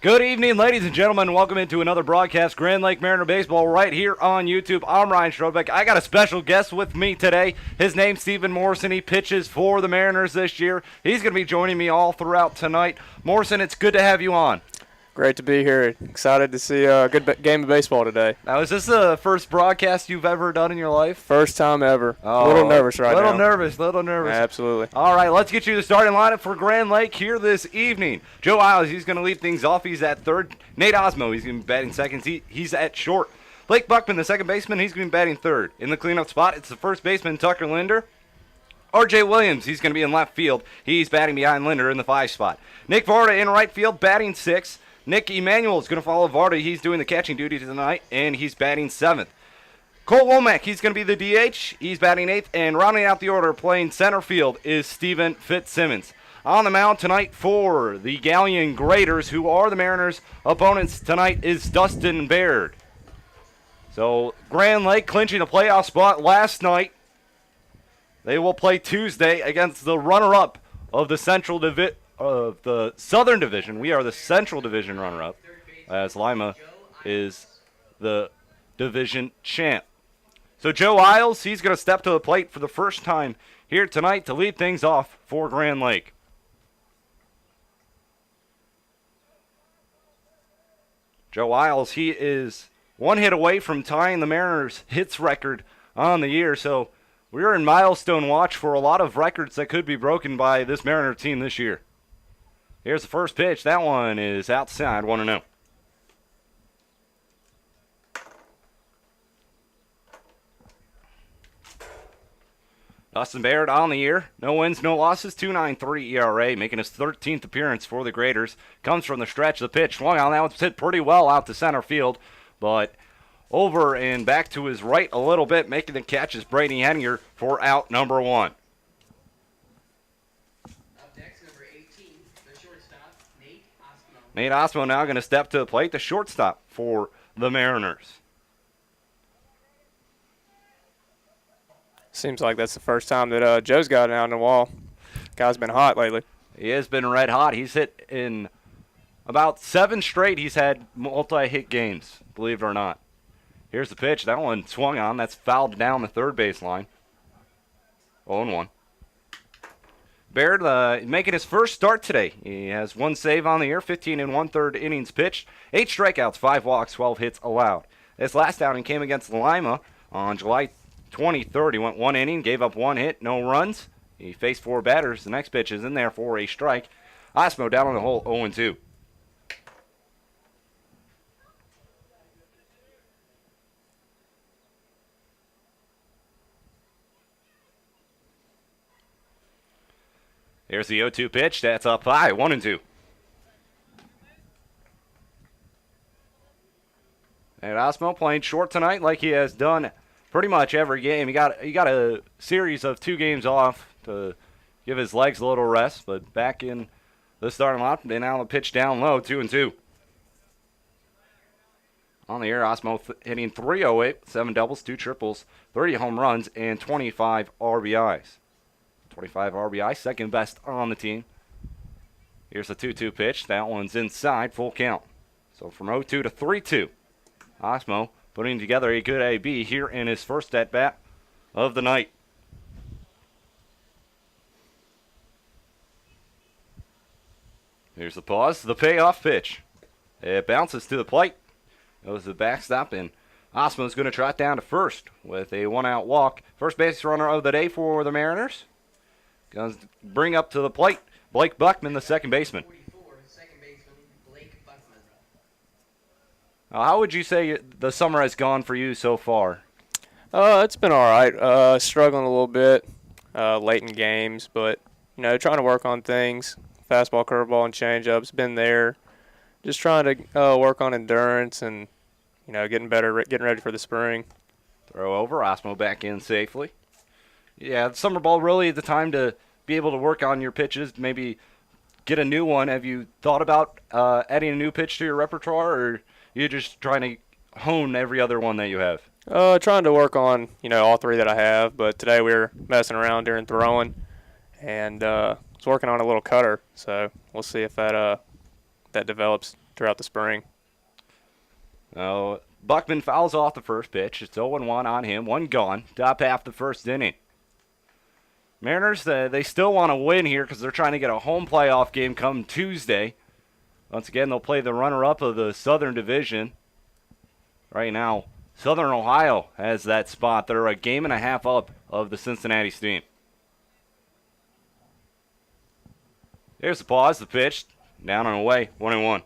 Good evening, ladies and gentlemen. Welcome into another broadcast, Grand Lake Mariner Baseball, right here on YouTube. I'm Ryan Strobeck. I got a special guest with me today. His name's Stephen Morrison. He pitches for the Mariners this year. He's going to be joining me all throughout tonight. Morrison, it's good to have you on. Great to be here. Excited to see a good game of baseball today. Now, is this the first broadcast you've ever done in your life? First time ever. Oh, a little nervous right now. Little nervous. Absolutely. All right, let's get you the starting lineup for Grand Lake here this evening. Joe Isles, he's going to lead things off. He's at third. Nate Osmo, he's going to be batting second. He's at short. Blake Buckman, the second baseman, he's going to be batting third. In the cleanup spot, it's the first baseman, Tucker Linder. R.J. Williams, he's going to be in left field. He's batting behind Linder in the 5 spot. Nick Varda in right field, batting 6th. Nick Emanuel is going to follow Varda. He's doing the catching duty tonight, and he's batting 7th. Cole Womack, he's going to be the DH. He's batting 8th, and rounding out the order playing center field is Steven Fitzsimmons. On the mound tonight for the Galion Graders, who are the Mariners' opponents tonight, is Dustin Baird. So Grand Lake clinching a playoff spot last night. They will play Tuesday against the runner-up of the the Southern Division. We are the Central Division runner-up, as Lima is the division champ. So Joe Isles, he's going to step to the plate for the first time here tonight to lead things off for Grand Lake. Joe Isles, he is one hit away from tying the Mariners' hits record on the year, so we're in milestone watch for a lot of records that could be broken by this Mariner team this year. Here's the first pitch. That one is outside, 1-0. Dustin Baird on the year. No wins, no losses, 2.93 ERA, making his 13th appearance for the Graders. Comes from the stretch. The pitch swung on. That one's hit pretty well out to center field, but over and back to his right a little bit, making the catch is Brady Henninger for out number 1. Nate Osmo now going to step to the plate, the shortstop for the Mariners. Seems like that's the first time that Joe's got it on the wall. Guy's been hot lately. He has been red hot. He's hit in about 7 straight. He's had multi-hit games, believe it or not. Here's the pitch. That one swung on. That's fouled down the third baseline. 0-1. Baird making his first start today. He has 1 save on the year, 15 1/3 innings pitched, 8 strikeouts, 5 walks, 12 hits allowed. This last outing came against Lima on July 23rd. He went 1 inning, gave up 1 hit, no runs. He faced 4 batters. The next pitch is in there for a strike. Osmo down on the hole, 0-2. Here's the 0-2 pitch. That's up high, 1-2. And Osmo playing short tonight like he has done pretty much every game. He got a series of 2 games off to give his legs a little rest, but back in the starting lineup, and now the pitch down low, 2-2. On the air, Osmo hitting .308, 7 doubles, 2 triples, 30 home runs, and 25 RBIs. 25 RBI, second best on the team. Here's the 2-2 pitch. That one's inside, full count. So from 0-2 to 3-2. Osmo putting together a good AB here in his first at-bat of the night. Here's the pause, the payoff pitch. It bounces to the plate. Goes to the backstop, and Osmo's going to trot down to first with a 1-out walk. First base runner of the day for the Mariners. Going to bring up to the plate Blake Buckman, the second baseman. How would you say the summer has gone for you so far? It's been all right. Struggling a little bit late in games, but trying to work on things. Fastball, curveball, and changeups. Been there. Just trying to work on endurance and getting better, getting ready for the spring. Throw over. Osmo back in safely. Yeah, the summer ball really the time to be able to work on your pitches, maybe get a new one. Have you thought about adding a new pitch to your repertoire, or you're just trying to hone every other one that you have? Trying to work on, all 3 that I have, but today we were messing around during throwing, and was working on a little cutter, so we'll see if that develops throughout the spring. Buckman fouls off the first pitch. It's 0-1 on him. One gone. Top half the first inning. Mariners, they still want to win here because they're trying to get a home playoff game come Tuesday. Once again, they'll play the runner-up of the Southern Division. Right now, Southern Ohio has that spot. They're a game and a half up of the Cincinnati Steam. Here's the pause, the pitch. Down and away, 1-1.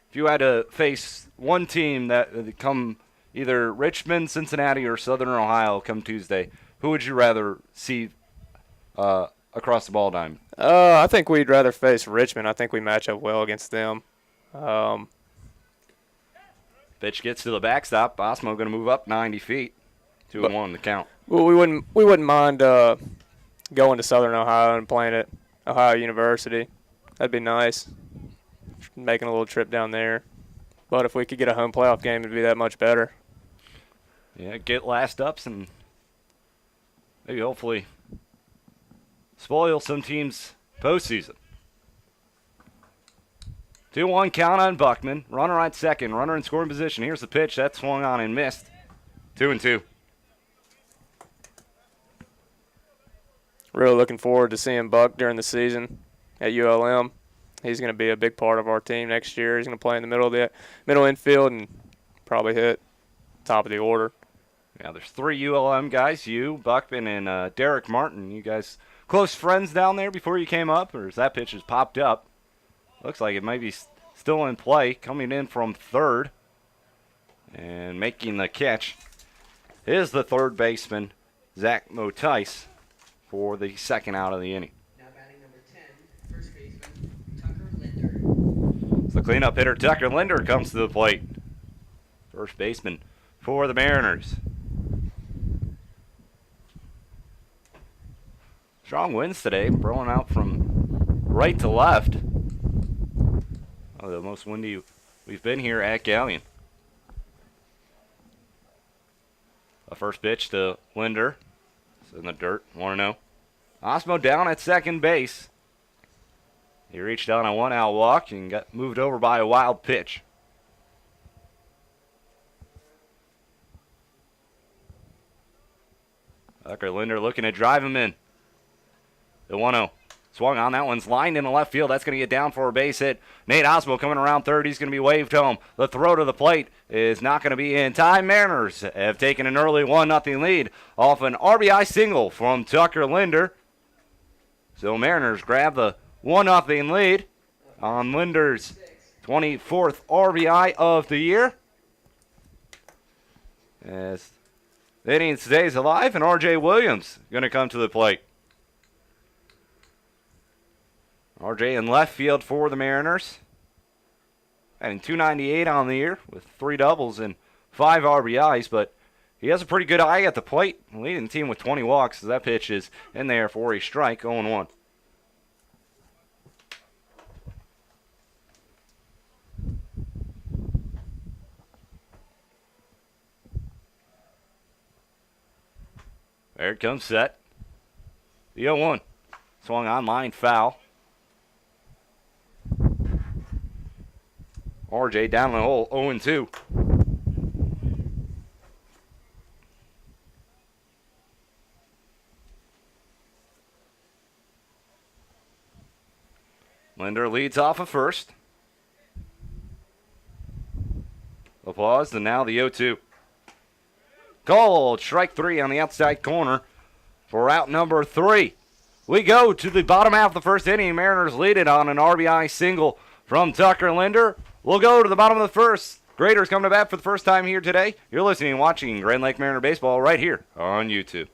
If you had to face one team that come either Richmond, Cincinnati, or Southern Ohio come Tuesday, who would you rather see across the ball diamond? I think we'd rather face Richmond. I think we match up well against them. Pitch gets to the backstop. Osmo going to move up 90 feet. 2-1 the count. Well, we wouldn't mind going to Southern Ohio and playing at Ohio University. That'd be nice. Making a little trip down there. But if we could get a home playoff game, it'd be that much better. Yeah, get last ups and maybe hopefully spoil some teams postseason. 2-1 count on Buckman. Runner on second. Runner in scoring position. Here's the pitch. That swung on and missed. 2-2. Really looking forward to seeing Buck during the season at ULM. He's going to be a big part of our team next year. He's going to play in the middle infield and probably hit top of the order. Yeah, there's 3 ULM guys, you, Buckman, and Derek Martin. You guys close friends down there before you came up, or as that pitch has popped up? Looks like it might be still in play. Coming in from third and making the catch is the third baseman, Zach Motice, for the second out of the inning. Now batting number 10, first baseman, Tucker Linder. So the cleanup hitter, Tucker Linder, comes to the plate. First baseman for the Mariners. Strong winds today, blowing out from right to left. Oh, the most windy we've been here at Galion. A first pitch to Linder. It's in the dirt, 1-0. Osmo down at second base. He reached on a 1-out walk and got moved over by a wild pitch. Tucker Linder looking to drive him in. The 1-0. Swung on. That one's lined in the left field. That's going to get down for a base hit. Nate Osmo coming around third. He's going to be waved home. The throw to the plate is not going to be in time. Mariners have taken an early 1-0 lead off an RBI single from Tucker Linder. So Mariners grab the 1-0 lead on Linder's 24th RBI of the year. As the inning stays alive, and R.J. Williams going to come to the plate. RJ in left field for the Mariners. Having 298 on the year with 3 doubles and 5 RBIs, but he has a pretty good eye at the plate, leading the team with 20 walks. So that pitch is in there for a strike, 0-1. There it comes set. The 0-1. Swung on line foul. RJ down the hole, 0-2. Linder leads off of first. Applause, and now the 0-2. Called strike 3 on the outside corner for out number 3. We go to the bottom half of the first inning. Mariners lead it on an RBI single from Tucker Linder. We'll go to the bottom of the first. Graders coming to bat for the first time here today. You're listening and watching Grand Lake Mariner Baseball right here on YouTube.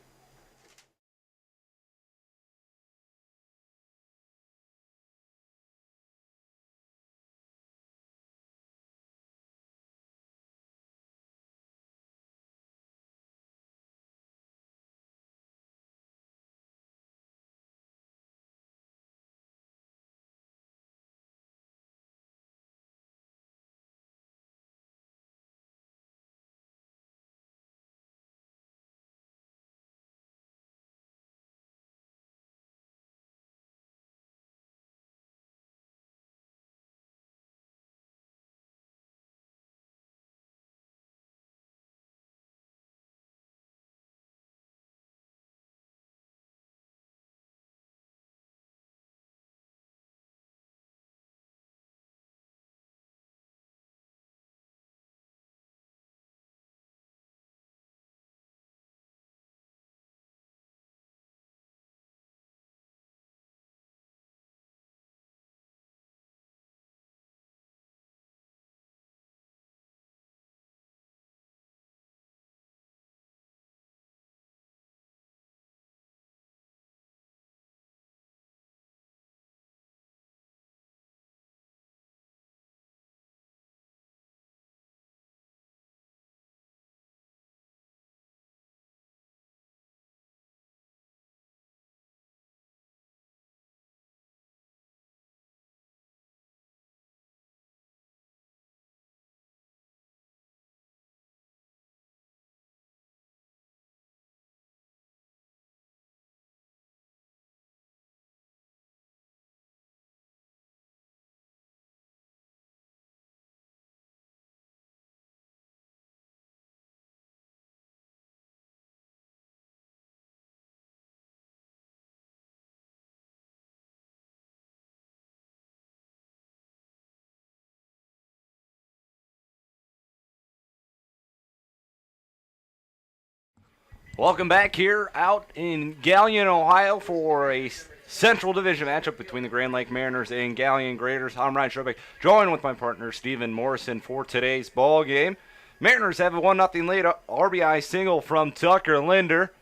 Welcome back here out in Galion, Ohio for a Central Division matchup between the Grand Lake Mariners and Galion Graders. I'm Ryan Schrobeck, joined with my partner Stephen Morrison for today's ball game. Mariners have a 1-0 lead, RBI single from Tucker Linder.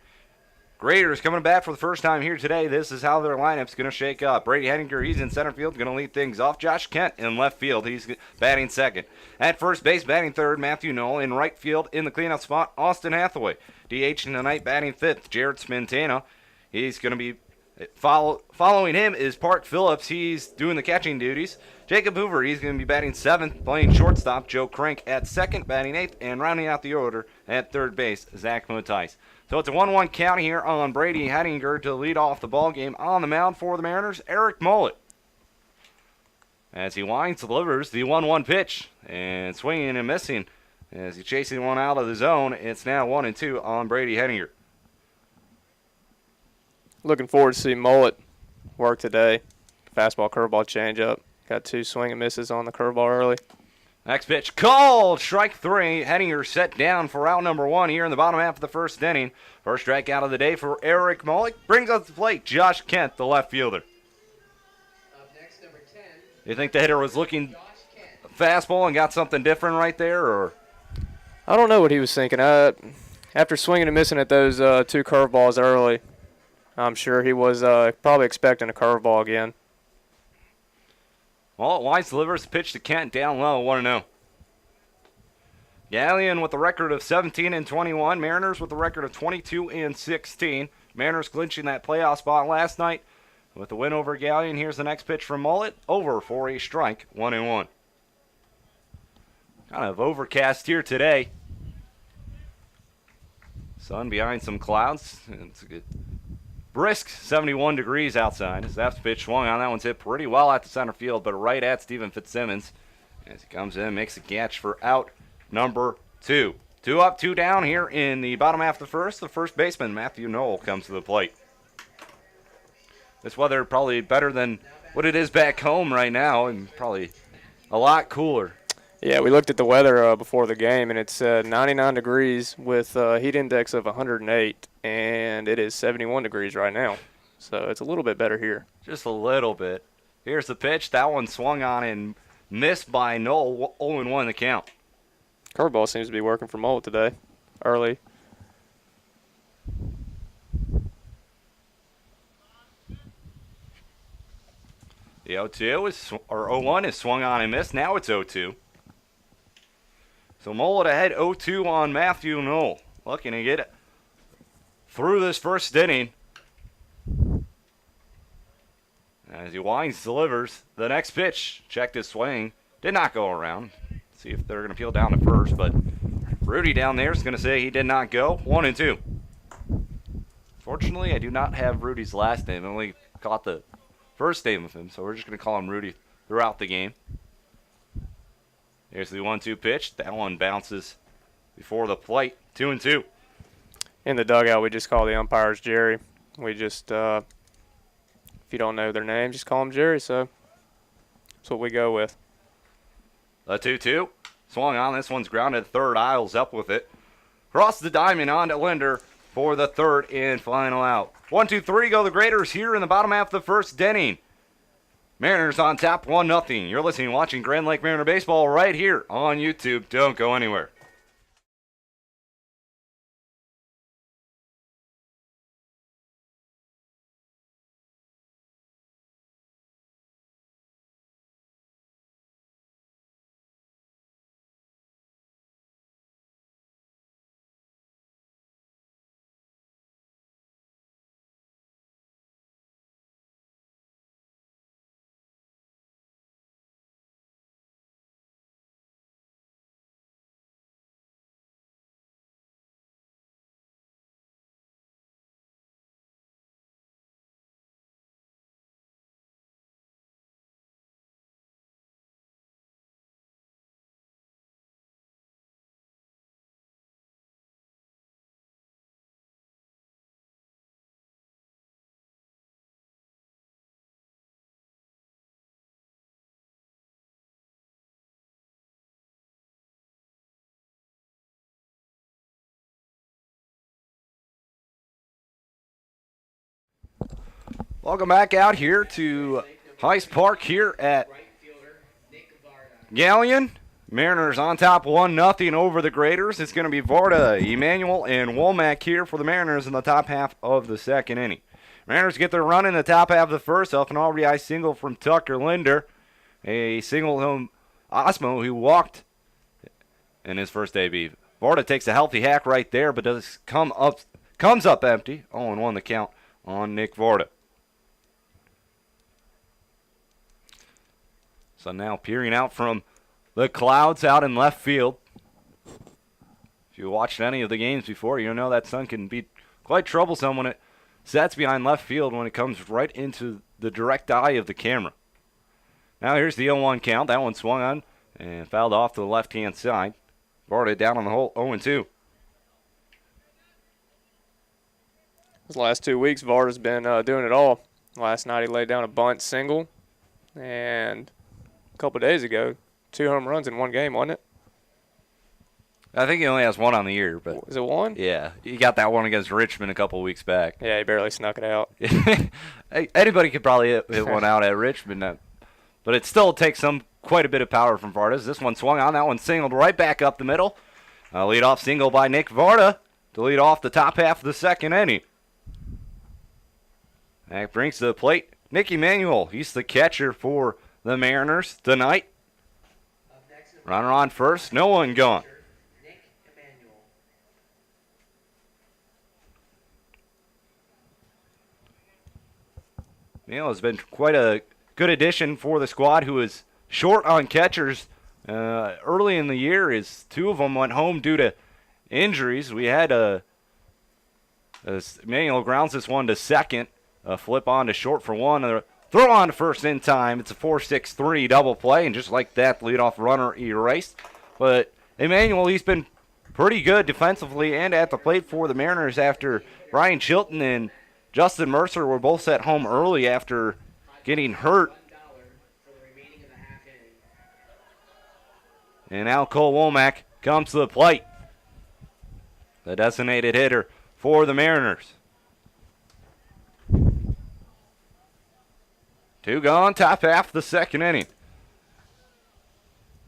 Graders coming back for the first time here today. This is how their lineup's going to shake up. Brady Henninger, he's in center field, going to lead things off. Josh Kent in left field, he's batting second. At first base, batting third, Matthew Knoll. In right field, in the cleanup spot, Austin Hathaway. DH in tonight, batting fifth, Jared Spintana. He's going to be following him is Park Phillips. He's doing the catching duties. Jacob Hoover, he's going to be batting seventh, playing shortstop. Joe Crank at second, batting eighth, and rounding out the order at third base, Zach Motice. So it's a 1-1 count here on Brady Henninger to lead off the ball game. On the mound for the Mariners, Eric Mullet. As he winds, delivers the 1-1 pitch, and swinging and missing. As he's chasing one out of the zone, it's now 1-2 on Brady Henninger. Looking forward to see Mullet work today. Fastball, curveball, changeup. Got 2 swing and misses on the curveball early. Next pitch called, strike 3. Henninger set down for out number 1 here in the bottom half of the first inning. First strikeout of the day for Eric Mullet. Brings up the plate Josh Kent, the left fielder. Up next, number 10. You think the hitter was looking Josh Kent. fastball and got something different right there, or? I don't know what he was thinking. After swinging and missing at those 2 curveballs early, I'm sure he was probably expecting a curveball again. Well, Wines delivers the pitch to Kent down low, 1-0. Galion with a record of 17-21. Mariners with a record of 22-16. Mariners clinching that playoff spot last night with the win over Galion. Here's the next pitch from Mullet. Over for a strike, 1-1. Kind of overcast here today. Sun behind some clouds. It's a good brisk 71 degrees outside. As that pitch swung on, that one's hit pretty well at the center field, but right at Stephen Fitzsimmons. As he comes in, makes a catch for out number 2. 2 up, 2 down here in the bottom half of the first. The first baseman, Matthew Knoll, comes to the plate. This weather probably better than what it is back home right now, and probably a lot cooler. Yeah, we looked at the weather before the game, and it's 99 degrees with a heat index of 108, and it is 71 degrees right now. So it's a little bit better here. Just a little bit. Here's the pitch. That one swung on and missed by Knoll. 0-1 the count. Curveball seems to be working for Mullet today, early. The 0-2 is, or 0-1 is swung on and missed. Now it's 0-2. So Mullet ahead 0-2 on Matthew Knoll. Looking to get it through this first inning. As he winds, delivers the next pitch. Checked his swing. Did not go around. See if they're going to peel down to first, but Rudy down there is going to say he did not go. 1-2. Fortunately, I do not have Rudy's last name. I only caught the first name of him, so we're just going to call him Rudy throughout the game. Here's the 1-2 pitch. That one bounces before the plate. 2-2. In the dugout, we just call the umpires Jerry. We just, if you don't know their name, just call them Jerry. So that's what we go with. The 2-2. Swung on. This one's grounded third. Isles up with it. Cross the diamond on to Linder for the third and final out. 1-2-3 go the Graders here in the bottom half of the first inning. Mariners on top 1-0. You're listening, watching Grand Lake Mariner Baseball right here on YouTube. Don't go anywhere. Welcome back out here to Heist Park here at Right fielder, Nick Varda. Galion. Mariners on top 1-0 over the Graders. It's going to be Varda, Emmanuel, and Womack here for the Mariners in the top half of the second inning. Mariners get their run in the top half of the first off an RBI single from Tucker Linder. A single from Osmo who walked in his first debut. Varda takes a healthy hack right there, but comes up empty. 0-1 the count on Nick Varda. So now peering out from the clouds out in left field. If you watched any of the games before, you know that sun can be quite troublesome when it sets behind left field when it comes right into the direct eye of the camera. Now here's the 0-1 count. That one swung on and fouled off to the left-hand side. Varda down on the hole, 0-2. These last 2 weeks, Varda's been doing it all. Last night he laid down a bunt single, and a couple days ago, 2 home runs in one game, wasn't it? I think he only has one on the year, but Is it one? yeah, he got that one against Richmond a couple weeks back. Yeah, he barely snuck it out. Anybody could probably hit one out at Richmond, but it still takes quite a bit of power from Varda. This one swung on, that one singled right back up the middle. Lead-off single by Nick Varda to lead off the top half of the second inning. That brings to the plate Nick Emmanuel. He's the catcher for the Mariners tonight. Up next, Runner on first, no one gone. Nick Emmanuel. Neal has been quite a good addition for the squad, who is short on catchers. Early in the year, 2 of them went home due to injuries. We had Emmanuel grounds this one to second, a flip on to short for one, a throw on to first in time. It's a 4-6-3 double play, and just like that, the leadoff runner erased. But Emmanuel, he's been pretty good defensively and at the plate for the Mariners after Brian Chilton and Justin Mercer were both sent home early after getting hurt. $1 for the remaining of the half inning. And now Cole Womack comes to the plate, the designated hitter for the Mariners. 2 gone, top half of the second inning.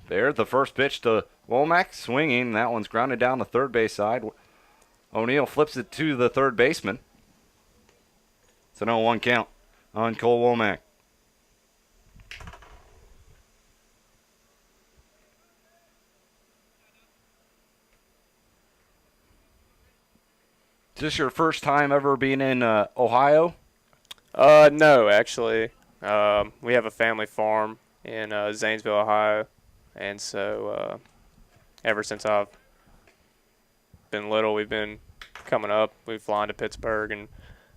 There, the first pitch to Womack, swinging. That one's grounded down the third base side. O'Neill flips it to the third baseman. It's an 0-1 count on Cole Womack. Is this your first time ever being in Ohio? No, actually. We have a family farm in Zanesville, Ohio, and so ever since I've been little, we've been coming up. We've flown to Pittsburgh, and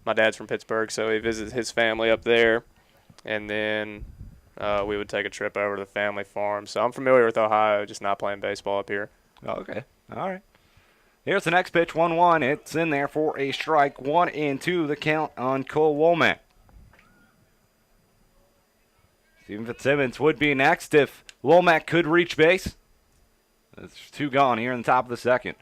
my dad's from Pittsburgh, so he visits his family up there, and then we would take a trip over to the family farm. So I'm familiar with Ohio, just not playing baseball up here. Okay, all right. Here's the next pitch, 1-1. It's in there for a strike. 1-2 the count on Cole Womack. Steven Fitzsimmons would be next if Womack could reach base. There's 2 gone here in the top of the second.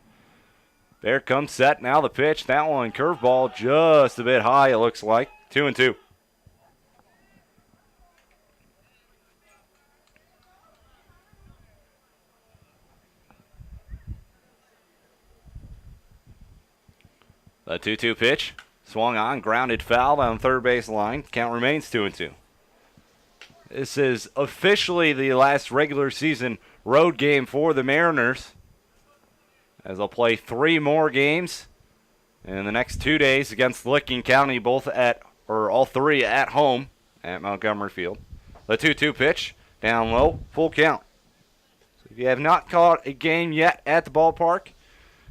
There comes set. Now the pitch. That one, curveball, just a bit high, it looks like. 2-2. The 2-2 pitch. Swung on, grounded foul on third base line. Count remains 2-2. This is officially the last regular season road game for the Mariners, as they'll play 3 more games in the next 2 days against Licking County, all 3 at home at Montgomery Field. The 2-2 pitch, down low, full count. So if you have not caught a game yet at the ballpark,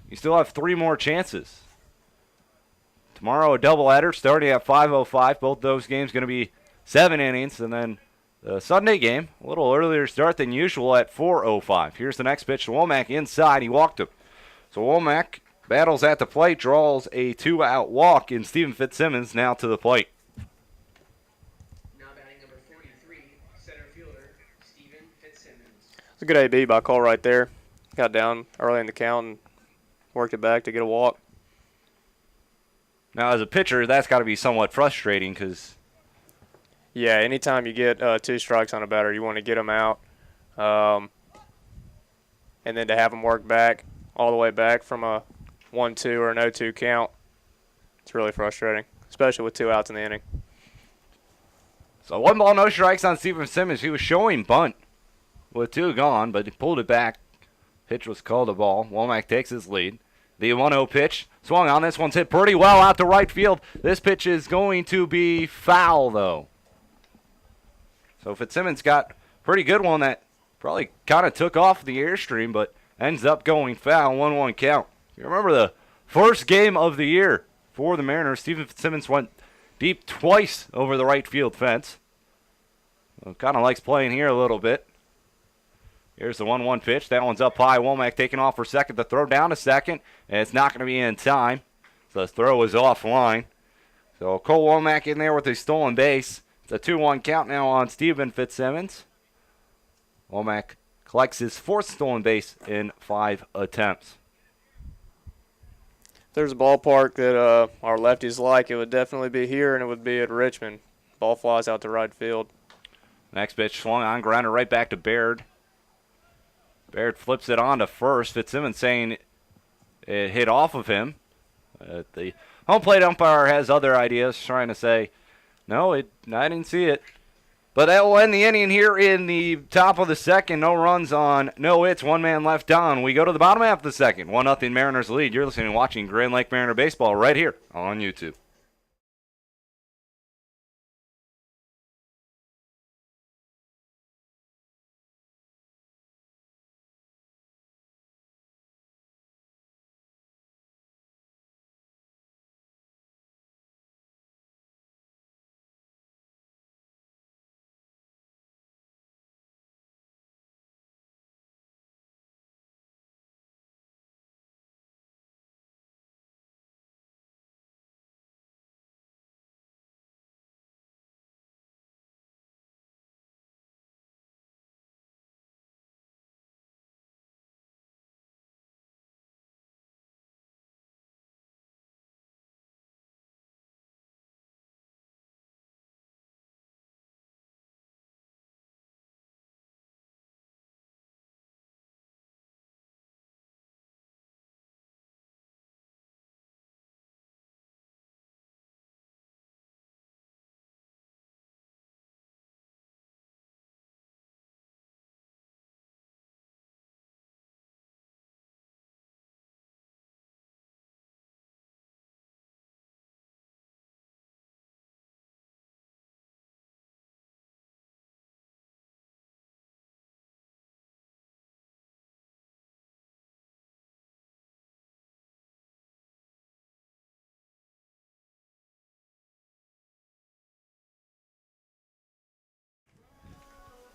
you still have 3 more chances. Tomorrow a doubleheader starting at 5:05. Both those games going to be 7 innings, and then the Sunday game, a little earlier start than usual at 4:05. Here's the next pitch to Womack inside. He walked him. So Womack battles at the plate, draws a 2-out walk, and Steven Fitzsimmons now to the plate. Now batting number 43, center fielder, Steven Fitzsimmons. It's a good AB by Cole right there. Got down early in the count and worked it back to get a walk. Now, as a pitcher, that's got to be somewhat frustrating because Yeah, anytime you get 2 strikes on a batter, you want to get them out. And then to have them work back all the way back from a 1-2 or an 0-2 count, it's really frustrating, especially with 2 outs in the inning. So 1 ball, no strikes on Steven Simmons. He was showing bunt with 2 gone, but he pulled it back. Pitch was called a ball. Womack takes his lead. The 1-0 pitch swung on. This one's hit pretty well out to right field. This pitch is going to be foul, though. So Fitzsimmons got a pretty good one that probably kind of took off the airstream, but ends up going foul. 1-1 count. You remember the first game of the year for the Mariners. Steven Fitzsimmons went deep twice over the right field fence. Well, kind of likes playing here a little bit. Here's the 1-1 pitch. That one's up high. Womack taking off for second. The throw down to second, and it's not going to be in time. So the throw is offline. So Cole Womack in there with a stolen base. It's a 2-1 count now on Steven Fitzsimmons. Womack collects his 4th stolen base in 5 attempts. If there's a ballpark that our lefties like, it would definitely be here, and it would be at Richmond. Ball flies out to right field. Next pitch swung on, grounder right back to Baird. Baird flips it on to first. Fitzsimmons saying it hit off of him. The home plate umpire has other ideas, trying to say, no, I didn't see it. But that will end the inning here in the top of the second. No runs on no hits. 1 man left on. We go to the bottom half of the second. 1-0 Mariners lead. You're listening and watching Grand Lake Mariner Baseball right here on YouTube.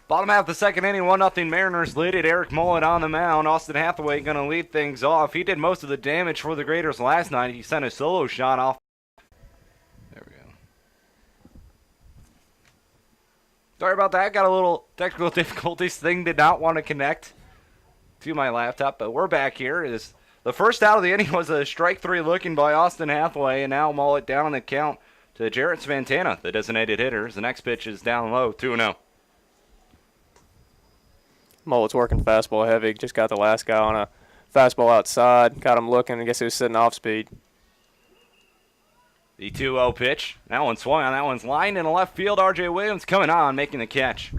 Bottom half of the second inning, 1-0 Mariners lead it. Eric Mullen on the mound. Austin Hathaway going to lead things off. He did most of the damage for the Graders last night. He sent a solo shot off. There we go. Sorry about that. Got a little technical difficulties. Thing did not want to connect to my laptop, but we're back here. The first out of the inning was a strike 3 looking by Austin Hathaway, and now Mullet down on the count to Jarrett Svantana, the designated hitter. The next pitch is down low, 2-0. Mullet's working fastball heavy. Just got the last guy on a fastball outside. Got him looking. I guess he was sitting off speed. The 2-0 pitch. That one swung on. That one's lined in the left field. R.J. Williams coming on, making the catch.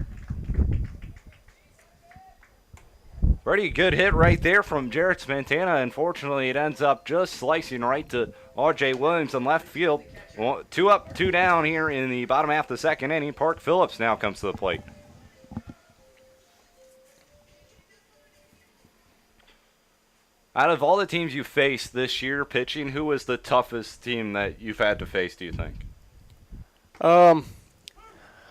Pretty good hit right there from Jarrett Svantana. Unfortunately, it ends up just slicing right to R.J. Williams in left field. 2 up, 2 down here in the bottom half of the second inning. Park Phillips now comes to the plate. Out of all the teams you faced this year pitching, who was the toughest team that you've had to face, do you think?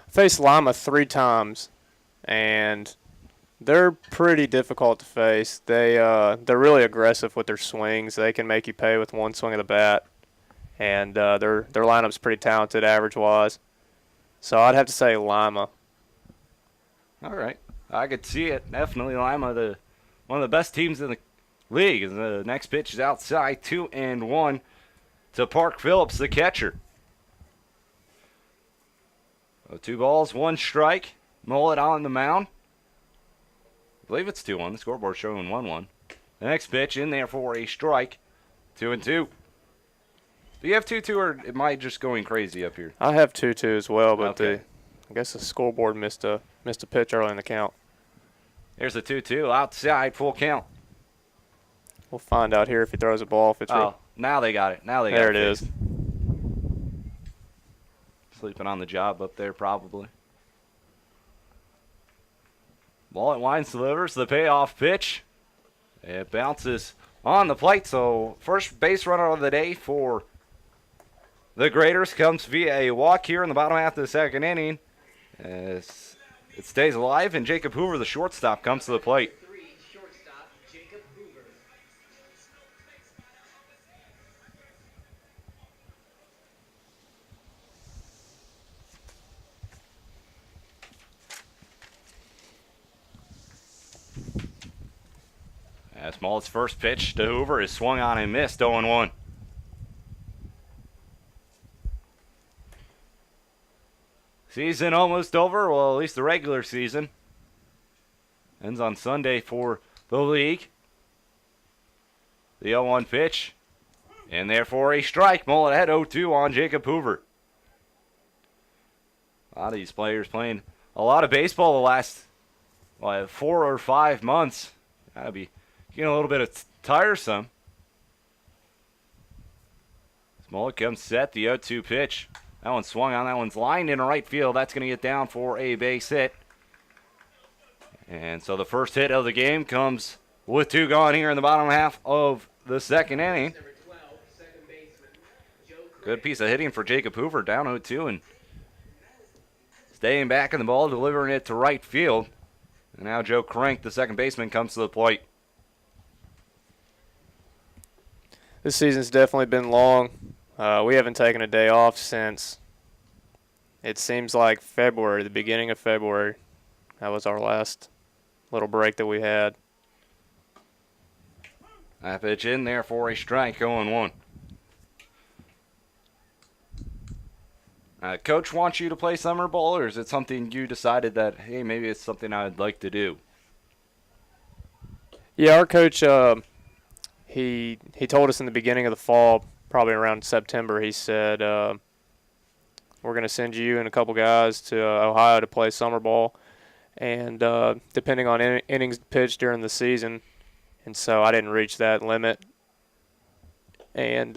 Faced Lima 3 times, and they're pretty difficult to face. They're really aggressive with their swings. They can make you pay with one swing of the bat, and their lineup's pretty talented average-wise. So I'd have to say Lima. All right. I could see it. Definitely Lima, one of the best teams in the league. And the next pitch is outside, 2-1 to Park Phillips, the catcher. So 2 balls, 1 strike. Mullet on the mound. I believe it's 2-1. The scoreboard showing 1-1. The next pitch in there for a strike. 2-2. Do you have 2-2 or am I just going crazy up here? I have 2-2 as well, but Okay. I guess the scoreboard missed a pitch early in the count. Here's a 2-2 outside, full count. We'll find out here if he throws a ball. If it's Now they got it. Now they got there it. it is. Fixed. Sleeping on the job up there probably. Ball at Wines delivers the payoff pitch. It bounces on the plate, so first base runner of the day for the Graders comes via a walk here in the bottom half of the second inning. As it stays alive, and Jacob Hoover, the shortstop, comes to the plate. 3, shortstop, Jacob Hoover. As Mullet's first pitch to Hoover is swung on and missed, 0-1. Season almost over, well, at least the regular season. Ends on Sunday for the league. The 0-1 pitch. And therefore a strike. Mullet ahead 0-2 on Jacob Hoover. A lot of these players playing a lot of baseball the last 4 or 5 months. Gotta be getting a little bit tiresome. Mullet comes set, the 0-2 pitch. That one's swung on. That one's lined in right field. That's going to get down for a base hit. And so the first hit of the game comes with 2 gone here in the bottom half of the second inning. Number 12, second baseman, Joe Craig. Good piece of hitting for Jacob Hoover, down 0-2 and staying back in the ball, delivering it to right field. And now Joe Crank, the second baseman, comes to the plate. This season's definitely been long. We haven't taken a day off since it seems like February, the beginning of February. That was our last little break that we had. That pitch in there for a strike, 0-1. Coach wants you to play summer ball, or is it something you decided that, hey, maybe it's something I'd like to do? Yeah, our coach, he told us in the beginning of the fall, probably around September, he said, we're going to send you and a couple guys to Ohio to play summer ball, and depending on innings pitched during the season. And so I didn't reach that limit. And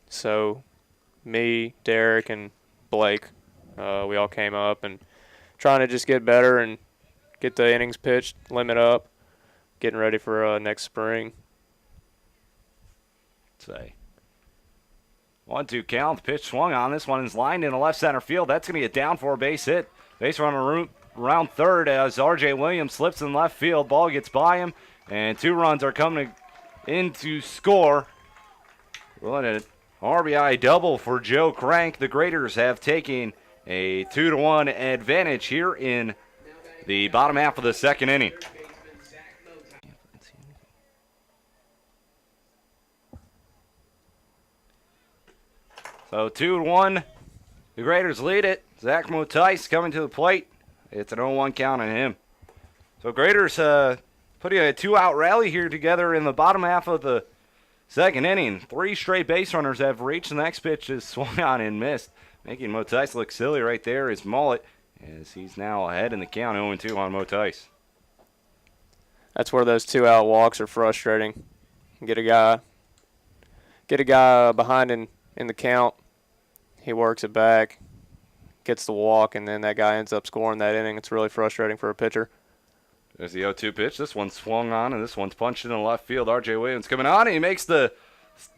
so me, Derek, and Blake, we all came up and trying to just get better and get the innings pitched limit up, getting ready for next spring. Say 1-2 count. The pitch swung on. This one is lined in the left center field. That's going to get down for a base hit. Base runner around third as R.J. Williams slips in left field. Ball gets by him, and 2 runs are coming in to score. Well, an RBI double for Joe Crank. The Graders have taken a 2-1 advantage here in the bottom half of the second inning. Third baseman, Zach Motai. So 2-1, the Graders lead it. Zach Motice coming to the plate. It's an 0-1 count on him. So Graders putting a 2-out rally here together in the bottom half of the second inning. 3 straight base runners have reached. The next pitch is swung on and missed, making Motice look silly right there is Mullet, as he's now ahead in the count, 0-2 on Motice. That's where those 2-out walks are frustrating. Get a guy behind in the count. He works it back, gets the walk, and then that guy ends up scoring that inning. It's really frustrating for a pitcher. There's the 0-2 pitch. This one's swung on, and this one's punched in the left field. R.J. Williams coming on, and he makes the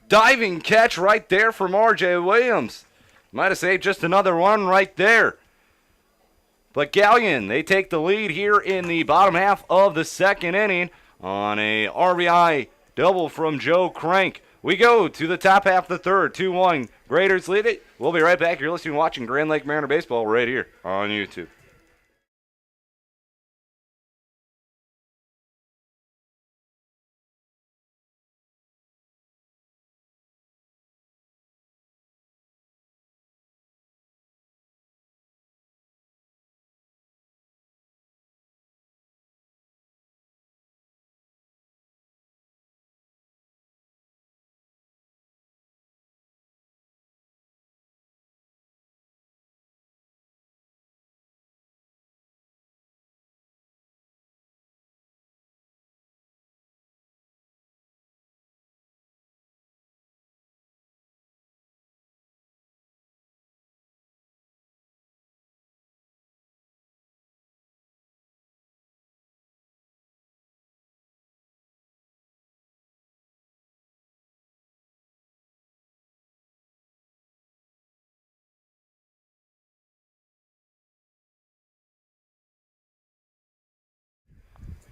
diving catch right there from R.J. Williams. Might have saved just another one right there. But Galion, they take the lead here in the bottom half of the second inning on a RBI double from Joe Crank. We go to the top half of the third, 2-1. Graders lead it. We'll be right back. You're listening and watching Grand Lake Mariner Baseball right here on YouTube.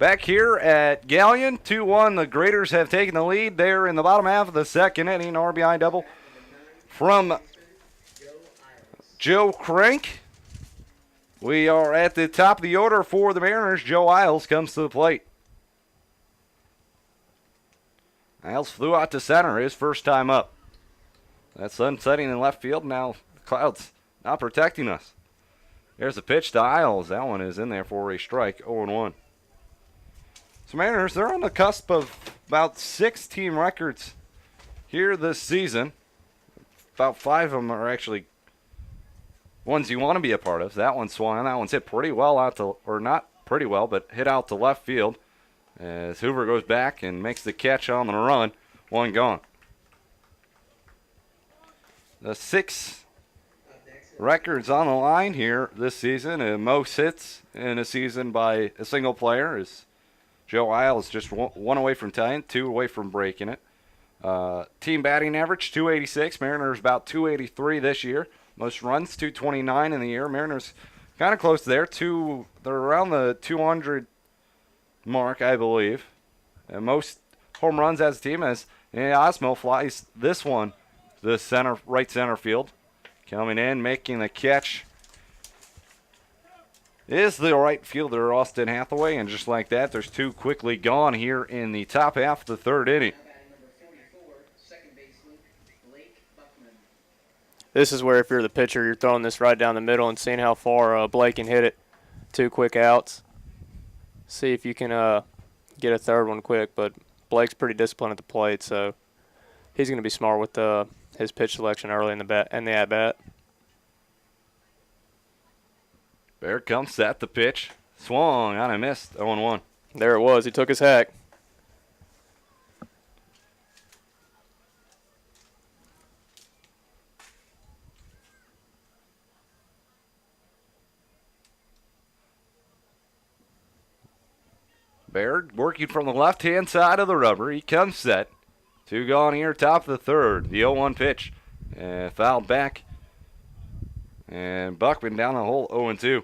Back here at Galion, 2-1. The Graders have taken the lead there in the bottom half of the second inning. RBI double from Joe Crank. We are at the top of the order for the Mariners. Joe Isles comes to the plate. Isles flew out to center, his first time up. That sun setting in left field. Now the clouds not protecting us. There's a pitch to Isles. That one is in there for a strike, 0-1. So Mariners, they're on the cusp of about 6 team records here this season. About 5 of them are actually ones you want to be a part of. That one swung. That one's hit pretty well out to, or not pretty well, but hit out to left field as Hoover goes back and makes the catch on the run. One gone. The 6 records on the line here this season, and most hits in a season by a single player is Joe Isles, just one away from tying, 2 away from breaking it. Team batting average, 286. Mariners about 283 this year. Most runs, 229 in the year. Mariners kind of close there. They're around the 200 mark, I believe. And most home runs as a team as Osmo flies this one to the right center field. Coming in, making the catch is the right fielder, Austin Hathaway. And just like that, there's 2 quickly gone here in the top half of the third inning. This is where if you're the pitcher, you're throwing this right down the middle and seeing how far Blake can hit it. 2 quick outs. See if you can get a third one quick, but Blake's pretty disciplined at the plate, so he's going to be smart with his pitch selection early in the at-bat. There comes that the pitch. Swung on and missed, 0-1. There it was. He took his hack. Baird working from the left-hand side of the rubber. He comes set. 2 gone here, top of the third. The 0-1 pitch. Fouled back. And Buckman down the hole, 0-2.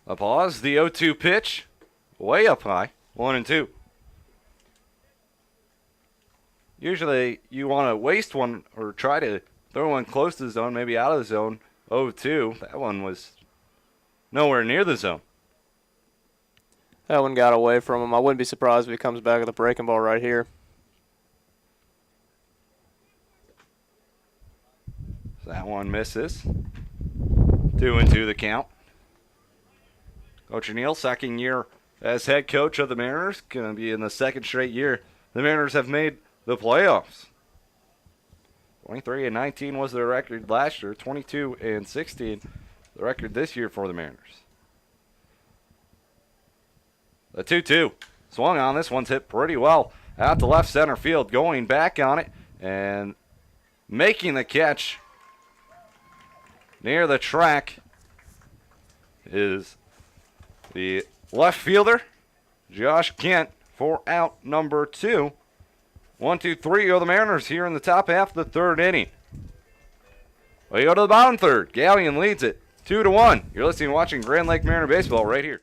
A pause, the 0-2 pitch, way up high, 1-2. Usually you want to waste one or try to throw one close to the zone, maybe out of the zone, 0-2. That one was nowhere near the zone. That one got away from him. I wouldn't be surprised if he comes back with a breaking ball right here. So that one misses. 2-2 the count. Coach O'Neill, second year as head coach of the Mariners, going to be in the 2nd straight year the Mariners have made the playoffs. 23-19 was their record last year. 22-16 the record this year for the Mariners. The 2-2 swung on. This one's hit pretty well out to left center field. Going back on it and making the catch near the track is the left fielder, Josh Kent, for out number 2. 1-2-3 are the Mariners here in the top half of the third inning. We go to the bottom third. Galion leads it 2-1. You're listening and watching Grand Lake Mariner Baseball right here.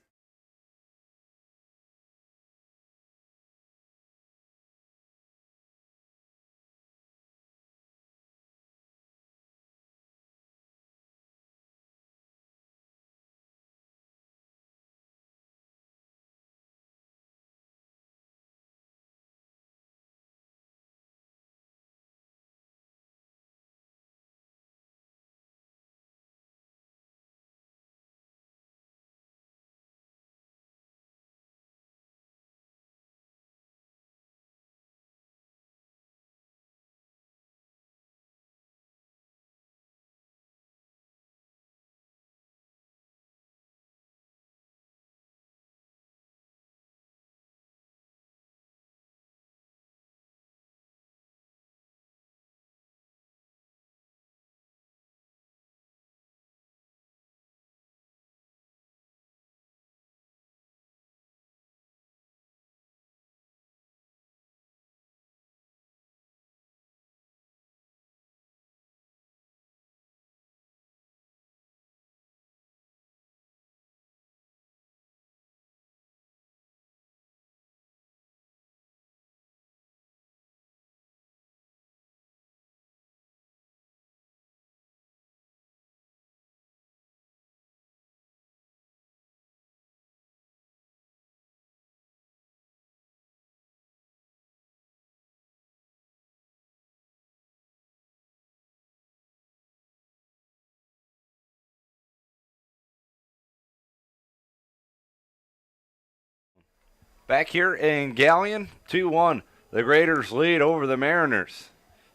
Back here in Galion, 2-1. The Graders lead over the Mariners.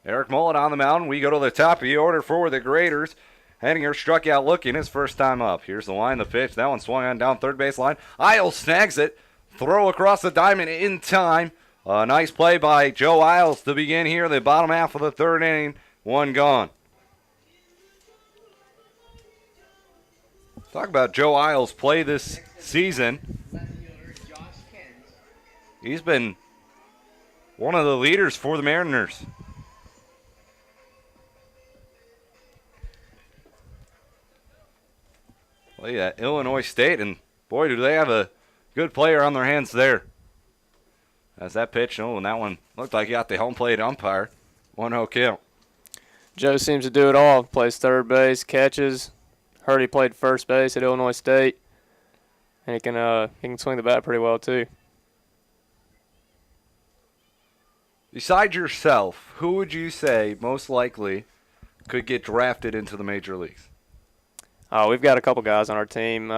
Eric Mullet on the mound. We go to the top of the order for the Graders. Henninger struck out looking his first time up. Here's the line, the pitch. That one swung on down third base line. Isles snags it. Throw across the diamond in time. A nice play by Joe Isles to begin here, the bottom half of the third inning. One gone. Talk about Joe Isles' play this season. He's been one of the leaders for the Mariners. Play at Illinois State, and boy, do they have a good player on their hands there. As that pitch, and that one looked like he got the home plate umpire. 1-0 count. Joe seems to do it all. Plays third base, catches. Heard he played first base at Illinois State, and he can swing the bat pretty well too. Besides yourself, who would you say most likely could get drafted into the major leagues? We've got a couple guys on our team.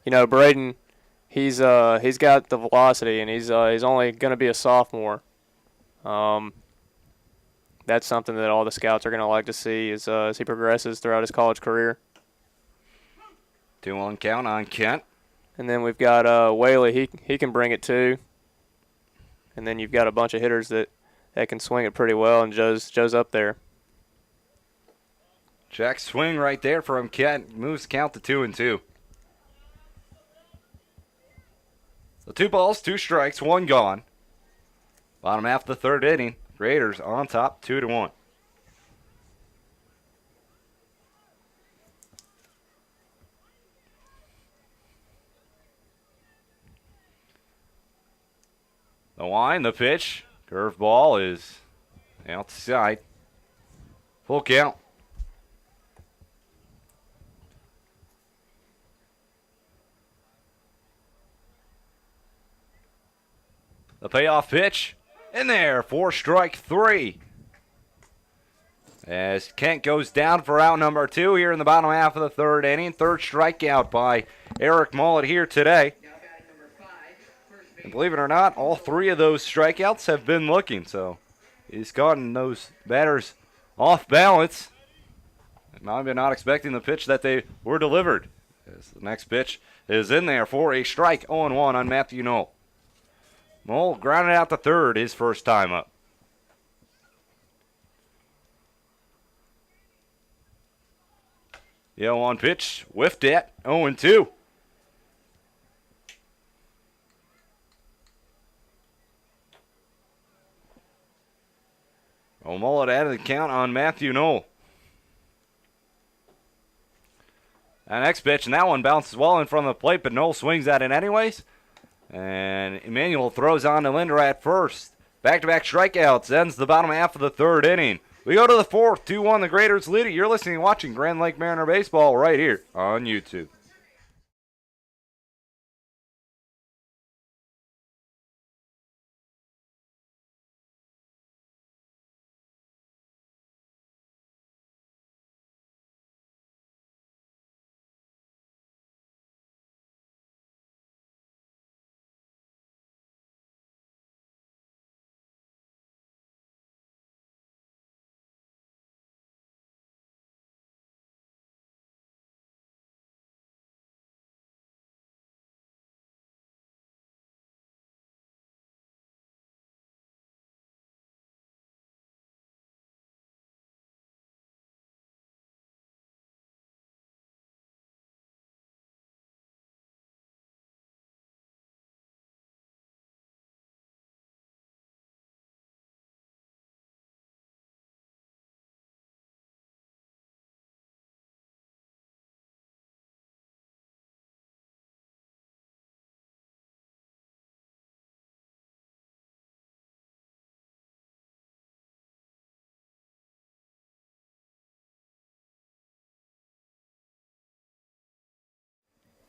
Braden, he's got the velocity, and he's only going to be a sophomore. That's something that all the scouts are going to like to see as he progresses throughout his college career. 2-1 count on Kent. And then we've got Whaley. He can bring it too. And then you've got a bunch of hitters that can swing it pretty well, and Joe's up there. Check swing right there from Kent. Moves count to 2-2. So 2 balls, 2 strikes, 1 gone. Bottom half of the third inning. Raiders on top, 2-1. The line, the pitch. Curveball is outside. Full count. The payoff pitch in there for strike 3. As Kent goes down for out number 2 here in the bottom half of the third inning. Third strikeout by Eric Mullet here today. And believe it or not, all 3 of those strikeouts have been looking. So he's gotten those batters off balance. Maybe not expecting the pitch that they were delivered. As the next pitch is in there for a strike. 0-1 on Matthew Knoll. Knoll grounded out to third his first time up. The 0-1 pitch, whiffed it, 0-2. Mullet added the count on Matthew Knoll. That next pitch, and that one bounces well in front of the plate, but Knoll swings at it anyways. And Emmanuel throws on to Linder at first. Back-to-back strikeouts ends the bottom half of the third inning. We go to the fourth, 2-1, the Graders lead it. You're listening and watching Grand Lake Mariner Baseball right here on YouTube.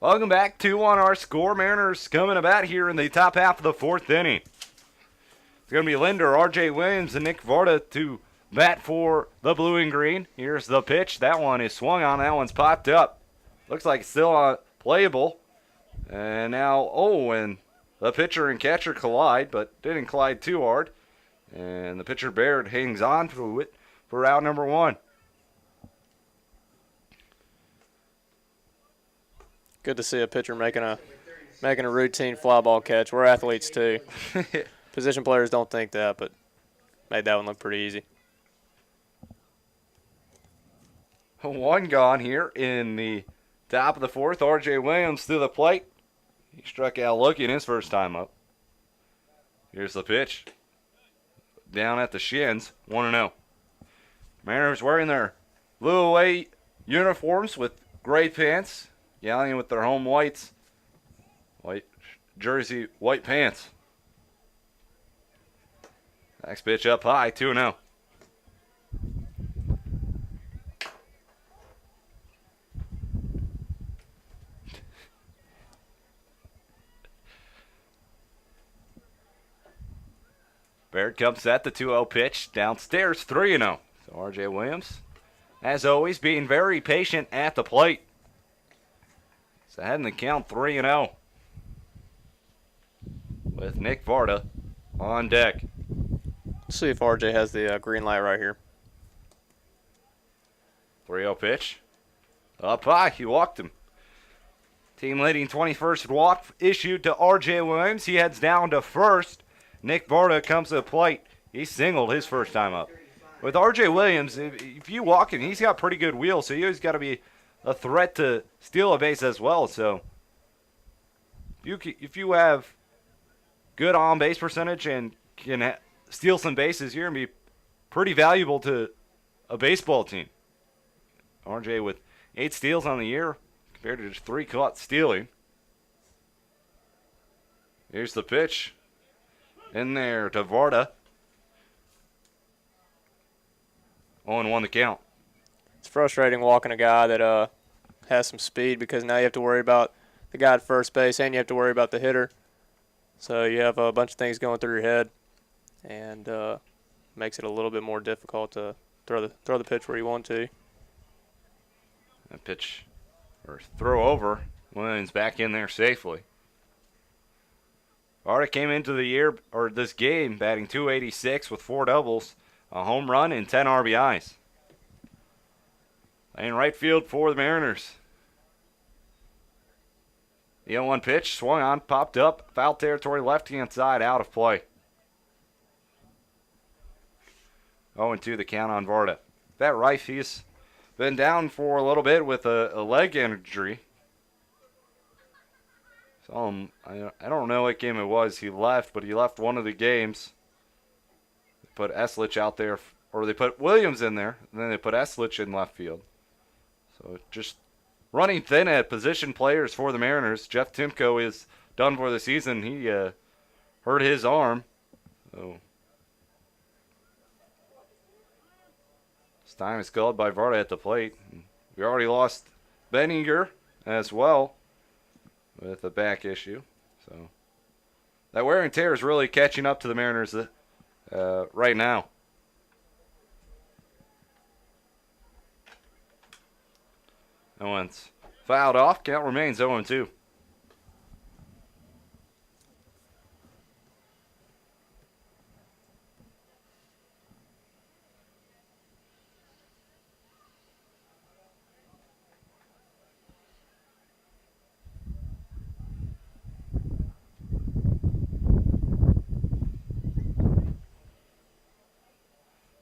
Welcome back to On Our Score. Mariners coming about here in the top half of the fourth inning. It's going to be Linder, R.J. Williams, and Nick Varda to bat for the blue and green. Here's the pitch. That one is swung on. That one's popped up. Looks like it's still playable. And now, and the pitcher and catcher collide, but didn't collide too hard. And the pitcher Baird hangs on to it for out number 1. Good to see a pitcher making a routine fly ball catch. We're athletes too. Position players don't think that, but made that one look pretty easy. 1 gone here in the top of the 4th. R.J. Williams to the plate. He struck out looking his first time up. Here's the pitch. Down at the shins, 1-0. Mariners wearing their blue away uniforms with gray pants. Galion with their home whites. White jersey, white pants. Next pitch up high, 2-0. Baird comes at the 2-0 pitch. Downstairs, 3-0. So R.J. Williams, as always, being very patient at the plate. So ahead in the count, 3-0. With Nick Varda on deck. Let's see if RJ has the green light right here. 3-0 pitch. Up high, he walked him. Team leading 21st walk issued to R.J. Williams. He heads down to first. Nick Varda comes to the plate. He singled his first time up. With R.J. Williams, if you walk him, he's got pretty good wheels, so he's got to be a threat to steal a base as well. So if you have good on-base percentage and can steal some bases, you're going to be pretty valuable to a baseball team. R.J. with 8 steals on the year compared to just 3 caught stealing. Here's the pitch. In there to Varda. 0-1 the count. It's frustrating walking a guy that has some speed because now you have to worry about the guy at first base and you have to worry about the hitter. So you have a bunch of things going through your head, and makes it a little bit more difficult to throw the pitch where you want to. A pitch or throw over. Williams back in there safely. Varda came into the year or this game batting .286 with 4 doubles, a home run, and 10 RBIs. In right field for the Mariners. The 0-1 pitch swung on, popped up, foul territory, left-hand side, out of play. 0-2 the count on Varda. That Rife, he's been down for a little bit with a leg injury. So I don't know what game it was he left, but he left one of the games. They put Eslich out there, or they put Williams in there, and then they put Eslich in left field. So just running thin at position players for the Mariners. Jeff Timko is done for the season. He hurt his arm. So this time is called by Varda at the plate. We already lost Benninger as well with a back issue. So that wear and tear is really catching up to the Mariners right now. That one's fouled off. Count remains 0-2.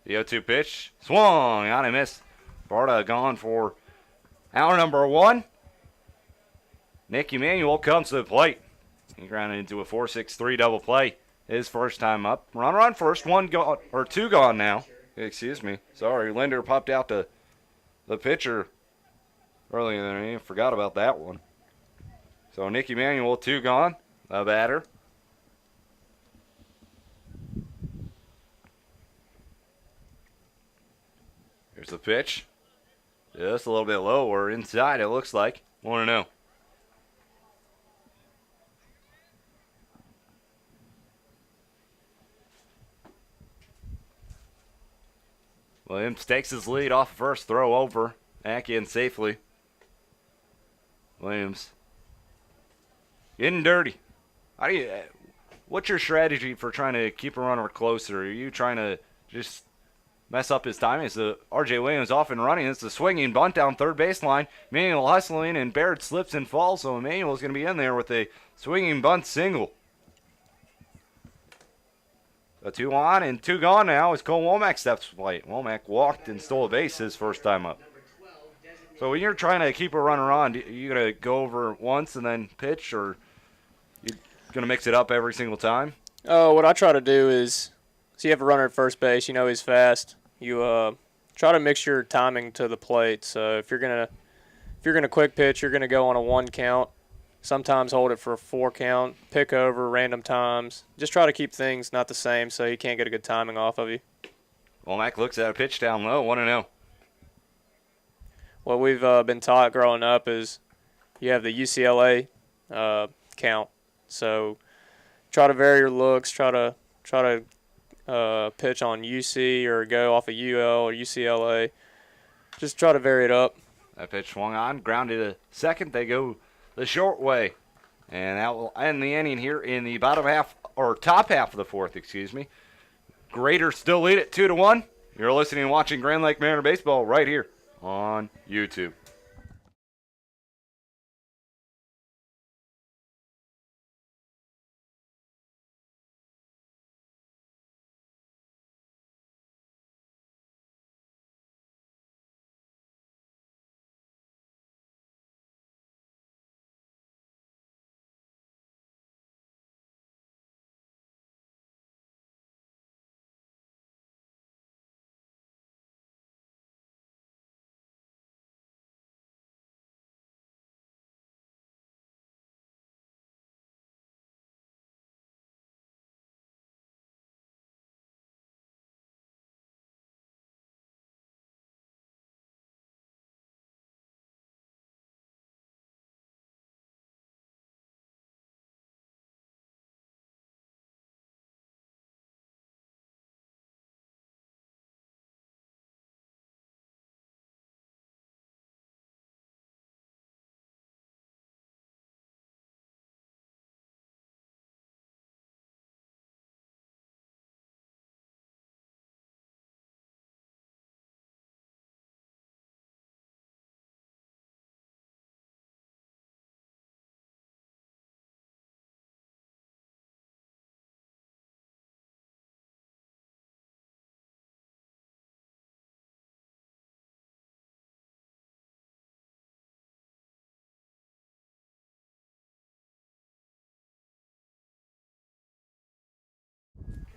The 0-2 pitch swung on and missed. Varda gone for out number 1. Nick Emanuel comes to the plate. He grounded into a 4-6-3 double play. His first time up. Runner on first, 1 gone or 2 gone now. Excuse me. Sorry, Linder popped out the pitcher earlier than me. Forgot about that one. So Nick Emanuel, 2 gone. The batter. Here's the pitch. Just a little bit lower inside, it looks like. 1-0. Williams takes his lead off first throw over. Back in safely. Williams Getting dirty. What's your strategy for trying to keep a runner closer? Are you trying to just mess up his timing? Is the R.J. Williams off and running? It's the swinging bunt down third baseline. Emmanuel hustling, and Barrett slips and falls, so Emmanuel's going to be in there with a swinging bunt single. A 2 on and 2 gone now as Cole Womack steps to plate. Womack walked and stole a base his first time up. So when you're trying to keep a runner on, are you going to go over once and then pitch, or you going to mix it up every single time? Oh, what I try to do is, so you have a runner at first base, you know he's fast. You try to mix your timing to the plate. So if you're gonna quick pitch, you're gonna go on a 1 count. Sometimes hold it for a 4 count, pick over random times. Just try to keep things not the same so you can't get a good timing off of you. Womack looks at a pitch down low, 1-0. What we've been taught growing up is you have the UCLA count. So try to vary your looks. Try to pitch on UC or go off of UL or UCLA. Just try to vary it up. That pitch swung on, grounded to second. They go the short way, and that will end the inning here in the bottom half, or top half of the fourth, excuse me. Graders still lead it 2-1. You're listening and watching Grand Lake Mariner Baseball right here on YouTube.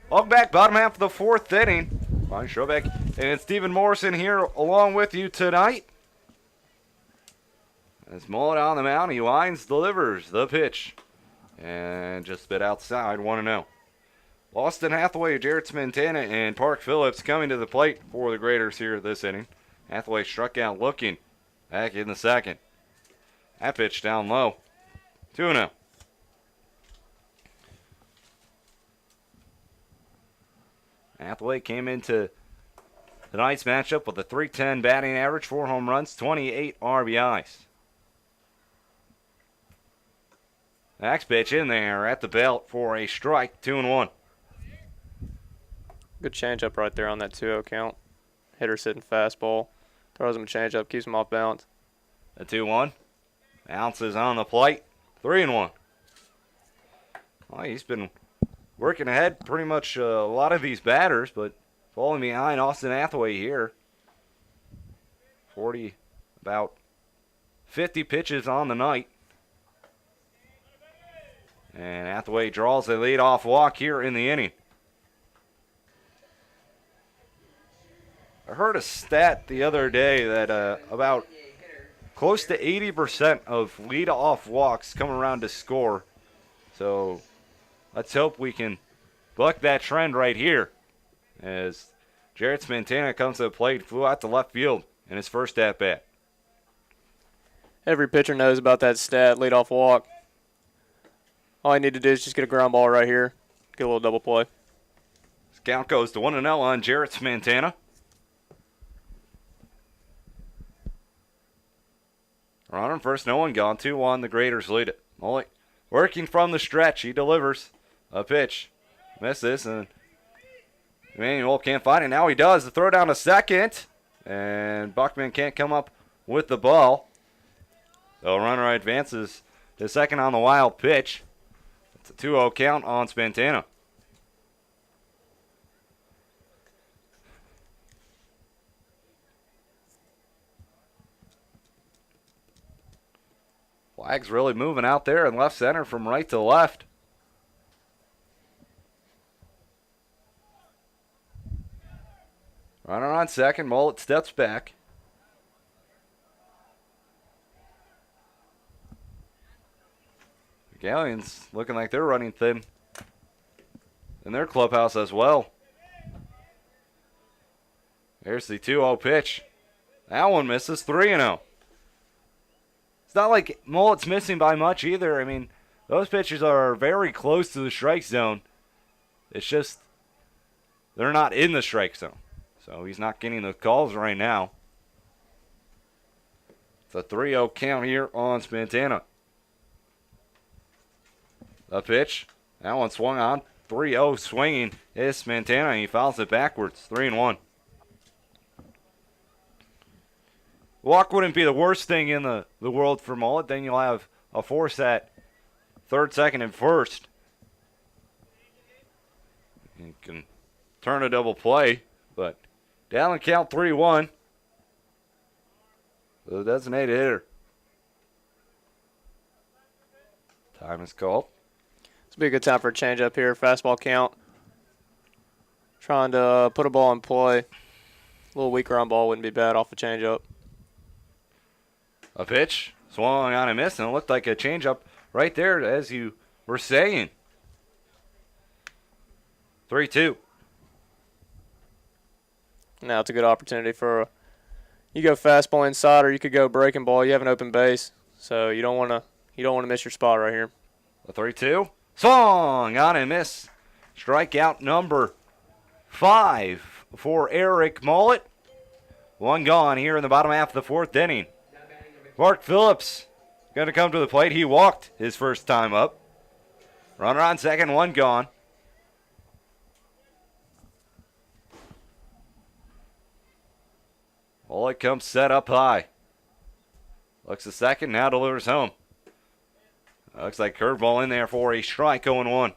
Welcome back, bottom half of the fourth inning. Ryan Schrobeck and Stephen Morrison here along with you tonight. As Mullet on the mound, he lines, delivers the pitch. And just spit outside, 1-0. Austin Hathaway, Jarrett Smintana, and Park Phillips coming to the plate for the Graders here this inning. Hathaway struck out looking back in the second. That pitch down low, 2-0. Hathaway came into tonight's matchup with a .310 batting average, 4 home runs, 28 RBIs. Next pitch in there at the belt for a strike, 2-1. Good changeup right there on that 2-0 count. Hitter sitting fastball. Throws him a changeup, keeps him off balance. A 2-1. Bounces on the plate, 3-1. Well, he's been working ahead pretty much a lot of these batters, but falling behind Austin Hathaway here. About 50 pitches on the night. And Hathaway draws a leadoff walk here in the inning. I heard a stat the other day that about close to 80% of leadoff walks come around to score. So let's hope we can buck that trend right here as Jarrett Smintana comes to the plate, flew out to left field in his first at-bat. Every pitcher knows about that stat, leadoff walk. All you need to do is just get a ground ball right here, get a little double play. This count goes to 1-0 on Jarrett Smintana. Runner first, no one gone. 2-1, the Graders lead it. Mullet working from the stretch. He delivers a pitch. Misses, and Emmanuel can't find it. Now he does. The throw down to second, and Buckman can't come up with the ball. So runner advances to second on the wild pitch. It's a 2-0 count on Spantana. Flag's really moving out there in left center from right to left. Runner on second. Mullet steps back. Galion's looking like they're running thin in their clubhouse as well. Here's the 2-0 pitch. That one misses. 3-0. It's not like Mullet's missing by much either. I mean, those pitches are very close to the strike zone. It's just they're not in the strike zone. So he's not getting the calls right now. It's a 3-0 count here on Spantana. The pitch. That one swung on. 3-0 swinging is Spantana. He fouls it backwards. 3-1. Walk wouldn't be the worst thing in the world for Mullet. Then you'll have a force at third, second, and first. You can turn a double play, but down and count 3-1. The designated hitter. Time is called. This will be a good time for a change-up here. Fastball count. Trying to put a ball in play. A little weaker on ball wouldn't be bad off a change-up. A pitch. Swung on and missed, and it looked like a change-up right there, as you were saying. 3-2. Now it's a good opportunity for you go fastball inside, or you could go breaking ball. You have an open base, so you don't want to miss your spot right here. A 3-2. Swung on and miss. Strikeout number 5 for Eric Mullet. One gone here in the bottom half of the fourth inning. Mark Phillips going to come to the plate. He walked his first time up. Runner on second, one gone. Mullet comes set up high. Looks a second, now delivers home. Looks like curveball in there for a strike, 0-1.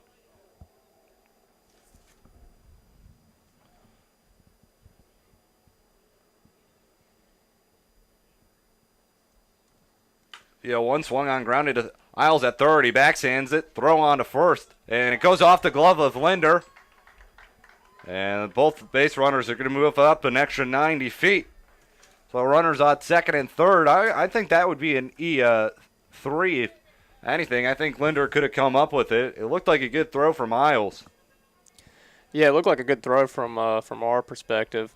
Yeah, one swung on, grounded to Isles at third. He backhands it, throw on to first, and it goes off the glove of Linder. And both base runners are going to move up an extra 90 feet. So runners on second and third. I think that would be an E3 if anything. I think Linder could have come up with it. It looked like a good throw from Isles. Yeah, it looked like a good throw from our perspective.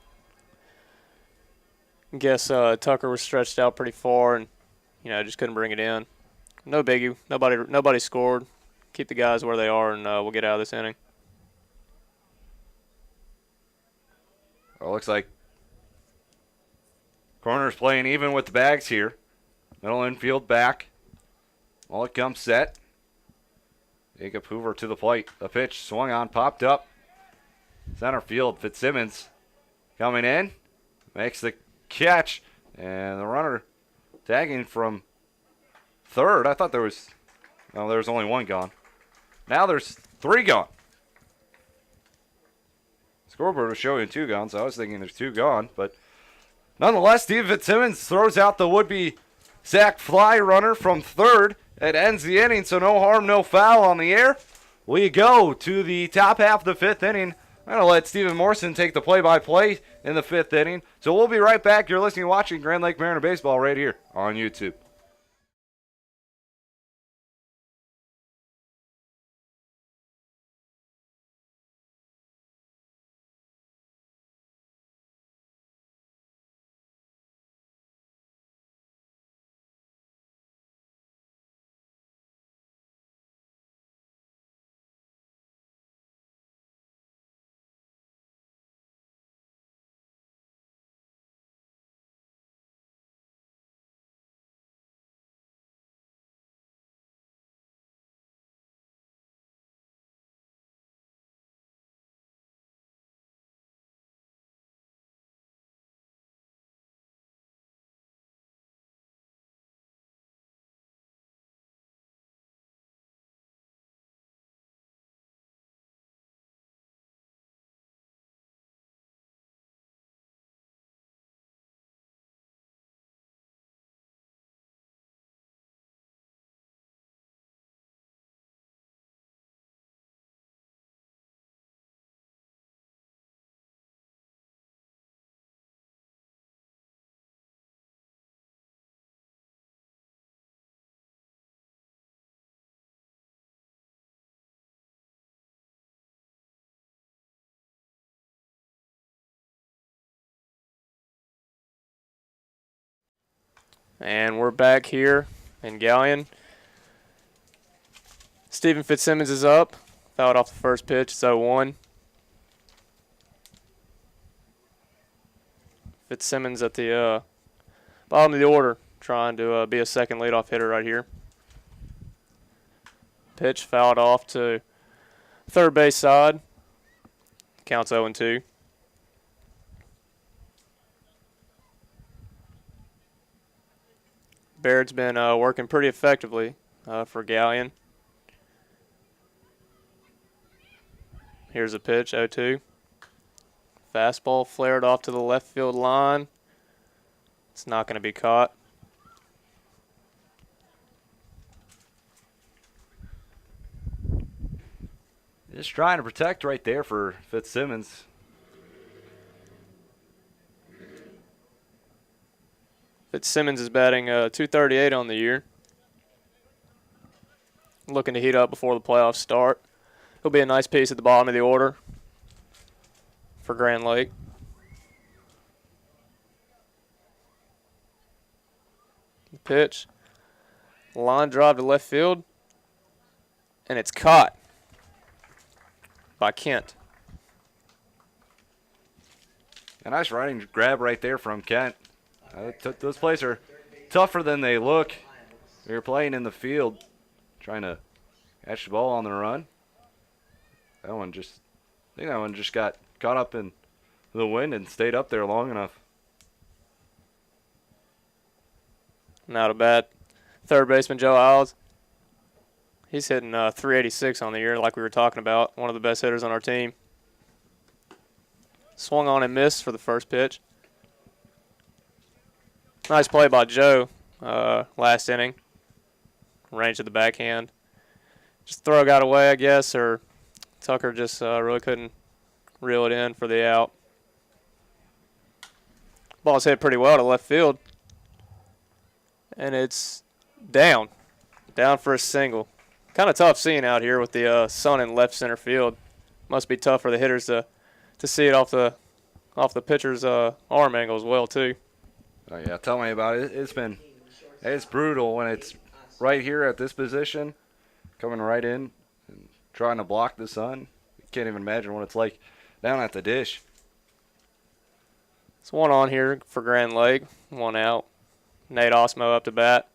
I guess Tucker was stretched out pretty far and just couldn't bring it in. No biggie. Nobody scored. Keep the guys where they are, and we'll get out of this inning. Well, looks like corner's playing even with the bags here. Middle infield back. Mullet comes set. Jacob Hoover to the plate. The pitch swung on, popped up. Center field, Fitzsimmons coming in. Makes the catch. And the runner tagging from third. I thought there was only one gone. Now there's 3 gone. Scoreboard was showing 2 gone, so I was thinking there's 2 gone. But nonetheless, Steve Fitzsimmons throws out the would-be sac fly runner from third. It ends the inning, so no harm, no foul on the air. We go to the top half of the 5th inning. I'm going to let Stephen Morrison take the play-by-play in the 5th inning. So we'll be right back. You're listening and watching Grand Lake Mariner Baseball right here on YouTube. And we're back here in Galion. Stephen Fitzsimmons is up. Fouled off the first pitch. It's 0-1. Fitzsimmons at the bottom of the order, trying to be a second leadoff hitter right here. Pitch fouled off to third base side. Counts 0-2. Baird's been working pretty effectively for Galion. Here's a pitch, 0-2. Fastball flared off to the left field line. It's not going to be caught. Just trying to protect right there for Fitzsimmons. Fitzsimmons is batting .238 on the year. Looking to heat up before the playoffs start. He'll be a nice piece at the bottom of the order for Grand Lake. Pitch. Line drive to left field. And it's caught by Kent. A nice running grab right there from Kent. Those plays are tougher than they look. They're playing in the field, trying to catch the ball on the run. I think that one just got caught up in the wind and stayed up there long enough. Not a bad third baseman, Joe Isles. He's hitting .386 on the year, like we were talking about. One of the best hitters on our team. Swung on and missed for the first pitch. Nice play by Joe last inning. Range of the backhand. Just throw got away, I guess, or Tucker just really couldn't reel it in for the out. Ball's hit pretty well to left field. And it's down. Down for a single. Kind of tough seeing out here with the sun in left center field. Must be tough for the hitters to see it off the pitcher's arm angle as well too. Oh yeah, tell me about it. It's brutal when it's right here at this position, coming right in and trying to block the sun. You can't even imagine what it's like down at the dish. It's one on here for Grand Lake. One out. Nate Osmo up to bat.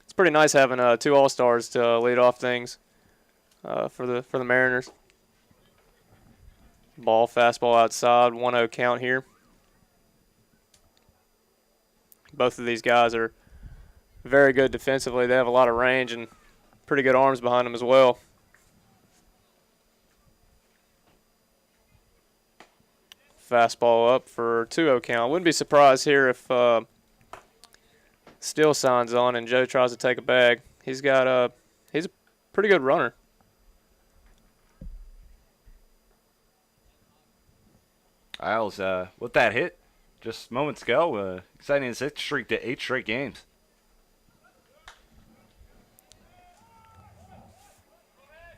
It's pretty nice having two All-Stars to lead off things for the Mariners. Ball, fastball outside, 1-0 count here. Both of these guys are very good defensively. They have a lot of range and pretty good arms behind them as well. Fastball up for 2-0 count. Wouldn't be surprised here if Steele signs on and Joe tries to take a bag. He's a pretty good runner. Isles, with that hit just moments ago, extending his hit streak to 8 straight games.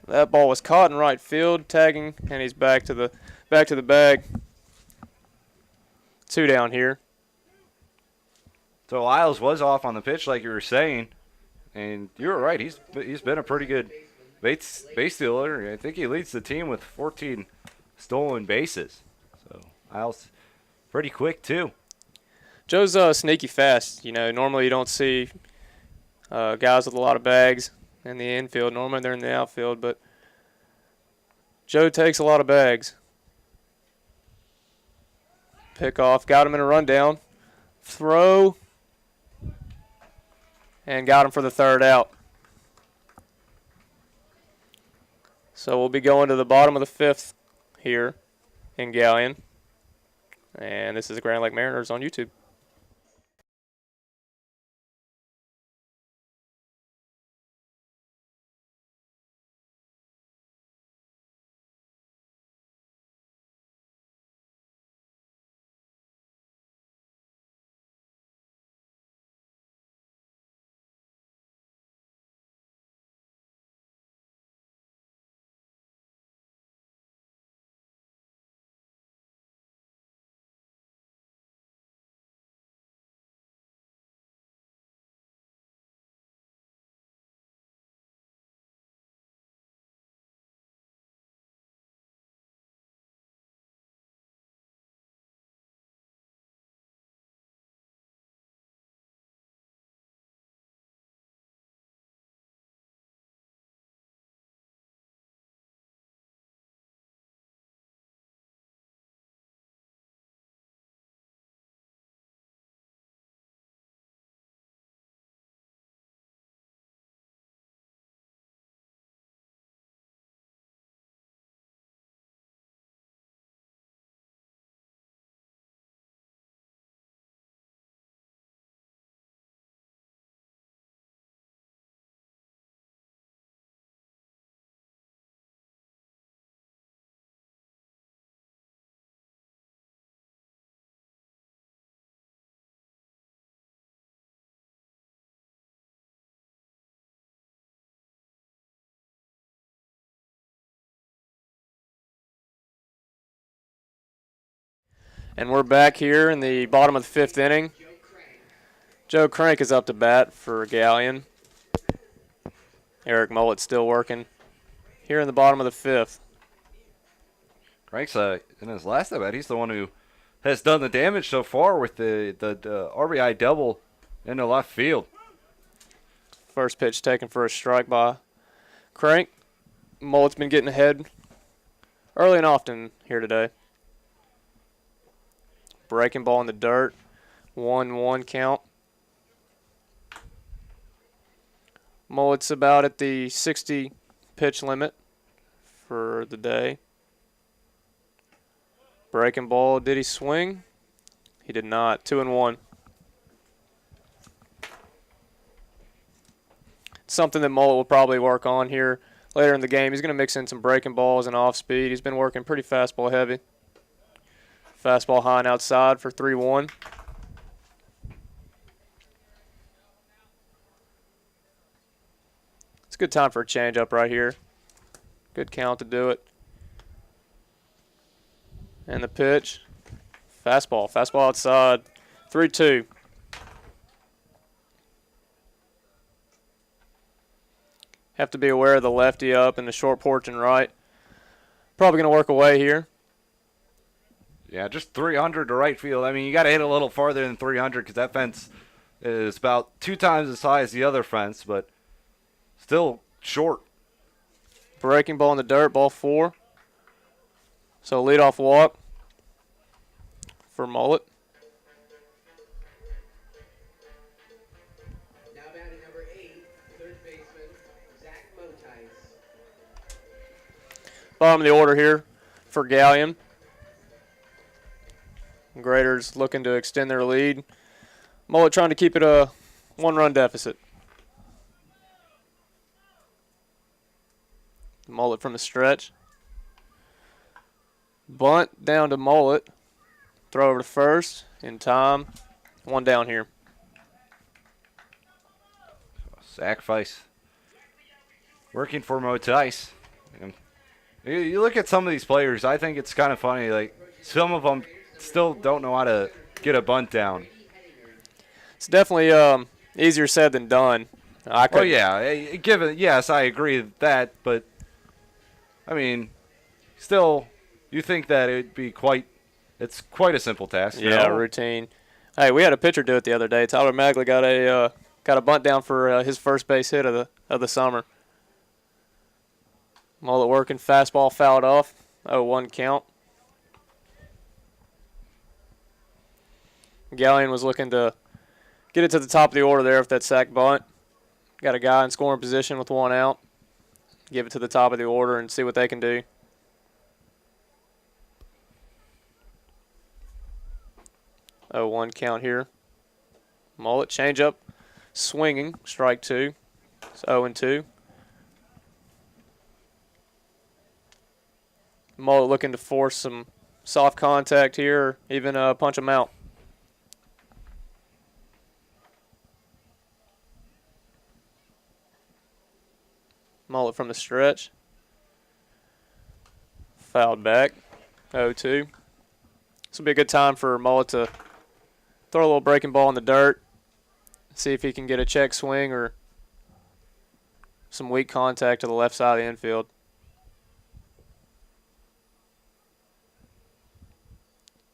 That ball was caught in right field, tagging, and he's back to the bag. 2 down here. So Isles was off on the pitch, like you were saying, and you were right. He's been a pretty good base stealer. I think he leads the team with 14 stolen bases. So Isles, pretty quick too. Joe's sneaky fast. You know, normally you don't see guys with a lot of bags in the infield. Normally they're in the outfield, but Joe takes a lot of bags. Pick off, got him in a rundown. Throw, and got him for the third out. So we'll be going to the bottom of the 5th here in Galion. And this is the Grand Lake Mariners on YouTube. And we're back here in the bottom of the fifth inning. Joe Crank is up to bat for Galion. Eric Mullet still working here in the bottom of the fifth. Crank's in his last at bat, he's the one who has done the damage so far with the RBI double into left field. First pitch taken for a strike by Crank. Mullet's been getting ahead early and often here today. Breaking ball in the dirt. 1-1 count. Mullet's about at the 60 pitch limit for the day. Breaking ball, did he swing? He did not. 2-1. Something that Mullet will probably work on here later in the game. He's going to mix in some breaking balls and off speed. He's been working pretty fastball heavy. Fastball high and outside for 3-1. It's a good time for a changeup right here. Good count to do it. And the pitch. Fastball. Fastball outside. 3-2. Have to be aware of the lefty up and the short porch and right. Probably going to work away here. Yeah, just 300 to right field. I mean, you got to hit a little farther than 300 because that fence is about 2 times as high as the other fence, but still short. Breaking ball in the dirt, ball 4. So leadoff walk for Mullet. Now batting number 8, third baseman, Zach Motice. Bottom of the order here for Galion. Graders looking to extend their lead. Mullet trying to keep it a 1-run deficit. Mullet from the stretch. Bunt down to Mullet. Throw over to first in time. 1 down here. Sacrifice. Working for Motice. You look at some of these players, I think it's kind of funny. Like, some of them still don't know how to get a bunt down. It's definitely easier said than done. Oh, yeah. Yes, I agree with that, but, I mean, still, you think that it'd be it's quite a simple task. Yeah, routine. Hey, we had a pitcher do it the other day. Tyler Magley got a bunt down for his first base hit of the summer. Mullet working, fastball fouled off. 0-1 count. Galion was looking to get it to the top of the order there with that sac bunt. Got a guy in scoring position with 1 out. Give it to the top of the order and see what they can do. Oh, 1 count here. Mullet, changeup, swinging, strike 2. It's 0-2. Mullet looking to force some soft contact here, or even punch him out. Mullet from the stretch. Fouled back. 0-2. This will be a good time for Mullet to throw a little breaking ball in the dirt. See if he can get a check swing or some weak contact to the left side of the infield.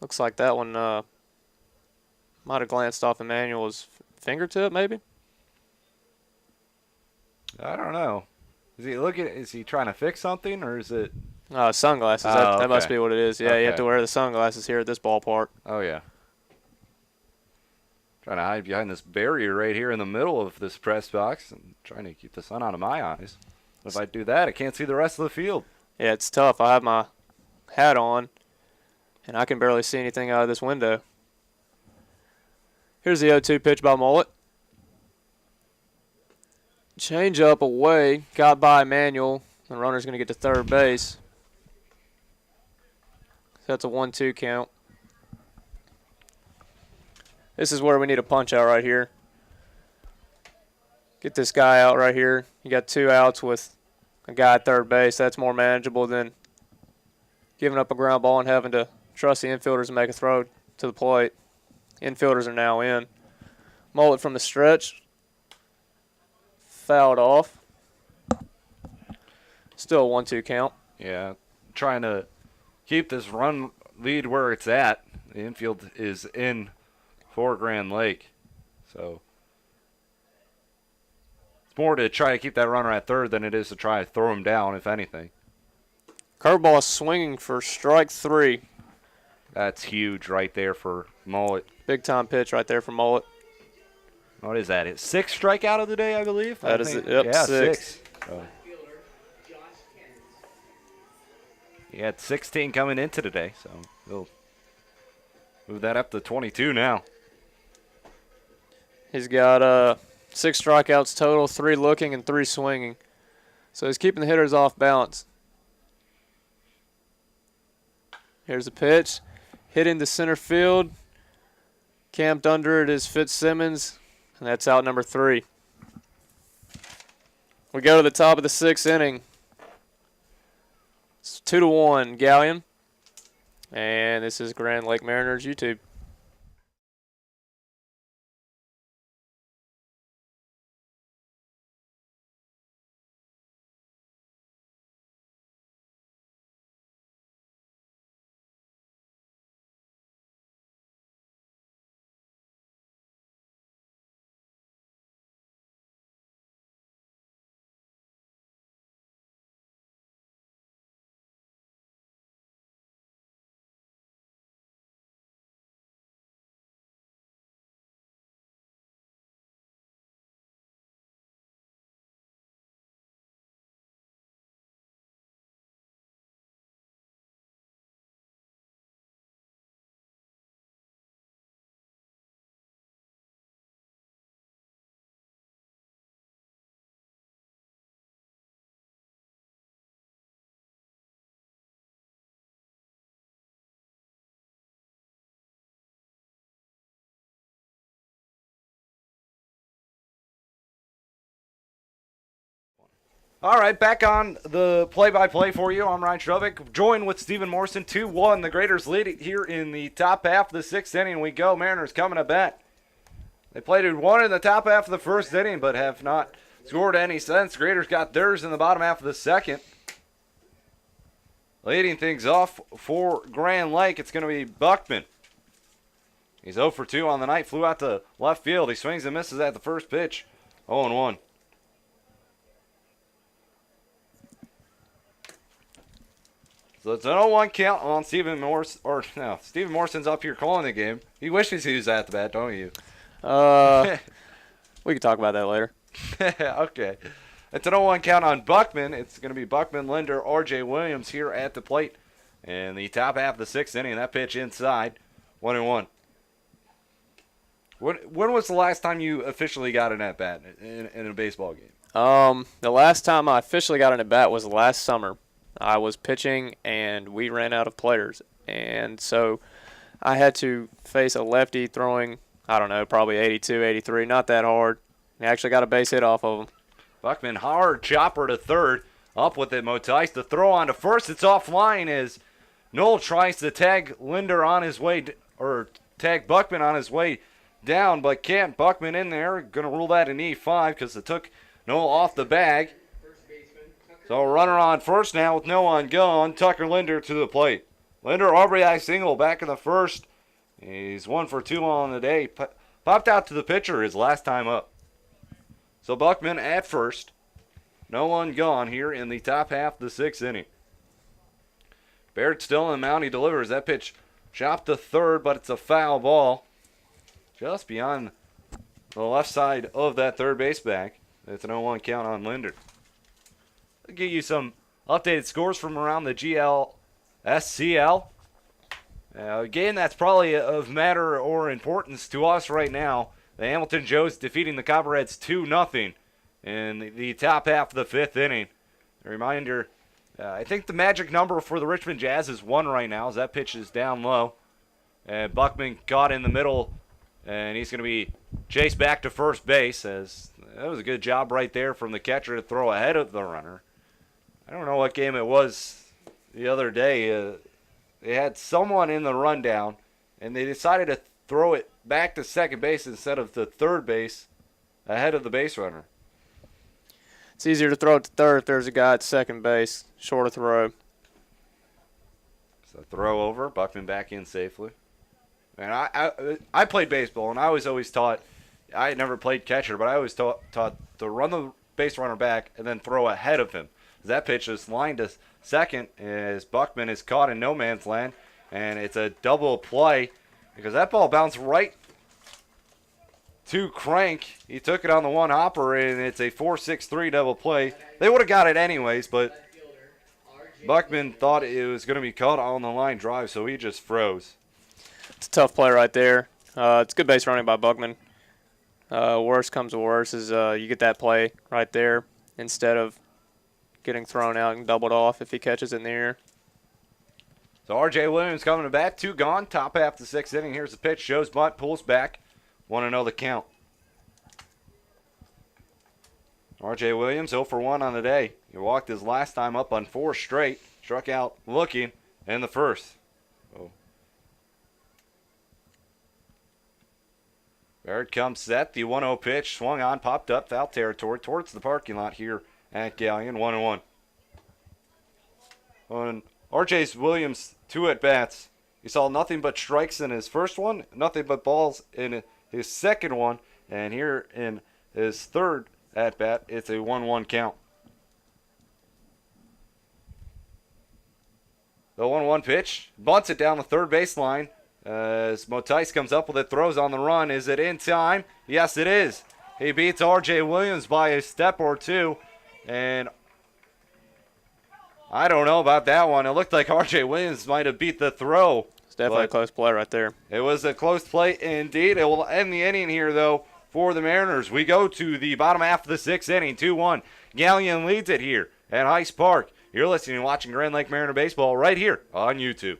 Looks like that one might have glanced off Emmanuel's fingertip, maybe. I don't know. Is he trying to fix something, or is it? Sunglasses. That must be what it is. Yeah, okay. You have to wear the sunglasses here at this ballpark. Oh, yeah. Trying to hide behind this barrier right here in the middle of this press box and trying to keep the sun out of my eyes. If I do that, I can't see the rest of the field. Yeah, it's tough. I have my hat on, and I can barely see anything out of this window. Here's the 0-2 pitch by Mullet. Change up away. Got by Emmanuel. The runner's going to get to third base. So that's a 1-2 count. This is where we need a punch out right here. Get this guy out right here. You got 2 outs with a guy at third base. That's more manageable than giving up a ground ball and having to trust the infielders to make a throw to the plate. Infielders are now in. Mullet from the stretch. Fouled off. Still a 1-2 count. Yeah, trying to keep this run lead where it's at. The infield is in for Grand Lake. So it's more to try to keep that runner at third than it is to try to throw him down, if anything. Curveball swinging for strike 3. That's huge right there for Mullet. Big time pitch right there for Mullet. What is that? It's 6 strikeout of the day, I believe. That is it. Yep, yeah, 6. So he had 16 coming into today, so he'll move that up to 22 now. He's got 6 strikeouts total, 3 looking and 3 swinging. So he's keeping the hitters off balance. Here's the pitch. Hit into center field. Camped under it is Fitzsimmons, and that's out number 3. We go to the top of the 6th inning. It's 2-1 Galion. And this is Grand Lake Mariners YouTube. All right, back on the play-by-play for you. I'm Ryan Shrubik, joined with Stephen Morrison. 2-1. The Graders lead it here in the top half of the 6th inning. We go. Mariners coming to bat. They played it 1 in the top half of the 1st inning, but have not scored any since. Graders got theirs in the bottom half of the 2nd. Leading things off for Grand Lake, it's going to be Buckman. He's 0 for 2 on the night. Flew out to left field. He swings and misses at the first pitch. 0-1. So it's an 0-1 count on Stephen Morrison. Or no, Stephen Morrison's up here calling the game. He wishes he was at the bat, don't you? We can talk about that later. Okay. It's an 0-1 count on Buckman. It's going to be Buckman, Linder, R.J. Williams here at the plate. And the top half of the 6th inning, that pitch inside, 1-1. When was the last time you officially got an at-bat in a baseball game? The last time I officially got an at-bat was last summer. I was pitching, and we ran out of players. And so I had to face a lefty throwing, I don't know, probably 82, 83, not that hard. I actually got a base hit off of him. Buckman, hard chopper to third. Up with it, Motice. The throw on to first. It's offline as Noel tries to tag Linder on his way, or tag Buckman on his way down, but can't. Buckman in there. Going to rule that an E5 because it took Noel off the bag. So a runner on first now with no one gone. Tucker Linder to the plate. Linder RBI single back in the first. He's 1 for 2 on the day. Popped out to the pitcher his last time up. So Buckman at first. No one gone here in the top half of the 6th inning. Barrett still in the mound. He delivers that pitch. Chopped to third, but it's a foul ball. Just beyond the left side of that third base bag. It's an 0-1 count on Linder. I'll give you some updated scores from around the GLSCL. A game that's probably of matter or importance to us right now. The Hamilton Joes defeating the Copperheads 2-0 in the top half of the 5th inning. A reminder, I think the magic number for the Richmond Jazz is 1 right now as that pitch is down low. And Buckman got in the middle, and he's going to be chased back to first base as that was a good job right there from the catcher to throw ahead of the runner. I don't know what game it was the other day. they had someone in the rundown, and they decided to throw it back to second base instead of to third base ahead of the base runner. It's easier to throw it to third if there's a guy at second base. Shorter throw. So throw over, Buckman back in safely. And I played baseball, and I was always taught, I had never played catcher, but I always taught to run the base runner back and then throw ahead of him. That pitch is lined to second as Buckman is caught in no man's land, and it's a double play because that ball bounced right to Crank. He took it on the one hopper, and it's a 4-6-3 double play. They would have got it anyways, but Buckman thought it was going to be caught on the line drive, so he just froze. It's a tough play right there. It's good base running by Buckman. Worst comes to worst is you get that play right there instead of getting thrown out and doubled off if he catches it in the air. So R.J. Williams coming to bat, 2 gone, top half of the 6th inning. Here's the pitch, shows bunt, pulls back. 1-0 the count. R.J. Williams 0 for 1 on the day. He walked his last time up on 4 straight, struck out looking in the first. Oh. Barrett comes set, the 1-0 pitch, swung on, popped up, foul territory towards the parking lot here at Galion, 1-1. On R.J. Williams, 2 at-bats. He saw nothing but strikes in his first one, nothing but balls in his second one, and here in his third at-bat, it's a 1-1 count. The 1-1 pitch, bunts it down the third baseline. As Motice comes up with it, throws on the run. Is it in time? Yes, it is. He beats R.J. Williams by a step or two, and I don't know about that one. It looked like R.J. Williams might have beat the throw. It's definitely a close play right there. It was a close play indeed. It will end the inning here, though, for the Mariners. We go to the bottom half of the 6th inning, 2-1. Galion leads it here at Heist Park. You're listening and watching Grand Lake Mariner Baseball right here on YouTube.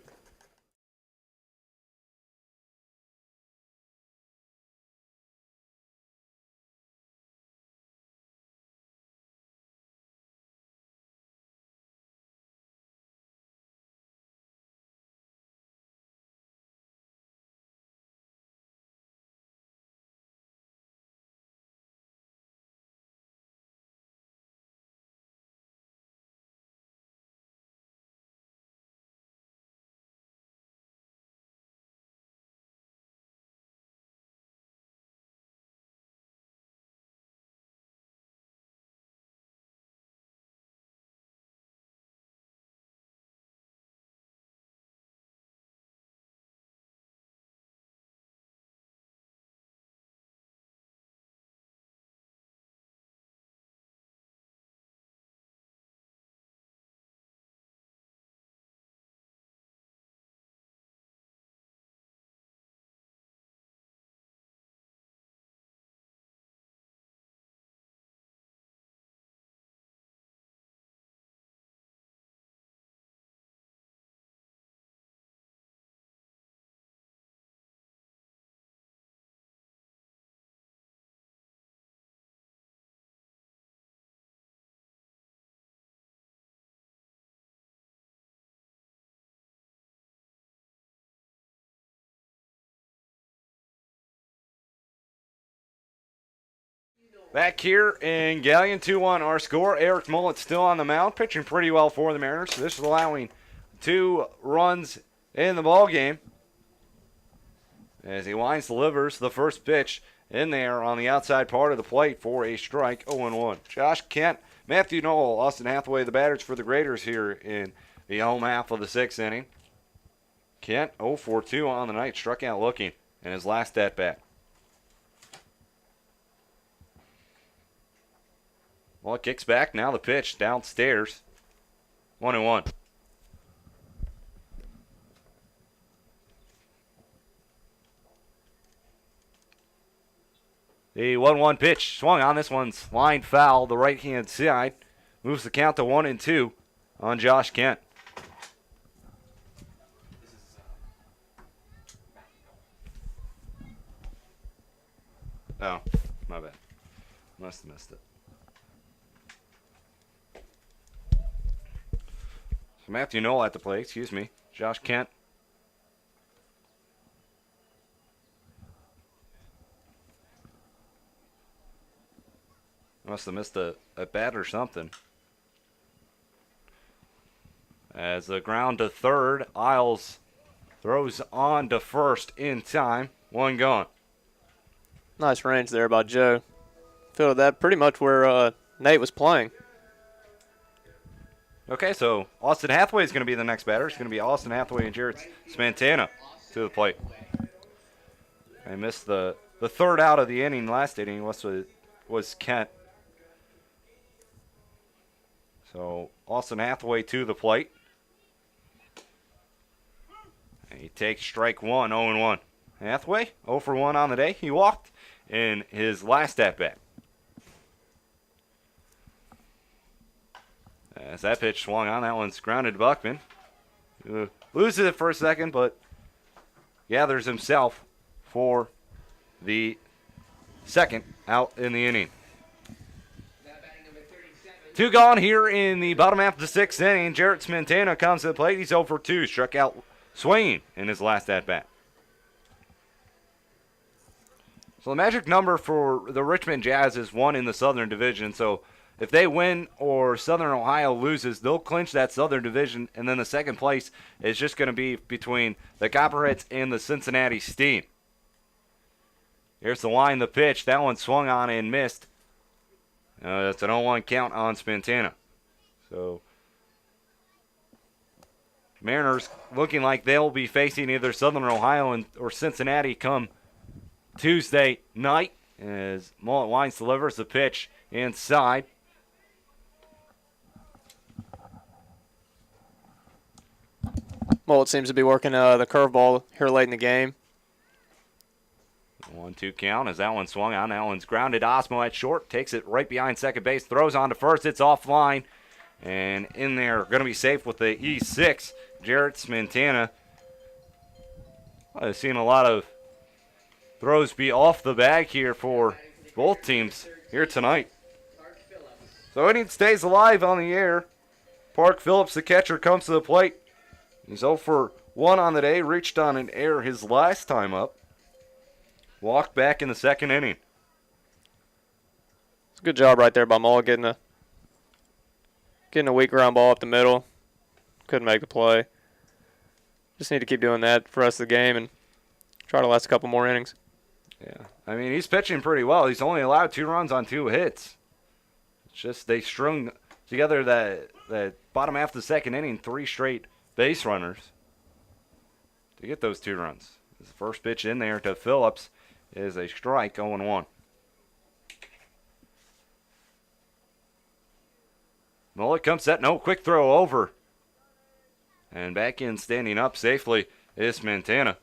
Back here in Galion, 2-1 our score. Eric Mullet still on the mound, pitching pretty well for the Mariners. So this is allowing 2 runs in the ball game. As he winds delivers the first pitch in there on the outside part of the plate for a strike, 0-1. Josh Kent, Matthew Knoll, Austin Hathaway, the batters for the Graders here in the home half of the 6th inning. Kent 0 for 2 on the night, struck out looking in his last at bat. Well, it kicks back. Now the pitch downstairs. 1-1. The 1-1 pitch swung on. This one's line foul, the right-hand side. Moves the count to 1-2 on Josh Kent. Oh, my bad. Must have missed it. So Matthew Knoll at the plate, excuse me. Josh Kent. Must have missed a bat or something. As the ground to third, Isles throws on to first in time. One gone. Nice range there by Joe. Fielded that pretty much where Nate was playing. Okay, so Austin Hathaway is going to be the next batter. It's going to be Austin Hathaway and Jarrett Spantana to the plate. I missed the third out of the inning last inning was Kent. So Austin Hathaway to the plate. And he takes strike one, 0-1. Hathaway, 0 for 1 on the day. He walked in his last at-bat. As that pitch swung on, that one's grounded to Buckman. Loses it for a second, but gathers himself for the second out in the inning. Two gone here in the bottom half of the sixth inning. Jarrett Spantana comes to the plate. He's 0 for 2. Struck out Swain in his last at-bat. So the magic number for the Richmond Jazz is 1 in the Southern Division. So if they win or Southern Ohio loses, they'll clinch that Southern Division, and then the second place is just going to be between the Copperheads and the Cincinnati Steam. Here's the line, the pitch. That one swung on and missed. That's an 0-1 count on Spantana. So Mariners looking like they'll be facing either Southern Ohio or Cincinnati come Tuesday night as Mullet Wines delivers the pitch inside. Mullet seems to be working the curveball here late in the game. 1-2 count as that one swung on. That one's grounded. Osmo at short. Takes it right behind second base. Throws on to first. It's offline. And in there, going to be safe with the E6. Jarrett Spantana. I've seen a lot of throws be off the bag here for both teams here tonight. So inning stays alive on the air. Park Phillips, the catcher, comes to the plate. He's 0 for 1 on the day. Reached on an error his last time up. Walked back in the second inning. It's a good job right there by Mullet getting a weak ground ball up the middle. Couldn't make the play. Just need to keep doing that for the rest of the game and try to last a couple more innings. Yeah, I mean, he's pitching pretty well. He's only allowed 2 runs on 2 hits. It's just they strung together that bottom half of the second inning, 3 straight base runners to get those 2 runs. His first pitch in there to Phillips is a strike, 0-1. Mullet comes set, no, quick throw over. And back in standing up safely is Spantana.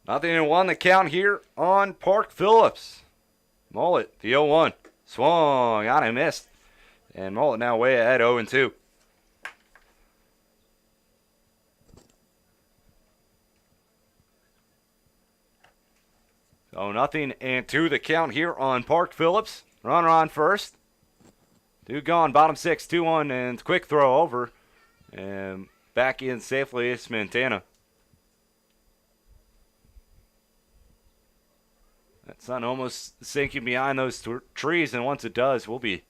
Nothing in 1 the count here on Park Phillips. Mullet, the 0-1. Swung on and missed. And Mullet now way ahead, 0-2. So 0-2 the count here on Park Phillips. Runner on first. 2 gone, bottom 6, 2-1, and quick throw over. And back in safely is Spantana. That sun almost sinking behind those trees, and once it does, we'll be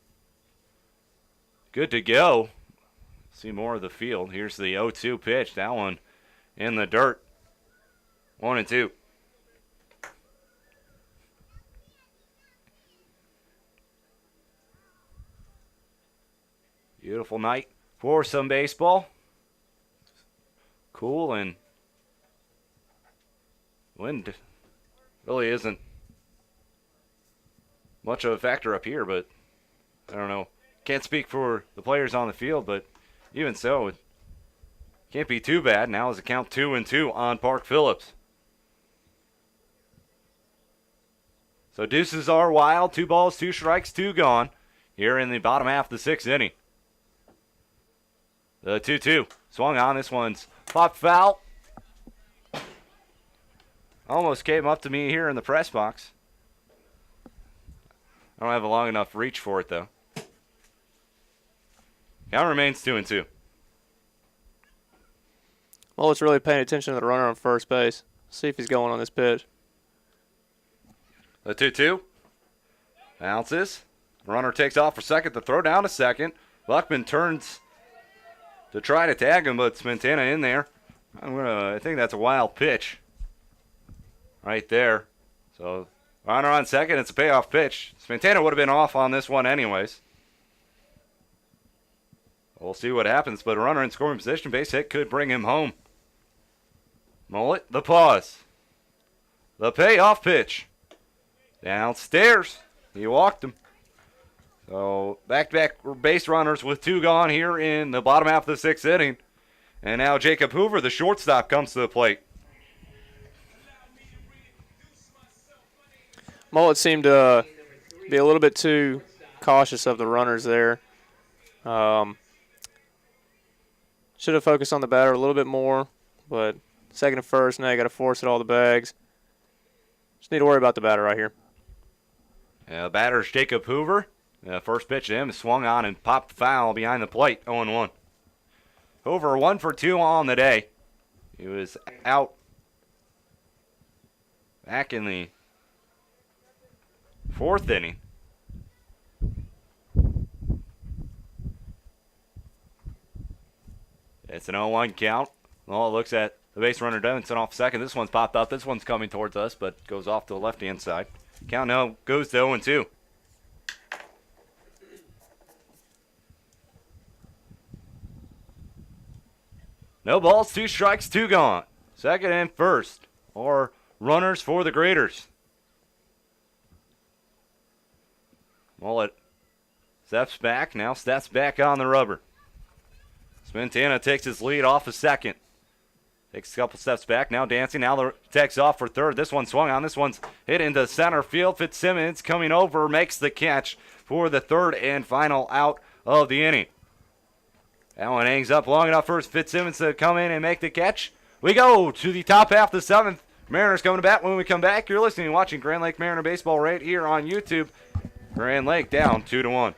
good to go. See more of the field. Here's the 0-2 pitch. That one in the dirt. 1-2. Beautiful night for some baseball. Cool, and wind really isn't much of a factor up here, but I don't know. Can't speak for the players on the field, but even so, it can't be too bad. Now is the count 2-2 on Park Phillips. So deuces are wild. 2 balls, 2 strikes, 2 gone here in the bottom half of the 6th inning. The 2-2 swung on. This one's popped foul. Almost came up to me here in the press box. I don't have a long enough reach for it, though. Count remains 2-2. Well, it's really paying attention to the runner on first base. See if he's going on this pitch. The 2-2. Bounces. Runner takes off for second. The throw down to second. Buckman turns to try to tag him, but Spantana in there. I think that's a wild pitch right there. So runner on second. It's a payoff pitch. Spantana would have been off on this one anyways. We'll see what happens, but a runner in scoring position, base hit could bring him home. Mullet, the pause. The payoff pitch. Downstairs. He walked him. So back-to-back base runners with 2 gone here in the bottom half of the 6th inning. And now Jacob Hoover, the shortstop, comes to the plate. Mullet seemed to be a little bit too cautious of the runners there. Should have focused on the batter a little bit more, but second and first, now you got to force it all the bags. Just need to worry about the batter right here. Batter's Jacob Hoover. First pitch to him is swung on and popped foul behind the plate, 0-1. Hoover 1 for 2 on the day. He was out back in the 4th inning. It's an 0-1 count. Well, it looks at the base runner Davidson off second. This one's popped up. This one's coming towards us, but goes off to the left-hand side. Count now goes to 0-2. No balls, 2 strikes, 2 gone. Second and first are runners for the Graders. Mullet steps back, now steps back on the rubber. Spantana takes his lead off of second. Takes a couple steps back, now dancing, now takes off for third. This one swung on, this one's hit into center field. Fitzsimmons coming over, makes the catch for the third and final out of the inning. That one hangs up long enough for Fitzsimmons to come in and make the catch. We go to the top half of the 7th. Mariners coming to bat. When we come back, you're listening and watching Grand Lake Mariner Baseball right here on YouTube. Grand Lake down 2-1.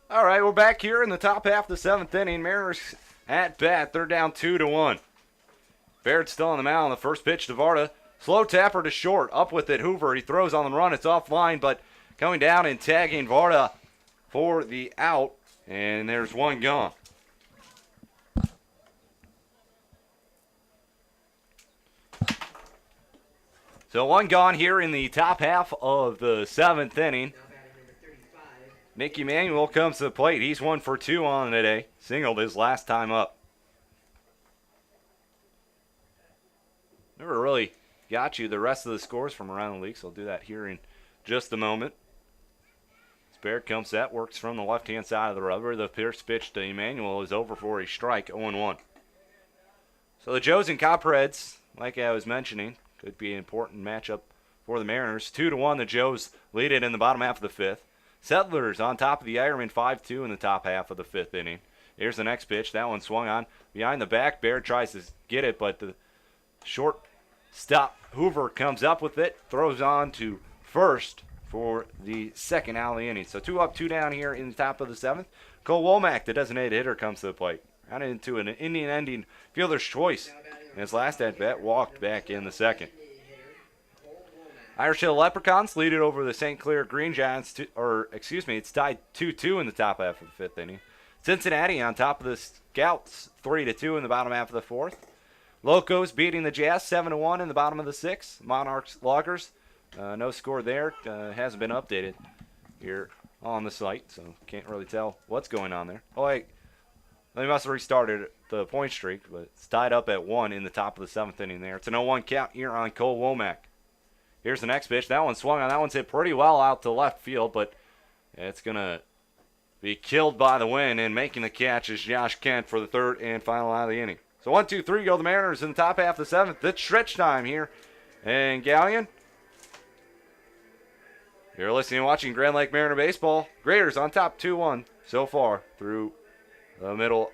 All right, we're back here in the top half of the 7th inning. Mariners at bat. They're down 2-1. Barrett's still on the mound. The first pitch to Varda. Slow tapper to short. Up with it, Hoover. He throws on the run. It's offline, but coming down and tagging Varda for the out. And there's one gone. So one gone here in the top half of the 7th inning. Nick Emanuel comes to the plate. He's 1 for 2 on today. Singled his last time up. Never really got you the rest of the scores from around the league, so I'll do that here in just a moment. Baird comes set, works from the left-hand side of the rubber. The first pitch to Emmanuel is over for a strike, 0-1. So the Joes and Copperheads, like I was mentioning, could be an important matchup for the Mariners. 2-1, the Joes lead it in the bottom half of the fifth. Settlers on top of the Ironman 5-2 in the top half of the fifth inning. Here's the next pitch. That one swung on behind the back. Baird tries to get it, but the short stop Hoover comes up with it, throws on to first for the second out of the inning. So 2 up, 2 down here in the top of the seventh. Cole Womack, the designated hitter, comes to the plate. Out into an inning-ending fielder's choice. And his last at-bat walked back in the second. Irish Hill Leprechauns lead it over the St. Clair Green Giants, it's tied 2-2 in the top half of the fifth inning. Cincinnati on top of the Scouts, 3-2 in the bottom half of the fourth. Locos beating the Jazz 7-1 in the bottom of the sixth. Monarchs Loggers, no score there. Hasn't been updated here on the site, so can't really tell what's going on there. Oh, wait. They must have restarted the point streak, but it's tied up at 1 in the top of the seventh inning there. It's an 0-1 count here on Cole Womack. Here's the next pitch. That one swung on. That one's hit pretty well out to left field, but it's going to be killed by the wind, and making the catch is Josh Kent for the third and final out of the inning. So 1, 2, 3 go the Mariners in the top half of the seventh. It's stretch time here. And Galion, you're listening and watching Grand Lake Mariner Baseball. Graders on top 2-1 so far through the middle.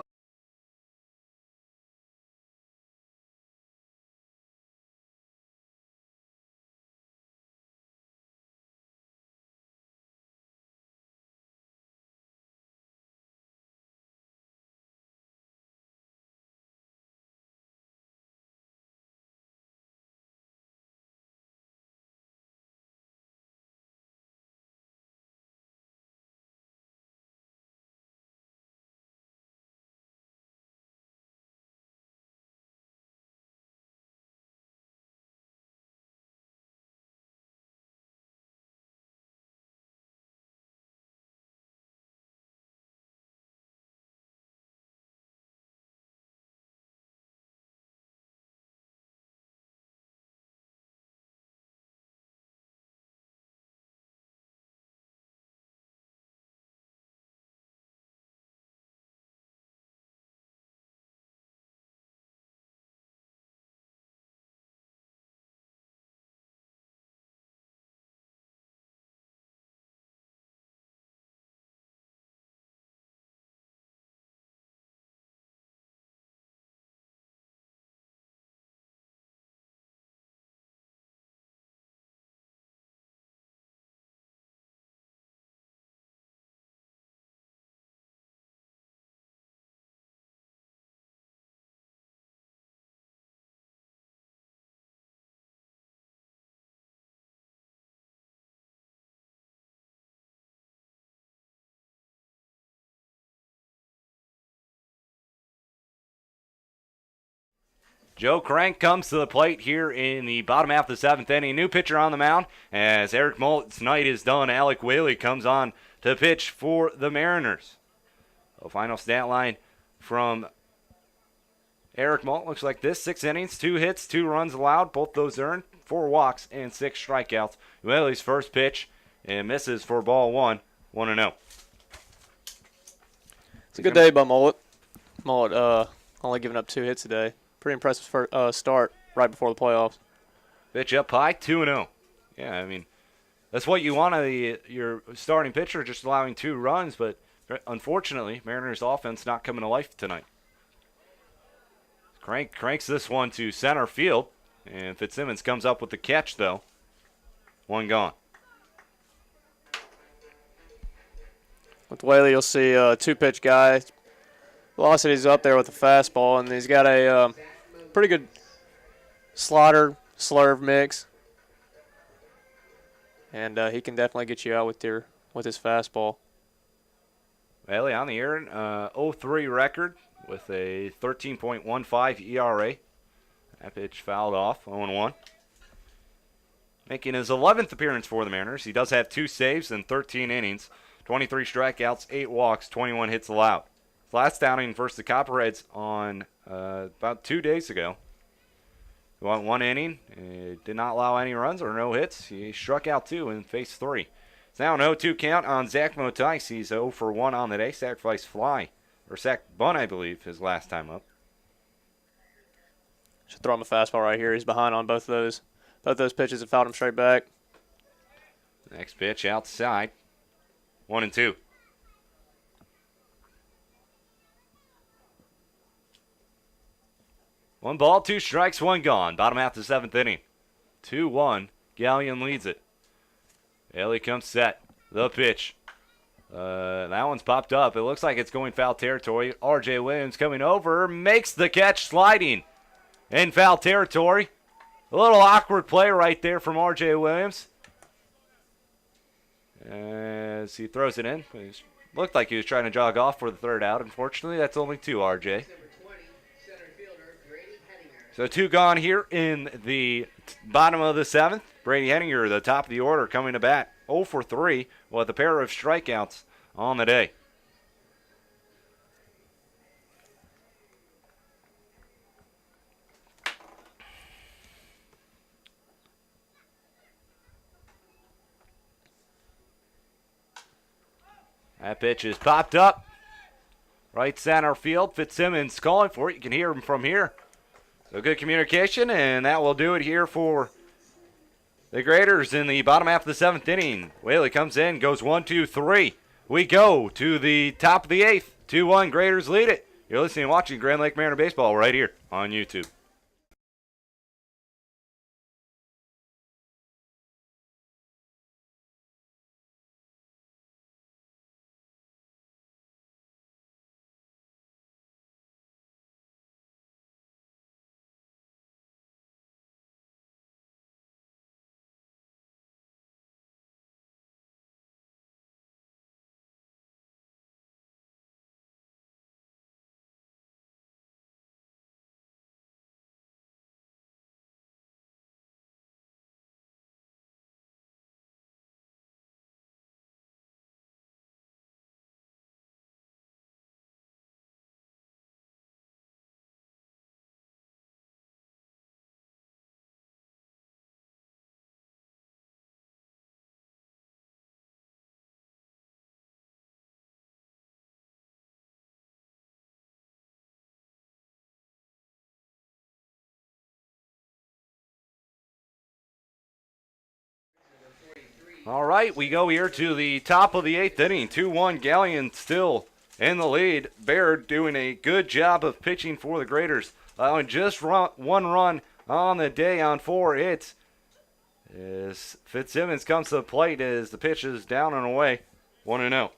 Joe Crank comes to the plate here in the bottom half of the seventh inning. New pitcher on the mound as Eric Mullet's night is done. Alec Whaley comes on to pitch for the Mariners. A final stat line from Eric Mullet looks like this. 6 innings, 2 hits, 2 runs allowed. Both those earned, 4 walks, and 6 strikeouts. Whaley's first pitch and misses for ball 1, 1-0. It's a good day by Mullet. Mullet only giving up 2 hits today. Pretty impressive start right before the playoffs. Pitch up high, 2-0. Yeah, I mean, that's what you want out of your starting pitcher, just allowing 2 runs, but unfortunately, Mariners' offense not coming to life tonight. Cranks this one to center field, and Fitzsimmons comes up with the catch, though. 1 gone. With Whaley, you'll see a 2-pitch guy. Velocity's up there with the fastball, and he's got a pretty good slider slurve mix, and he can definitely get you out with his fastball. Whaley on the year, 0-3 record with a 13.15 ERA. That pitch fouled off, 0-1. Making his 11th appearance for the Mariners. He does have 2 saves in 13 innings, 23 strikeouts, 8 walks, 21 hits allowed. His last outing versus the Copperheads on about 2 days ago. He went 1 inning, did not allow any runs or no hits. He struck out 2 and faced 3. It's now an 0-2 count on Zach Motice. He's 0 for 1 on the day. Sacrifice fly, or sack bunt, I believe, his last time up. Should throw him a fastball right here. He's behind on both those pitches and fouled him straight back. Next pitch outside. 1-2. One ball, 2 strikes, 1 gone. Bottom half of the 7th inning. 2-1. Galion leads it. Haley comes set. The pitch. That one's popped up. It looks like it's going foul territory. R.J. Williams coming over. Makes the catch sliding in foul territory. A little awkward play right there from R.J. Williams. As he throws it in. It looked like he was trying to jog off for the 3rd out. Unfortunately, that's only 2, R.J. So 2 gone here in the bottom of the 7th. Brady Henninger, the top of the order, coming to bat 0 for 3 with a pair of strikeouts on the day. That pitch is popped up. Right center field. Fitzsimmons calling for it. You can hear him from here. So good communication, and that will do it here for the Graders in the bottom half of the 7th inning. Whaley comes in, goes 1-2-3. We go to the top of the 8th. 2-1, Graders lead it. You're listening and watching Grand Lake Mariner Baseball right here on YouTube. All right, we go here to the top of the 8th inning. 2-1, Galion still in the lead. Baird doing a good job of pitching for the Graders. Allowing just 1 run on the day on 4 hits. As Fitzsimmons comes to the plate as the pitch is down and away. 1-0.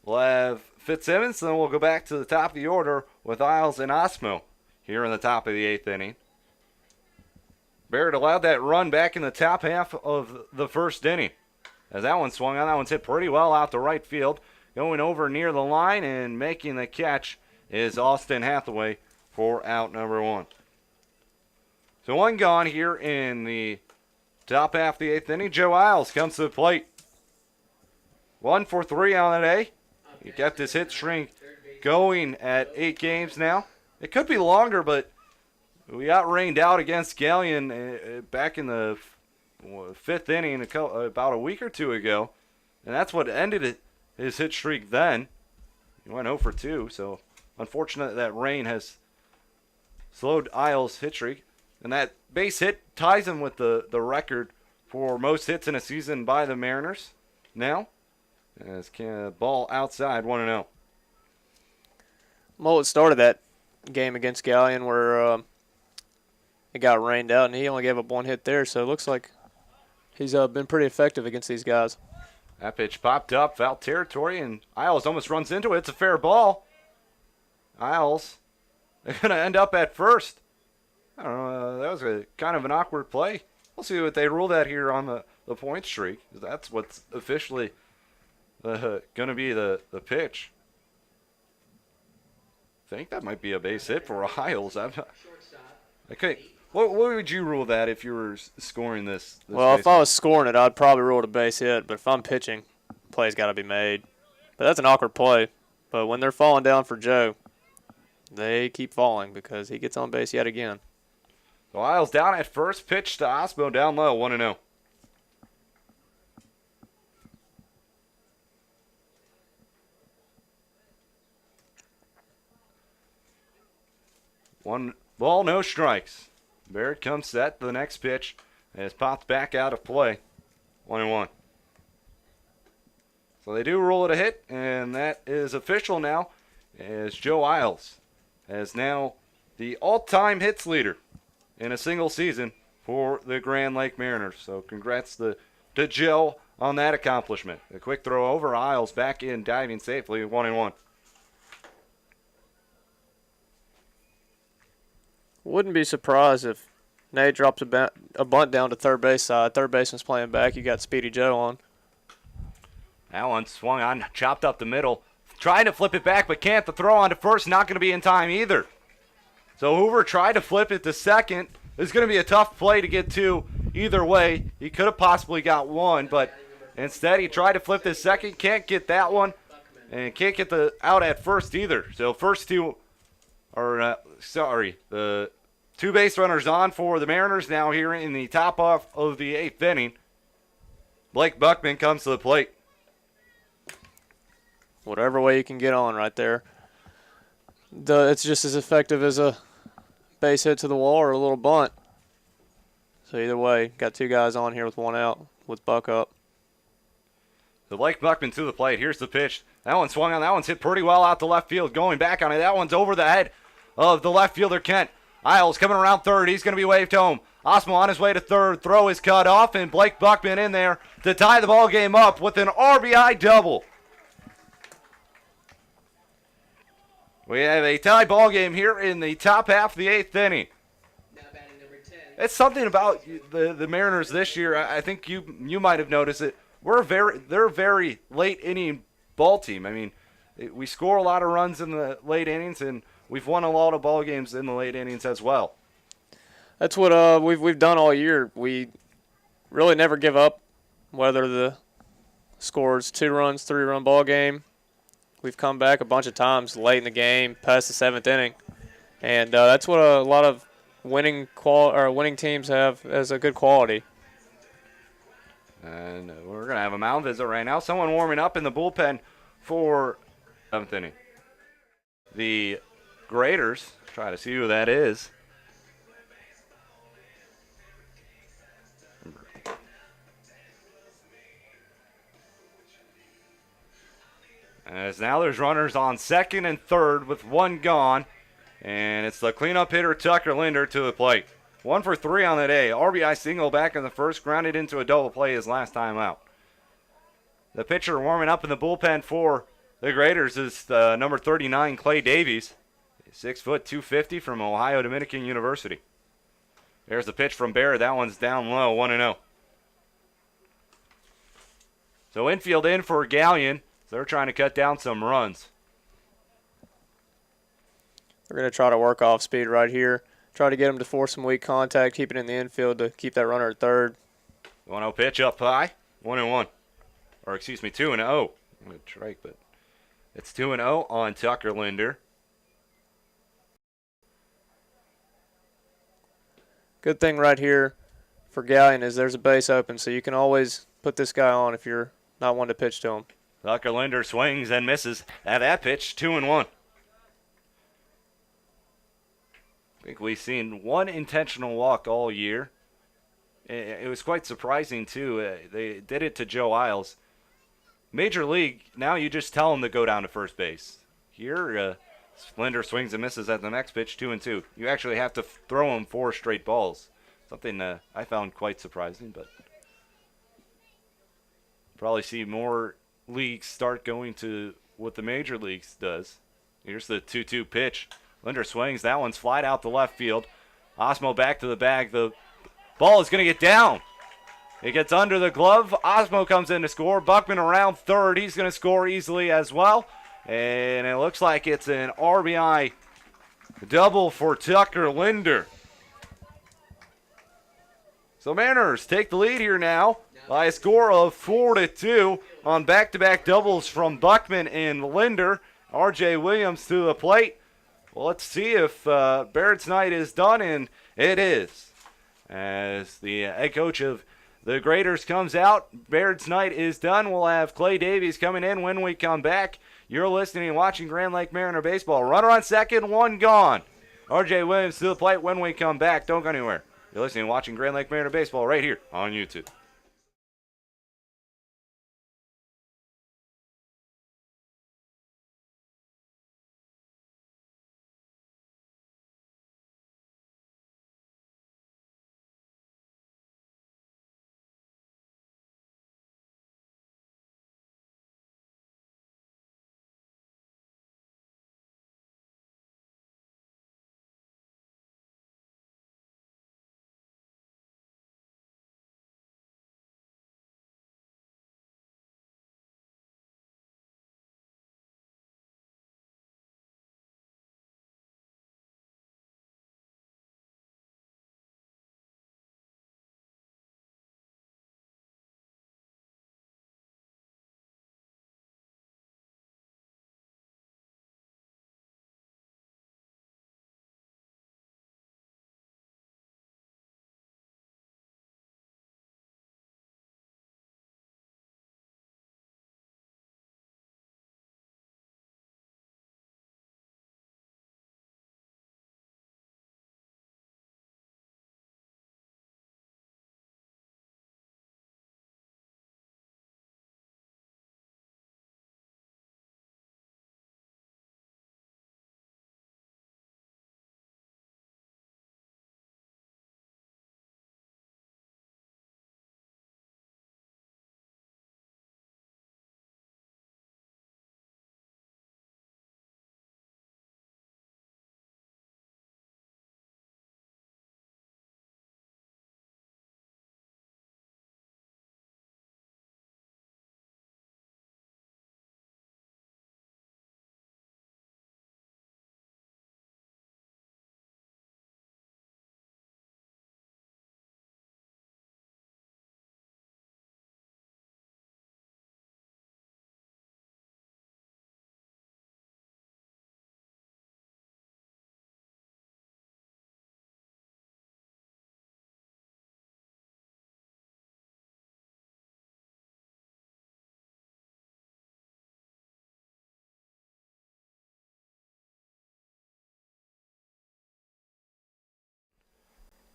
We'll have Fitzsimmons, then we'll go back to the top of the order with Isles and Osmo here in the top of the 8th inning. Barrett allowed that run back in the top half of the 1st inning. As that one swung on, that one's hit pretty well out to right field. Going over near the line and making the catch is Austin Hathaway for out number 1. So 1 gone here in the top half of the 8th inning. Joe Isles comes to the plate. 1 for 3 on the day. He kept his hit streak going at 8 games now. It could be longer, but we got rained out against Galion back in the 5th inning about a week or 2 ago, and that's what ended his hit streak then. He went 0 for 2, so unfortunate that rain has slowed Isles' hit streak. And that base hit ties him with the record for most hits in a season by the Mariners now. As ball outside, 1-0. Mullet started that game against Galion where it got rained out, and he only gave up 1 hit there, so it looks like he's been pretty effective against these guys. That pitch popped up, foul territory, and Isles almost runs into it. It's a fair ball. Isles, they're going to end up at first. I don't know, that was a kind of an awkward play. We'll see what they rule that here on the point streak. That's what's officially going to be the pitch. I think that might be a base hit for Isles. Okay, what would you rule that if you were scoring this well, if baseball? I was scoring it, I'd probably rule it a base hit. But if I'm pitching, play's got to be made. But that's an awkward play. But when they're falling down for Joe, they keep falling because he gets on base yet again. So Isles down at first, pitch to Osmo down low, 1-0. 1 ball, no strikes. Barrett comes set. The next pitch is popped back out of play. 1-1. So they do rule it a hit, and that is official now, as Joe Isles is now the all-time hits leader in a single season for the Grand Lake Mariners. So congrats to Joe on that accomplishment. A quick throw over. Isles back in, diving safely. 1-1. Wouldn't be surprised if Nate drops a bunt down to third base side. Third baseman's playing back. You got Speedy Joe on. That one swung on, chopped up the middle. Trying to flip it back, but can't. The throw on to first, not going to be in time either. So Hoover tried to flip it to second. It's going to be a tough play to get to either way. He could have possibly got one, but instead he tried to flip this second. Can't get that one, and can't get the out at first either. So first two, the two base runners on for the Mariners now here in the top off of the 8th inning. Blake Buckman comes to the plate. Whatever way you can get on right there. It's just as effective as a base hit to the wall or a little bunt. So either way, got two guys on here with one out with Buck up. So Blake Buckman to the plate. Here's the pitch. That one swung on. That one's hit pretty well out to left field. Going back on it. That one's over the head of the left fielder, Kent. Isles coming around third. He's going to be waved home. Osmo on his way to third. Throw is cut off, and Blake Buckman in there to tie the ball game up with an RBI double. We have a tie ball game here in the top half of the 8th inning. Now batting number 10. It's something about the Mariners this year. I think you might have noticed it. They're a very late inning ball team. I mean, we score a lot of runs in the late innings, and we've won a lot of ball games in the late innings as well. That's what we've done all year. We really never give up, whether the score's 2 runs, 3-run ball game. We've come back a bunch of times late in the game, past the 7th inning, and that's what a lot of winning teams have as a good quality. And we're gonna have a mound visit right now. Someone warming up in the bullpen for 7th inning. The Graders, try to see who that is. As now there's runners on second and third with one gone. And it's the cleanup hitter Tucker Linder to the plate. 1 for 3 on the day. RBI single back in the first, grounded into a double play his last time out. The pitcher warming up in the bullpen for the Graders is number 39, Clay Davies. 6 foot 250 from Ohio Dominican University. There's the pitch from Barrett. That one's down low, 1-0. So infield in for Galion. They're trying to cut down some runs. We're going to try to work off speed right here. Try to get him to force some weak contact, keep it in the infield to keep that runner at third. 1-0 pitch up high, 1-1. Or excuse me, 2-0. I'm going to strike, but it's 2-0 on Tucker Linder. Good thing right here for Galion is there's a base open, so you can always put this guy on if you're not one to pitch to him. Tucker Linder swings and misses at that pitch, 2-1. I think we've seen one intentional walk all year. It was quite surprising, too. They did it to Joe Isles. Major League, now you just tell him to go down to first base. Here, Linder swings and misses at the next pitch, 2-2. You actually have to throw him 4 straight balls. Something I found quite surprising, but probably see more leagues start going to what the major leagues does. Here's the 2-2 pitch. Linder swings. That one's flied out to left field. Osmo back to the bag. The ball is going to get down. It gets under the glove. Osmo comes in to score. Buckman around third. He's going to score easily as well. And it looks like it's an RBI double for Tucker Linder. So Mariners take the lead here now by a score of 4-2 on back-to-back doubles from Buckman and Linder. R.J. Williams to the plate. Well, let's see if Barrett's night is done, and it is. As the head coach of the Graders comes out, Barrett's night is done. We'll have Clay Davies coming in when we come back. You're listening and watching Grand Lake Mariner Baseball. Runner on second, one gone. RJ Williams to the plate when we come back. Don't go anywhere. You're listening and watching Grand Lake Mariner Baseball right here on YouTube.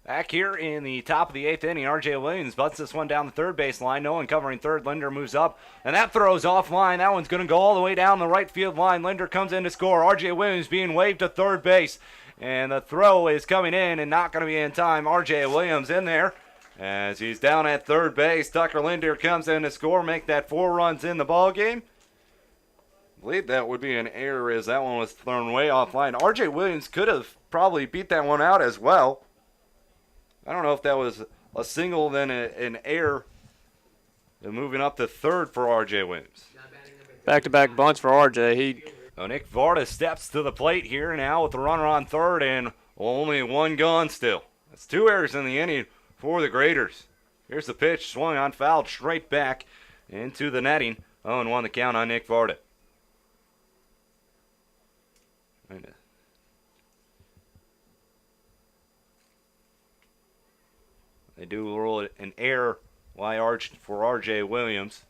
Back here in the top of the 8th inning, R.J. Williams butts this one down the third base line. No one covering third. Linder moves up, and that throws offline. That one's going to go all the way down the right field line. Linder comes in to score. R.J. Williams being waved to third base, and the throw is coming in and not going to be in time. R.J. Williams in there as he's down at third base. Tucker Linder comes in to score, make that 4 runs in the ball game. I believe that would be an error as that one was thrown way offline. R.J. Williams could have probably beat that one out as well. I don't know if that was a single, then an error. And moving up to third for R.J. Williams. Back-to-back bunts for RJ. Nick Varda steps to the plate here now with the runner on third and only one gone still. That's 2 errors in the inning for the Graders. Here's the pitch, swung on, fouled straight back into the netting. 0-1 the count on Nick Varda. They do rule an error for R.J. Williams.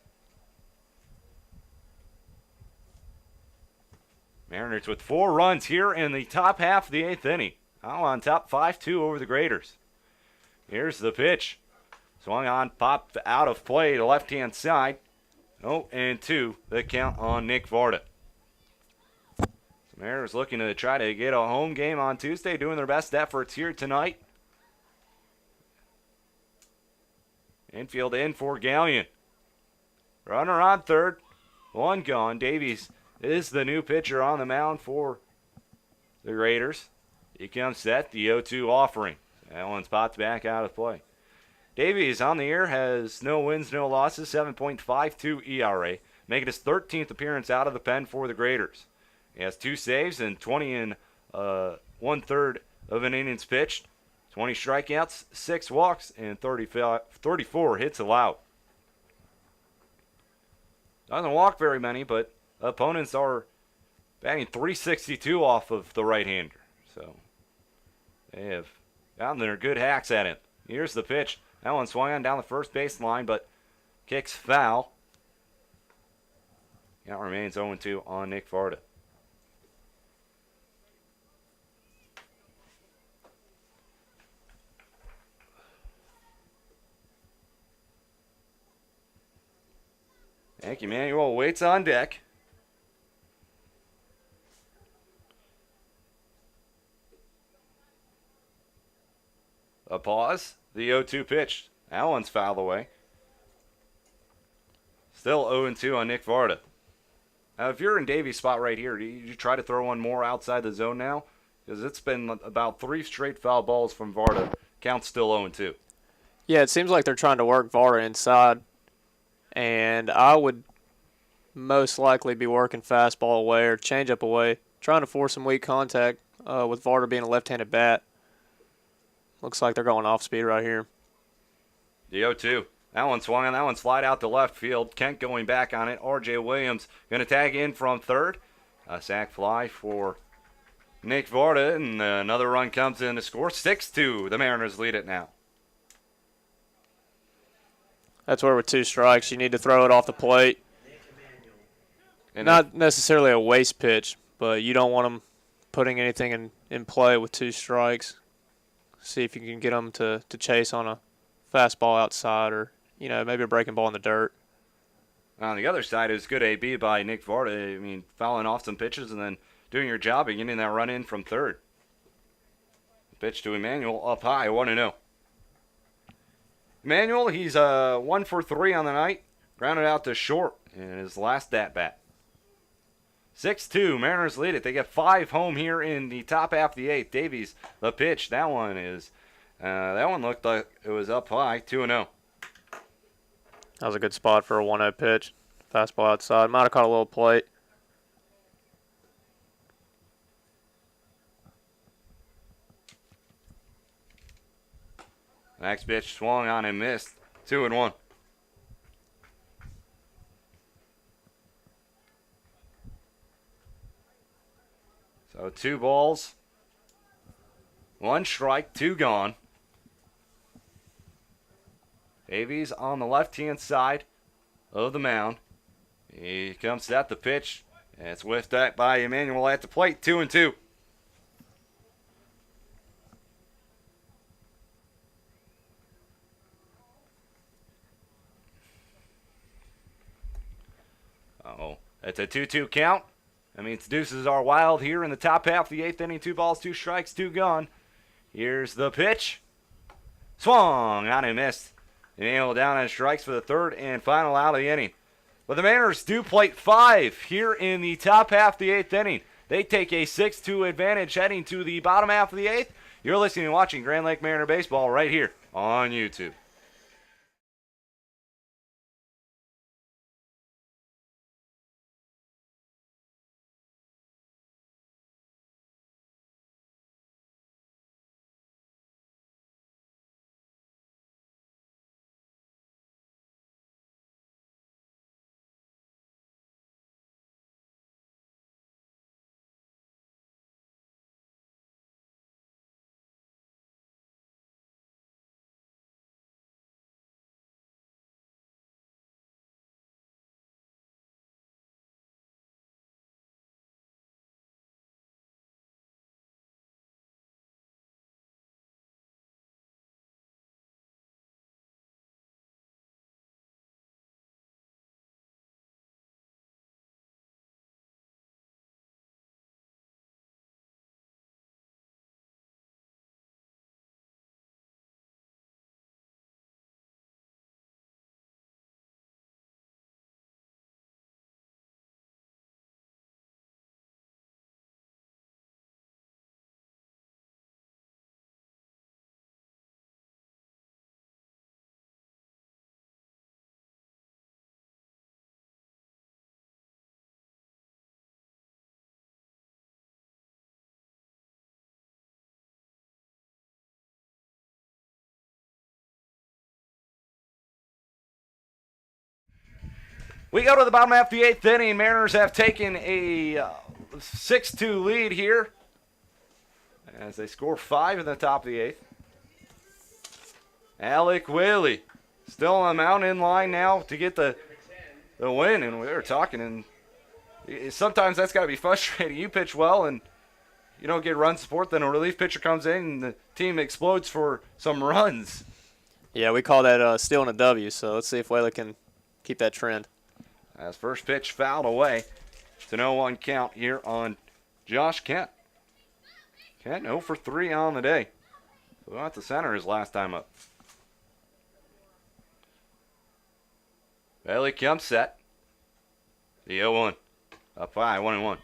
Mariners with 4 runs here in the top half of the 8th inning. Now on top 5-2 over the Graders. Here's the pitch. Swung on, popped out of play to left-hand side. 0-2 the count on Nick Varda. So Mariners looking to try to get a home game on Tuesday, doing their best efforts here tonight. Infield in for Galion. Runner on third. 1 gone. Davies is the new pitcher on the mound for the Raiders. He comes set. The 0-2 offering. That one's popped back out of play. Davies on the year has no wins, no losses. 7.52 ERA. Making his 13th appearance out of the pen for the Graders. He has 2 saves and 20 and 1/3 of an innings pitched. 20 strikeouts, 6 walks, and 34 hits allowed. Doesn't walk very many, but opponents are batting .362 off of the right-hander. So they have gotten their good hacks at it. Here's the pitch. That one swung on down the first base line, but kicks foul. Count remains 0-2 on Nick Varda. Thank you, Manuel. Waits on deck. A pause. The 0-2 pitch. That one's fouled away. Still 0-2 on Nick Varda. Now, if you're in Davies' spot right here, do you try to throw one more outside the zone now? Because it's been about 3 straight foul balls from Varda. Count's still 0-2. Yeah, it seems like they're trying to work Varda inside, and I would most likely be working fastball away or changeup away, trying to force some weak contact with Varda being a left-handed bat. Looks like they're going off speed right here. The 0-2. That one swung on. That one slide out to left field. Kent going back on it. R.J. Williams going to tag in from third. A sac fly for Nick Varda, and another run comes in to score. 6-2. The Mariners lead it now. That's where with 2 strikes, you need to throw it off the plate. And Not necessarily a waste pitch, but you don't want them putting anything in play with 2 strikes. See if you can get them to chase on a fastball outside or, maybe a breaking ball in the dirt. On the other side, it was good AB by Nick Varda. I mean, fouling off some pitches and then doing your job and getting that run in from third. Pitch to Emmanuel up high, 1-0. Emmanuel, he's 1 for 3 on the night. Grounded out to short in his last at-bat. 6-2, Mariners lead it. They get 5 home here in the top half of the 8th. Davies, the pitch. That one looked like it was up high, 2-0. That was a good spot for a 1-0 pitch. Fastball outside. Might have caught a little plate. Next pitch swung on and missed. 2-1. So 2 balls, 1 strike, 2 gone. Davies on the left-hand side of the mound. He comes at the pitch. And it's whiffed at by Emmanuel at the plate, 2-2. It's a 2-2 count. That means deuces are wild here in the top half of the 8th inning. 2 balls, 2 strikes, 2 gone. Here's the pitch. Swung on and missed. Emmanuel down on strikes for the 3rd and final out of the inning. But the Mariners do plate 5 here in the top half of the 8th inning. They take a 6-2 advantage heading to the bottom half of the 8th. You're listening and watching Grand Lake Mariner Baseball right here on YouTube. We go to the bottom half of the 8th inning. Mariners have taken a 6-2 lead here as they score 5 in the top of the 8th. Alec Whaley still on the mound, in line now to get the win. And we were talking, and sometimes that's got to be frustrating. You pitch well and you don't get run support, then a relief pitcher comes in and the team explodes for some runs. Yeah, we call that stealing a W, so let's see if Whaley can keep that trend. As first pitch fouled away. It's an 0-1 count here on Josh Kent. Kent 0 for 3 on the day. So at the center his last time up. Bailey comes set. The 0-1. Up 5, 1-1.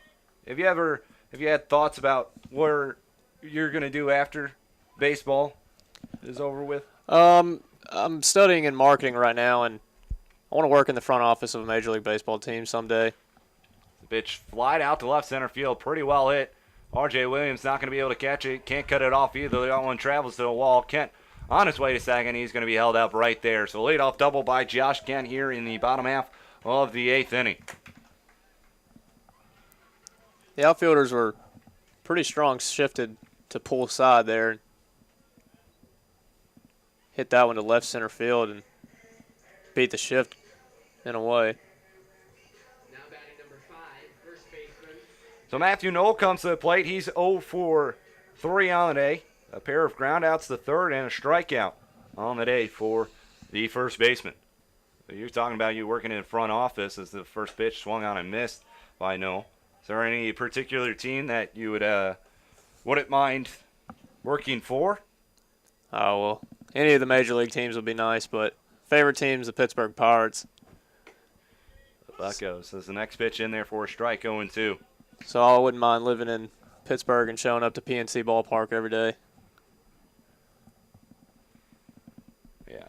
Have you had thoughts about where you're going to do after baseball is over with? I'm studying in marketing right now, and I want to work in the front office of a Major League Baseball team someday. The pitch flied out to left center field, pretty well hit. R.J. Williams not going to be able to catch it. Can't cut it off either. The other one travels to the wall. Kent on his way to second. He's going to be held up right there. So leadoff double by Josh Kent here in the bottom half of the 8th inning. The outfielders were pretty strong, shifted to pull side there. Hit that one to left center field and beat the shift in a way. Now batting number 5, first baseman. So Matthew Knoll comes to the plate. He's 0 for 3 on the day. A pair of groundouts to third and a strikeout on the day for the first baseman. So you're talking about you working in the front office as the first pitch swung on and missed by Knoll. Is there any particular team that you wouldn't mind working for? Oh, well, any of the Major League teams would be nice, but favorite team's the Pittsburgh Pirates. Buckos as the next pitch in there for a strike 0-2. So I wouldn't mind living in Pittsburgh and showing up to PNC Ballpark every day. Yeah,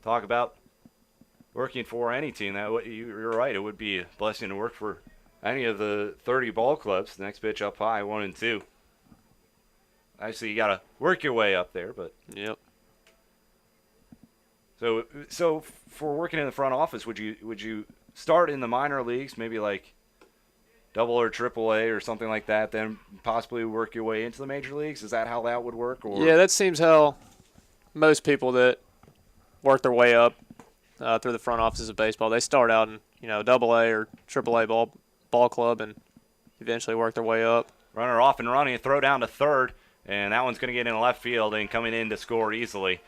talk about working for any team. You're right. It would be a blessing to work for any of the 30 ball clubs. The next pitch up high, 1-2. Obviously, you got to work your way up there, but Yep. So for working in the front office, would you start in the minor leagues, maybe like double or triple A or something like that, then possibly work your way into the major leagues? Is that how that would work? Or? Yeah, that seems how most people that work their way up through the front offices of baseball, they start out in double A or triple A ball club and eventually work their way up. Runner off and running, throw down to third, and that one's going to get in left field and coming in to score easily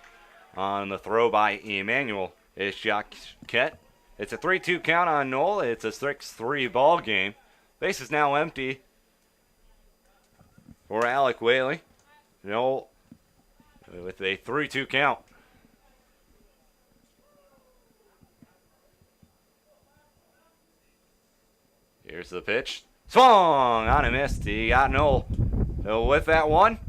on the throw by Emmanuel is Josh Kent. It's a 3-2 count on Knoll. It's a 6-3 ball game. Base is now empty for Alec Whaley. Knoll with a 3-2 count. Here's the pitch. Swung on a miss. He got Knoll. So with that one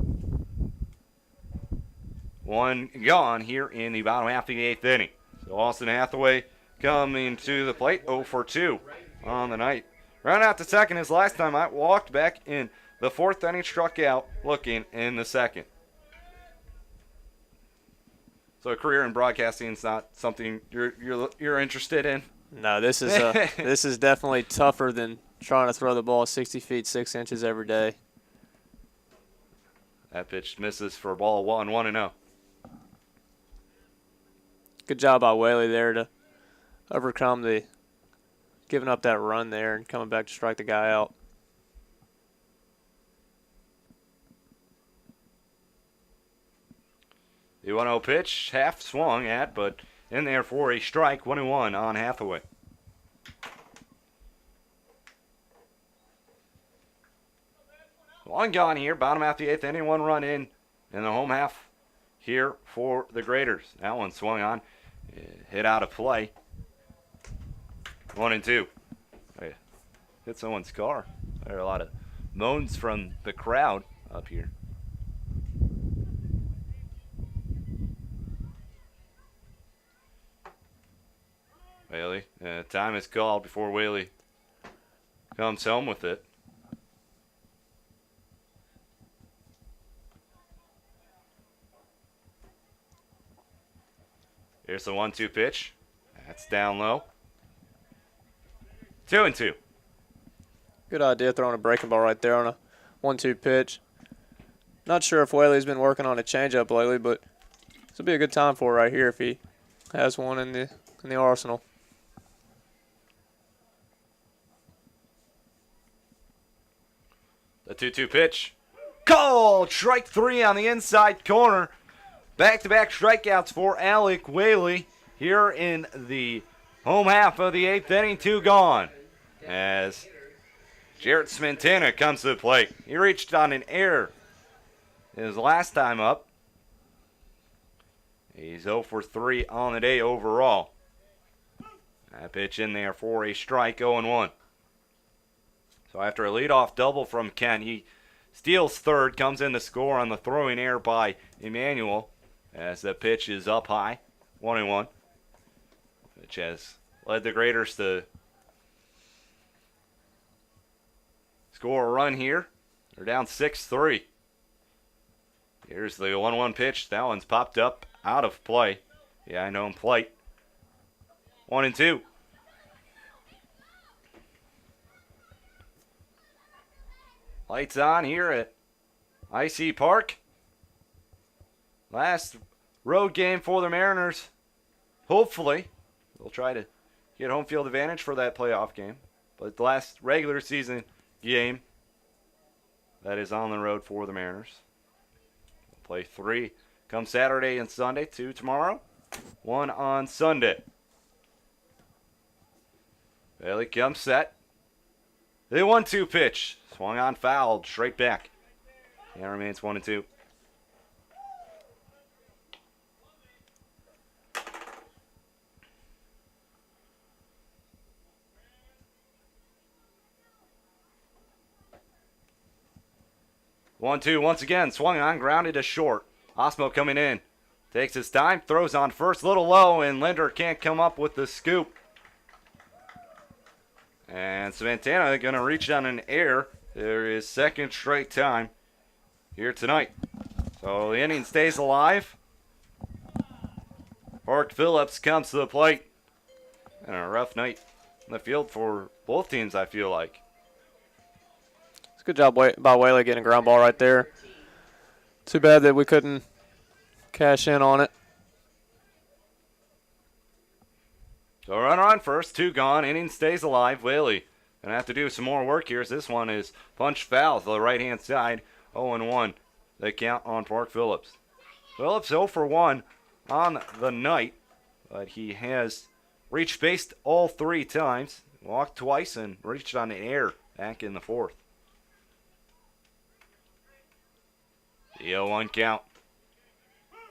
gone here in the bottom half of the 8th inning. So Austin Hathaway coming to the plate, 0 for 2 on the night. Round out to second his last time out, walked back in the 4th inning, struck out looking in the 2nd. So a career in broadcasting is not something you're interested in? No, this is this is definitely tougher than trying to throw the ball 60 feet 6 inches every day. That pitch misses for ball 1-0. Good job by Whaley there to overcome the giving up that run there and coming back to strike the guy out. The 1-0 pitch, half swung at, but in there for a strike, 1-1 on Hathaway. One gone here, bottom half of the 8th inning, 1 run in the home half here for the Graders. That one swung on, hit out of play. 1-2. Hit someone's car. There are a lot of moans from the crowd up here. Whaley, time is called before Whaley comes home with it. Here's the 1-2 pitch. That's down low. 2-2. Good idea throwing a breaking ball right there on a 1-2 pitch. Not sure if Whaley's been working on a changeup lately, but this will be a good time for it right here if he has one in the arsenal. The 2-2 pitch. Called! Strike 3 on the inside corner. Back-to-back strikeouts for Alec Whaley here in the Home half of the 8th inning, 2 gone. As Jarrett Smintana comes to the plate. He reached on an error his last time up. He's 0 for 3 on the day overall. That pitch in there for a strike, 0-1. So after a leadoff double from Kent, he steals third, comes in to score on the throwing error by Emmanuel as the pitch is up high, 1-1. Which has led the Graders to score a run here. They're down 6-3. Here's the 1-1 pitch. That one's popped up out of play. Yeah, I know him plate. 1-2. Lights on here at IC Park. Last road game for the Mariners. Hopefully, they'll try to get home field advantage for that playoff game. But the last regular season game that is on the road for the Mariners. We'll play 3 come Saturday and Sunday, 2 tomorrow, 1 on Sunday. Bailey comes set. The 1-2 pitch. Swung on, fouled, straight back. And it remains 1-2. One-two once again, swung on, grounded to short. Osmo coming in. Takes his time, throws on first, little low, and Linder can't come up with the scoop. And Savantana going to reach on an error. There is second straight time here tonight. So the inning stays alive. Park Phillips comes to the plate. And a rough night in the field for both teams, I feel like. It's a good job by Whaley getting a ground ball right there. Too bad that we couldn't cash in on it. So runner on first, 2 gone, inning stays alive. Whaley gonna have to do some more work here as this one is punch foul to the right-hand side, 0-1. They count on Park Phillips. Phillips 0 for 1 on the night, but he has reached base all 3 times, walked twice, and reached on an error back in the 4th. The 0-1 count.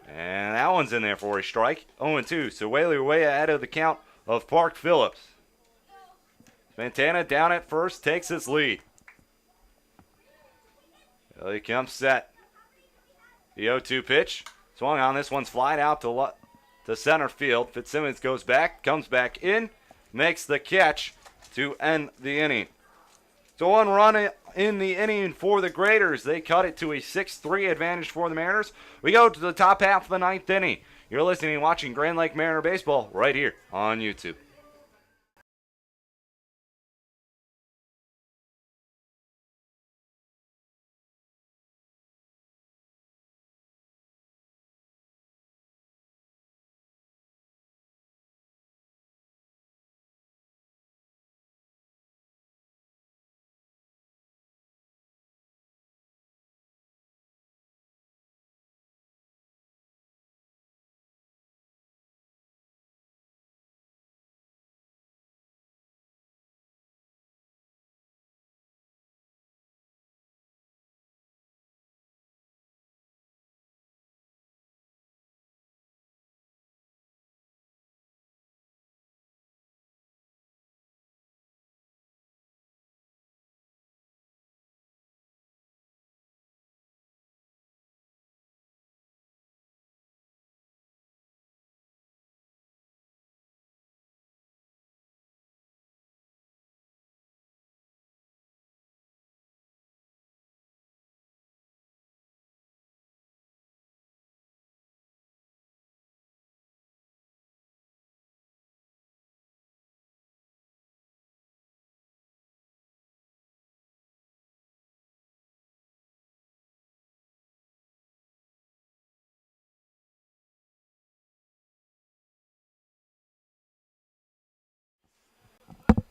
And that one's in there for a strike, 0-2. So Whaley way ahead of the count of Park Phillips. Santana down at first, takes his lead. Well, he comes set. The 0-2 pitch. Swung on, this one's flied out to center field. Fitzsimmons goes back, comes back in, makes the catch to end the inning. So 1 run in the inning for the Graders. They cut it to a 6-3 advantage for the Mariners. We go to the top half of the 9th inning. You're listening and watching Grand Lake Mariner Baseball right here on YouTube.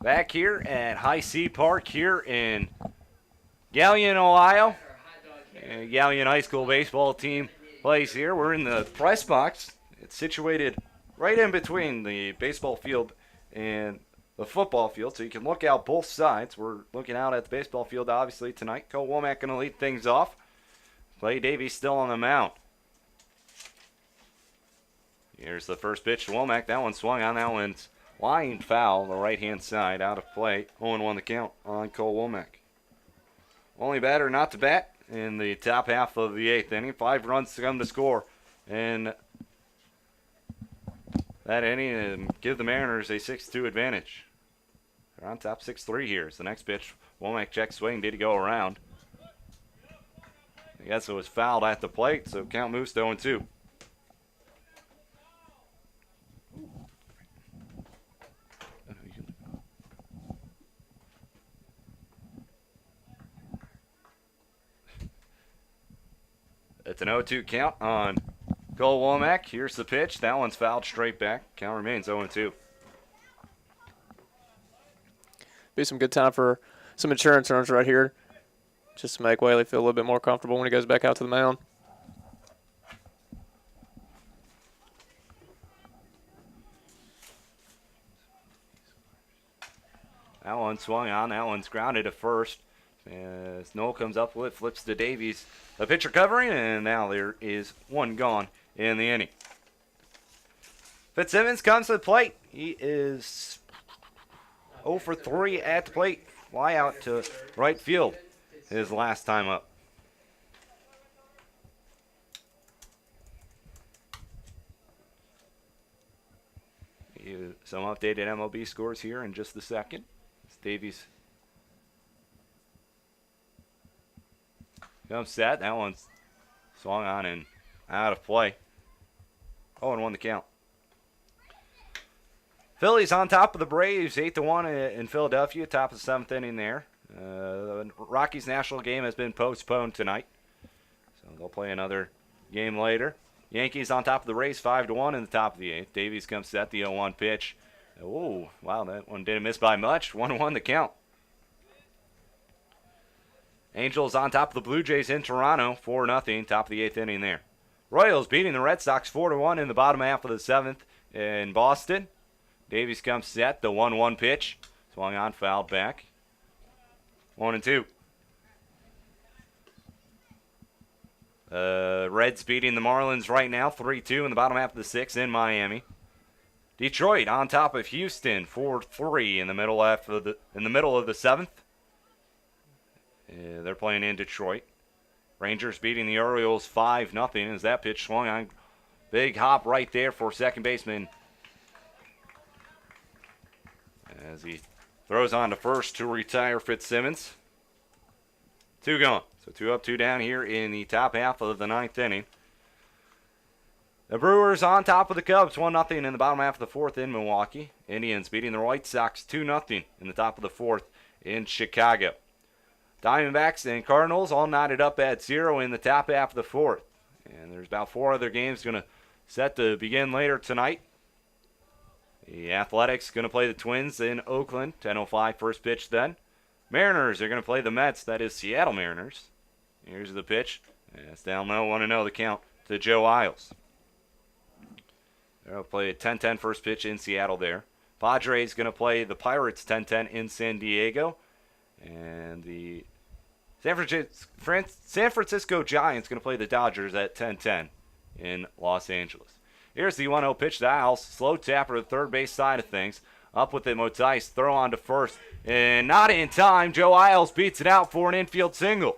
Back here at High C Park here in Galion, Ohio. Galion High School baseball team plays here. We're in the press box. It's situated right in between the baseball field and the football field, so you can look out both sides. We're looking out at the baseball field, obviously, tonight. Cole Womack going to lead things off. Clay Davies still on the mound. Here's the first pitch to Womack. That one swung on. That one's line foul, the right-hand side, out of play. 0-1 the count on Cole Womack. Only batter not to bat in the top half of the 8th inning. 5 runs to come to score. And that inning and give the Mariners a 6-2 advantage. They're on top 6-3 here. So the next pitch, Womack checks swing. Did he go around? I guess it was fouled at the plate, so count moves to 0-2. It's an 0-2 count on Cole Womack. Here's the pitch. That one's fouled straight back. Count remains 0-2. Be some good time for some insurance runs right here, just to make Whaley feel a little bit more comfortable when he goes back out to the mound. That one swung on. That one's grounded to first. As Noel comes up with it, flips to Davies. The pitcher covering, and now there is one gone in the inning. Fitzsimmons comes to the plate. He is 0 for 3 at the plate. Fly out to right field his last time up. Some updated MLB scores here in just a second. It's Davies comes set. That one's swung on and out of play. 0-1 the count. Phillies on top of the Braves, 8-1 in Philadelphia, top of the 7th inning there. The Rockies National game has been postponed tonight, so they'll play another game later. Yankees on top of the Rays, 5-1 in the top of the 8th. Davies comes set, the 0-1 pitch. Oh, wow, that one didn't miss by much. 1-1 the count. Angels on top of the Blue Jays in Toronto, 4-0, top of the 8th inning there. Royals beating the Red Sox 4-1 in the bottom half of the 7th in Boston. Davies comes set, the 1-1 pitch. Swung on, fouled back. 1-2. Reds beating the Marlins right now, 3-2 in the bottom half of the 6th in Miami. Detroit on top of Houston, 4-3 in the middle of the 7th. They're playing in Detroit. Rangers beating the Orioles 5-0 as that pitch swung on. Big hop right there for second baseman as he throws on to first to retire Fitzsimmons. 2 gone. So 2 up, 2 down here in the top half of the 9th inning. The Brewers on top of the Cubs, 1-0 in the bottom half of the 4th in Milwaukee. Indians beating the White Sox 2-0 in the top of the 4th in Chicago. Diamondbacks and Cardinals all knotted up at 0 in the top half of the 4th. And there's about 4 other games going to set to begin later tonight. The Athletics going to play the Twins in Oakland, 10:05 first pitch then. Mariners are going to play the Mets, that is Seattle Mariners. Here's the pitch. It's down low, 1-0 the count to Joe Isles. They'll play a 10-10 first pitch in Seattle there. Padres going to play the Pirates 10-10 in San Diego. And the San Francisco Giants going to play the Dodgers at 10-10 in Los Angeles. Here's the 1-0 pitch to Isles. Slow tapper to the third base side of things. Up with it, Motice. Throw on to first. And not in time. Joe Isles beats it out for an infield single.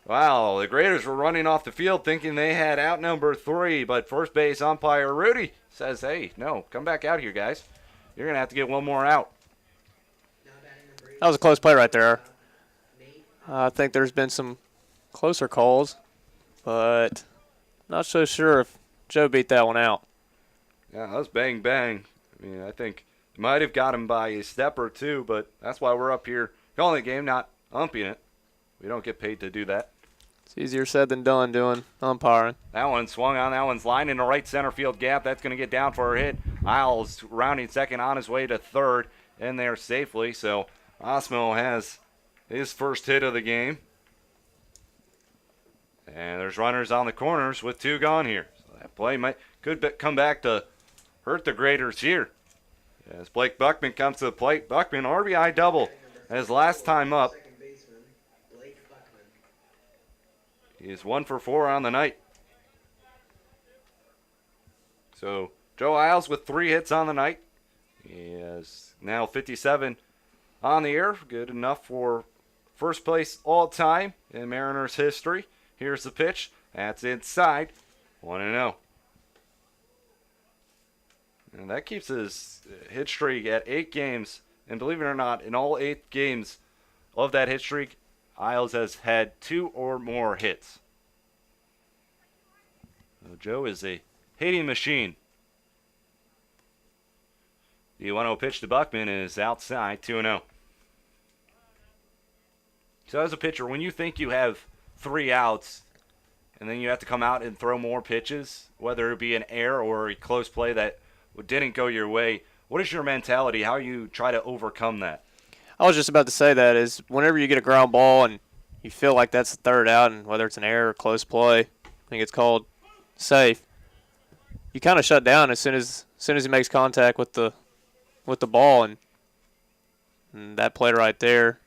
Wow, the Graders were running off the field thinking they had out number 3. But first base umpire Rudy says, hey, no, come back out here, guys. You're going to have to get one more out. That was a close play right there. I think there's been some closer calls, but not so sure if Joe beat that one out. Yeah, that was bang, bang. I mean, I think might have got him by a step or two, but that's why we're up here calling the game, not umping it. We don't get paid to do that. It's easier said than done doing umpiring. That one swung on. That one's lined in the right center field gap. That's going to get down for a hit. Isles rounding second on his way to third in there safely. So Osmo has his first hit of the game. And there's runners on the corners with 2 gone here. So that play could come back to hurt the Graders here. As Blake Buckman comes to the plate, Buckman RBI double as last time up. Second baseman, Blake Buckman. He's 1 for 4 on the night. So Joe Isles with 3 hits on the night. He has now 57 on the year. Good enough for first place all time in Mariners history. Here's the pitch. That's inside. 1-0. And that keeps his hit streak at 8 games. And believe it or not, in all 8 games of that hit streak, Isles has had 2 or more hits. So Joe is a hitting machine. The 1-0 pitch to Buckman is outside, 2-0. So as a pitcher, when you think you have 3 outs, and then you have to come out and throw more pitches, whether it be an error or a close play that didn't go your way, what is your mentality? How you try to overcome that? I was just about to say that is whenever you get a ground ball and you feel like that's the third out, and whether it's an error or close play, I think it's called safe, you kind of shut down as soon as he makes contact with the ball, and that play right there,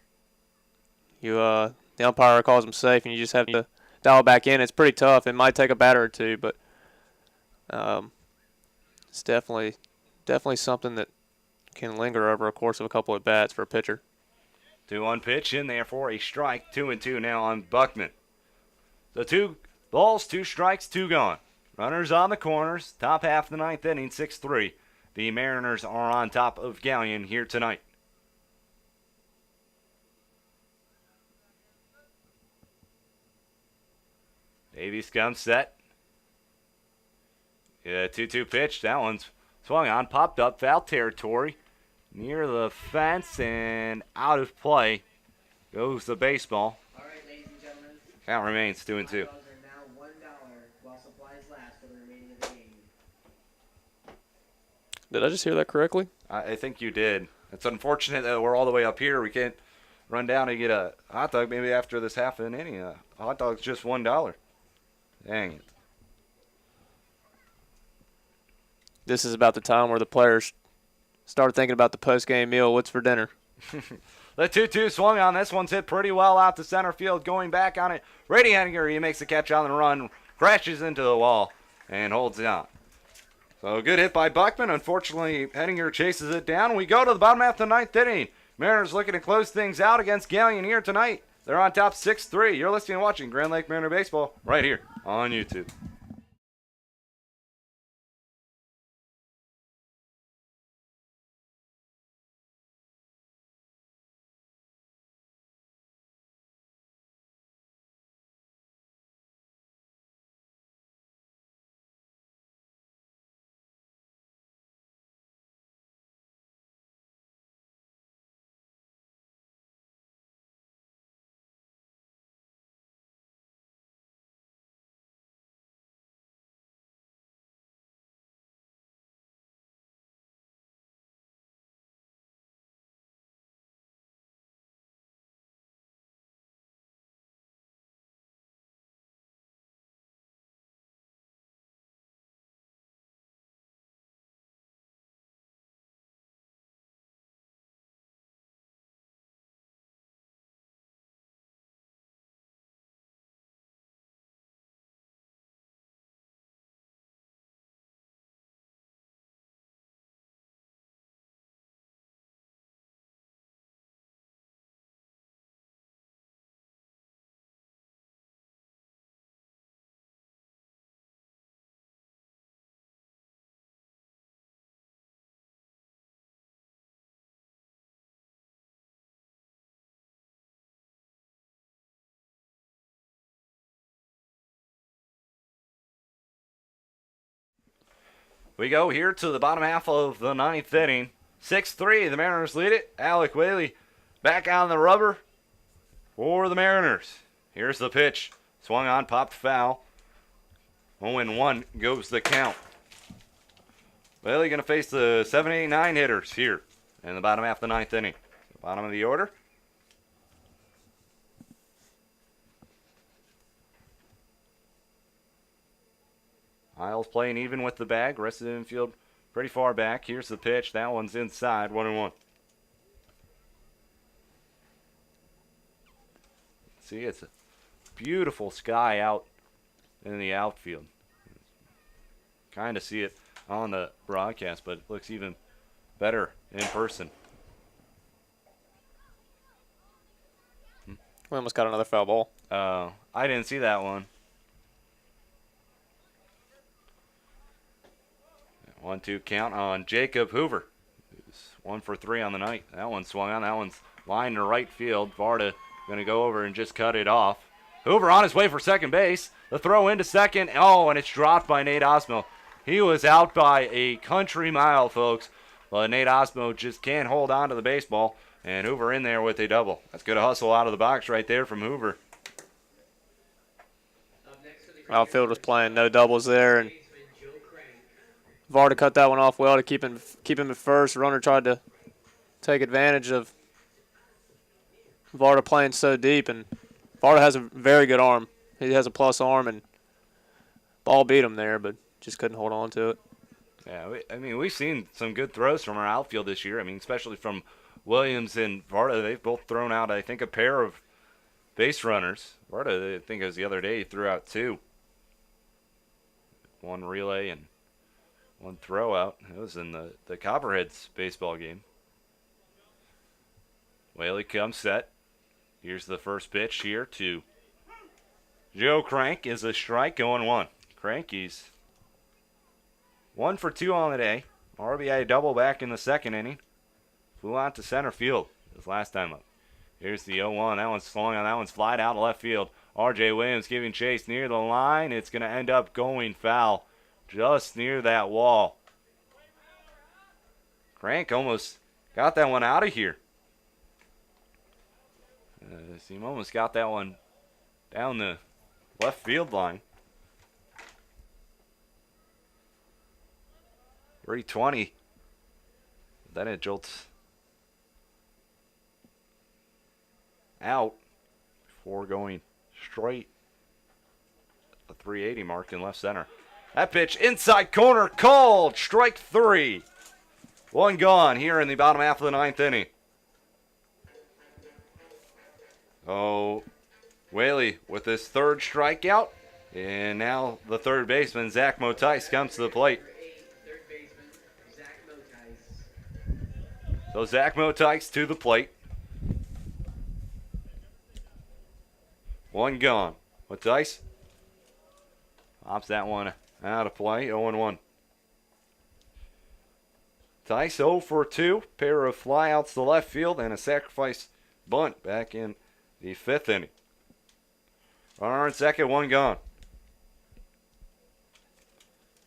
the umpire calls him safe, and you just have to dial back in. It's pretty tough. It might take a batter or two, but it's definitely something that can linger over a course of a couple of bats for a pitcher. 2-1 pitch in there for a strike. 2-2 now on Buckman. So 2 balls, 2 strikes, 2 gone. Runners on the corners. Top half of the 9th inning, 6-3. The Mariners are on top of Galion here tonight. Davies comes set. Yeah, 2-2 pitch. That one's swung on, popped up, foul territory. Near the fence and out of play goes the baseball. All right, ladies and gentlemen. Count remains 2-2. Hot dogs are now $1 while supplies last for the remaining of the game. Did I just hear that correctly? I think you did. It's unfortunate that we're all the way up here. We can't run down and get a hot dog maybe after this half an inning. A hot dog's just $1. Dang it. This is about the time where the players start thinking about the post-game meal. What's for dinner? The 2-2 swung on. This one's hit pretty well out to center field. Going back on it. Brady Henninger, he makes the catch on the run. Crashes into the wall and holds it on. So good hit by Buckman. Unfortunately, Henninger chases it down. We go to the bottom half of the 9th inning. Mariners looking to close things out against Galion here tonight. They're on top 6-3. You're listening and watching Grand Lake Mariner Baseball right here on YouTube. We go here to the bottom half of the 9th inning. 6-3, the Mariners lead it. Alec Whaley back on the rubber for the Mariners. Here's the pitch. Swung on, popped foul. 0-1 goes the count. Whaley going to face the 7, 8, 9 hitters here in the bottom half of the 9th inning. Bottom of the order. Isles playing even with the bag. Rest of the infield pretty far back. Here's the pitch. That one's inside, 1-1. See, it's a beautiful sky out in the outfield. Kind of see it on the broadcast, but it looks even better in person. We almost got another foul ball. I didn't see that one. 1-2 count on Jacob Hoover. Who's 1 for 3 on the night. That one swung on. That one's lined to right field. Varda going to go over and just cut it off. Hoover on his way for second base. The throw into second. Oh, and it's dropped by Nate Osmo. He was out by a country mile, folks. But Nate Osmo just can't hold on to the baseball. And Hoover in there with a double. That's good hustle out of the box right there from Hoover. Outfield was playing no doubles there, and Varda cut that one off well to keep him at first. Runner tried to take advantage of Varda playing so deep, and Varda has a very good arm. He has a plus arm, and ball beat him there, but just couldn't hold on to it. Yeah, we've seen some good throws from our outfield this year. Especially from Williams and Varda. They've both thrown out, I think, a pair of base runners. Varda, I think it was the other day, he threw out 2. 1 relay and 1 throw out. It was in the Copperheads baseball game. Whaley comes set. Here's the first pitch here to Joe Crank. Is a strike, going 1. Crank, he's 1 for 2 on the day. RBI double back in the second inning. Flew out to center field his last time up. Here's the 0-1. That one's slowing on. That one's flied out to left field. R.J. Williams giving chase near the line. It's going to end up going foul just near that wall. Crank almost got that one out of here. He almost got that one down the left field line. 320. Then it jolts out before going straight the 380 mark in left center. That pitch inside corner, called strike 3. 1 gone here in the bottom half of the 9th inning. Oh, Whaley with his 3rd strikeout, and now the 3rd baseman Zach Motice comes to the plate. So Zach Motice to the plate. 1 gone. Motice pops that one out of play. 0-1. Tice 0 for 2. Pair of flyouts to left field and a sacrifice bunt back in the 5th inning. Runner in second, 1 gone.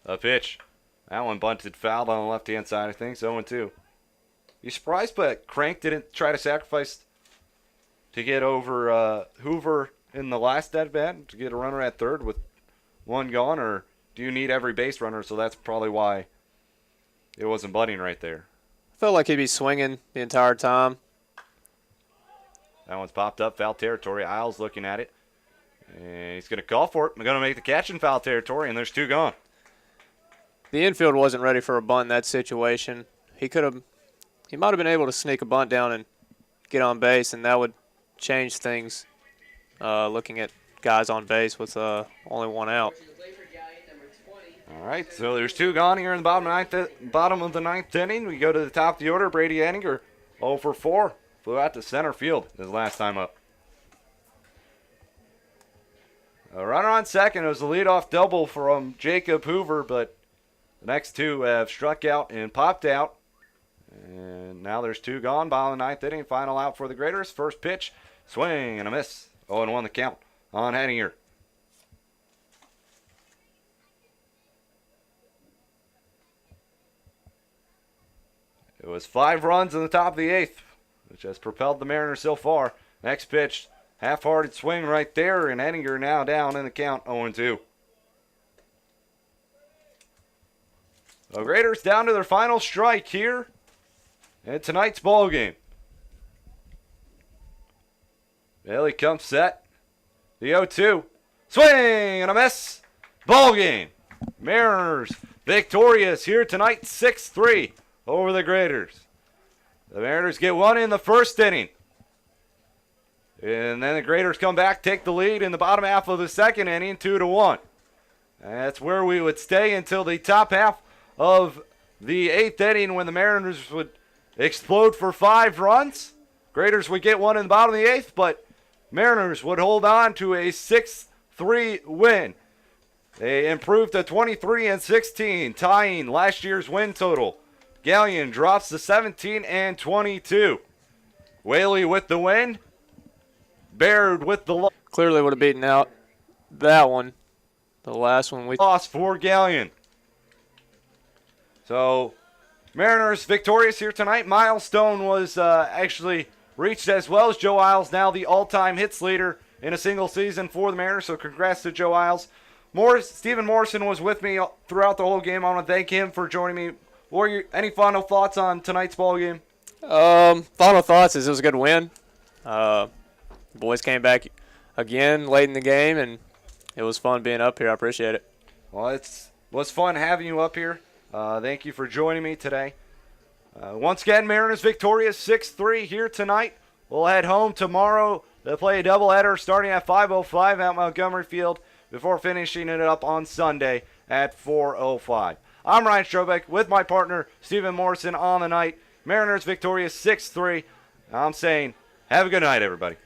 A pitch. That one bunted fouled on the left-hand side, I think. 0-2. You surprised, but Crank didn't try to sacrifice to get over Hoover in the last at-bat to get a runner at third with 1 gone, or do you need every base runner, so that's probably why it wasn't bunting right there? I felt like he'd be swinging the entire time. That one's popped up, foul territory. Isles looking at it, and he's going to call for it. We're going to make the catch in foul territory, and there's 2 gone. The infield wasn't ready for a bunt in that situation. He might have been able to sneak a bunt down and get on base, and that would change things. Looking at guys on base with only 1 out. All right, so there's 2 gone here in the bottom of the 9th inning. We go to the top of the order. Brady Henninger, 0 for 4. Flew out to center field his last time up. A runner on second. It was a leadoff double from Jacob Hoover, but the next 2 have struck out and popped out. And now there's 2 gone. Bottom of the 9th inning. Final out for the Graders. First pitch, swing and a miss. 0-1 the count on Henninger. It was 5 runs in the top of the 8th, which has propelled the Mariners so far. Next pitch, half-hearted swing right there, and Henninger now down in the count, 0-2. The Raiders down to their final strike here in tonight's ball game. Bailey comes set. The 0-2. Swing and a miss. Ball game. Mariners victorious here tonight, 6-3 over the Graders. The Mariners get one in the first inning. And then the Graders come back, take the lead in the bottom half of the second inning, 2-1. And that's where we would stay until the top half of the eighth inning when the Mariners would explode for 5 runs. Graders would get one in the bottom of the eighth, but Mariners would hold on to a 6-3 win. They improved to 23-16, tying last year's win total. Galion drops to 17-22. Whaley with the win. Baird with the loss. Clearly would have beaten out that one. The last one we Loss for Galion. So, Mariners victorious here tonight. Milestone was actually reached as well as Joe Isles, now the all-time hits leader in a single season for the Mariners. So, congrats to Joe Isles. Stephen Morrison was with me throughout the whole game. I want to thank him for joining me. Any final thoughts on tonight's ball game? Final thoughts is it was a good win. The boys came back again late in the game, and it was fun being up here. I appreciate it. Well, it was fun having you up here. Thank you for joining me today. Once again, Mariners victorious 6-3 here tonight. We'll head home tomorrow to play a doubleheader starting at 5:05 at Montgomery Field before finishing it up on Sunday at 4:05. I'm Ryan Strobeck with my partner Stephen Morrison on the night. Mariners victorious 6-3. I'm saying have a good night, everybody.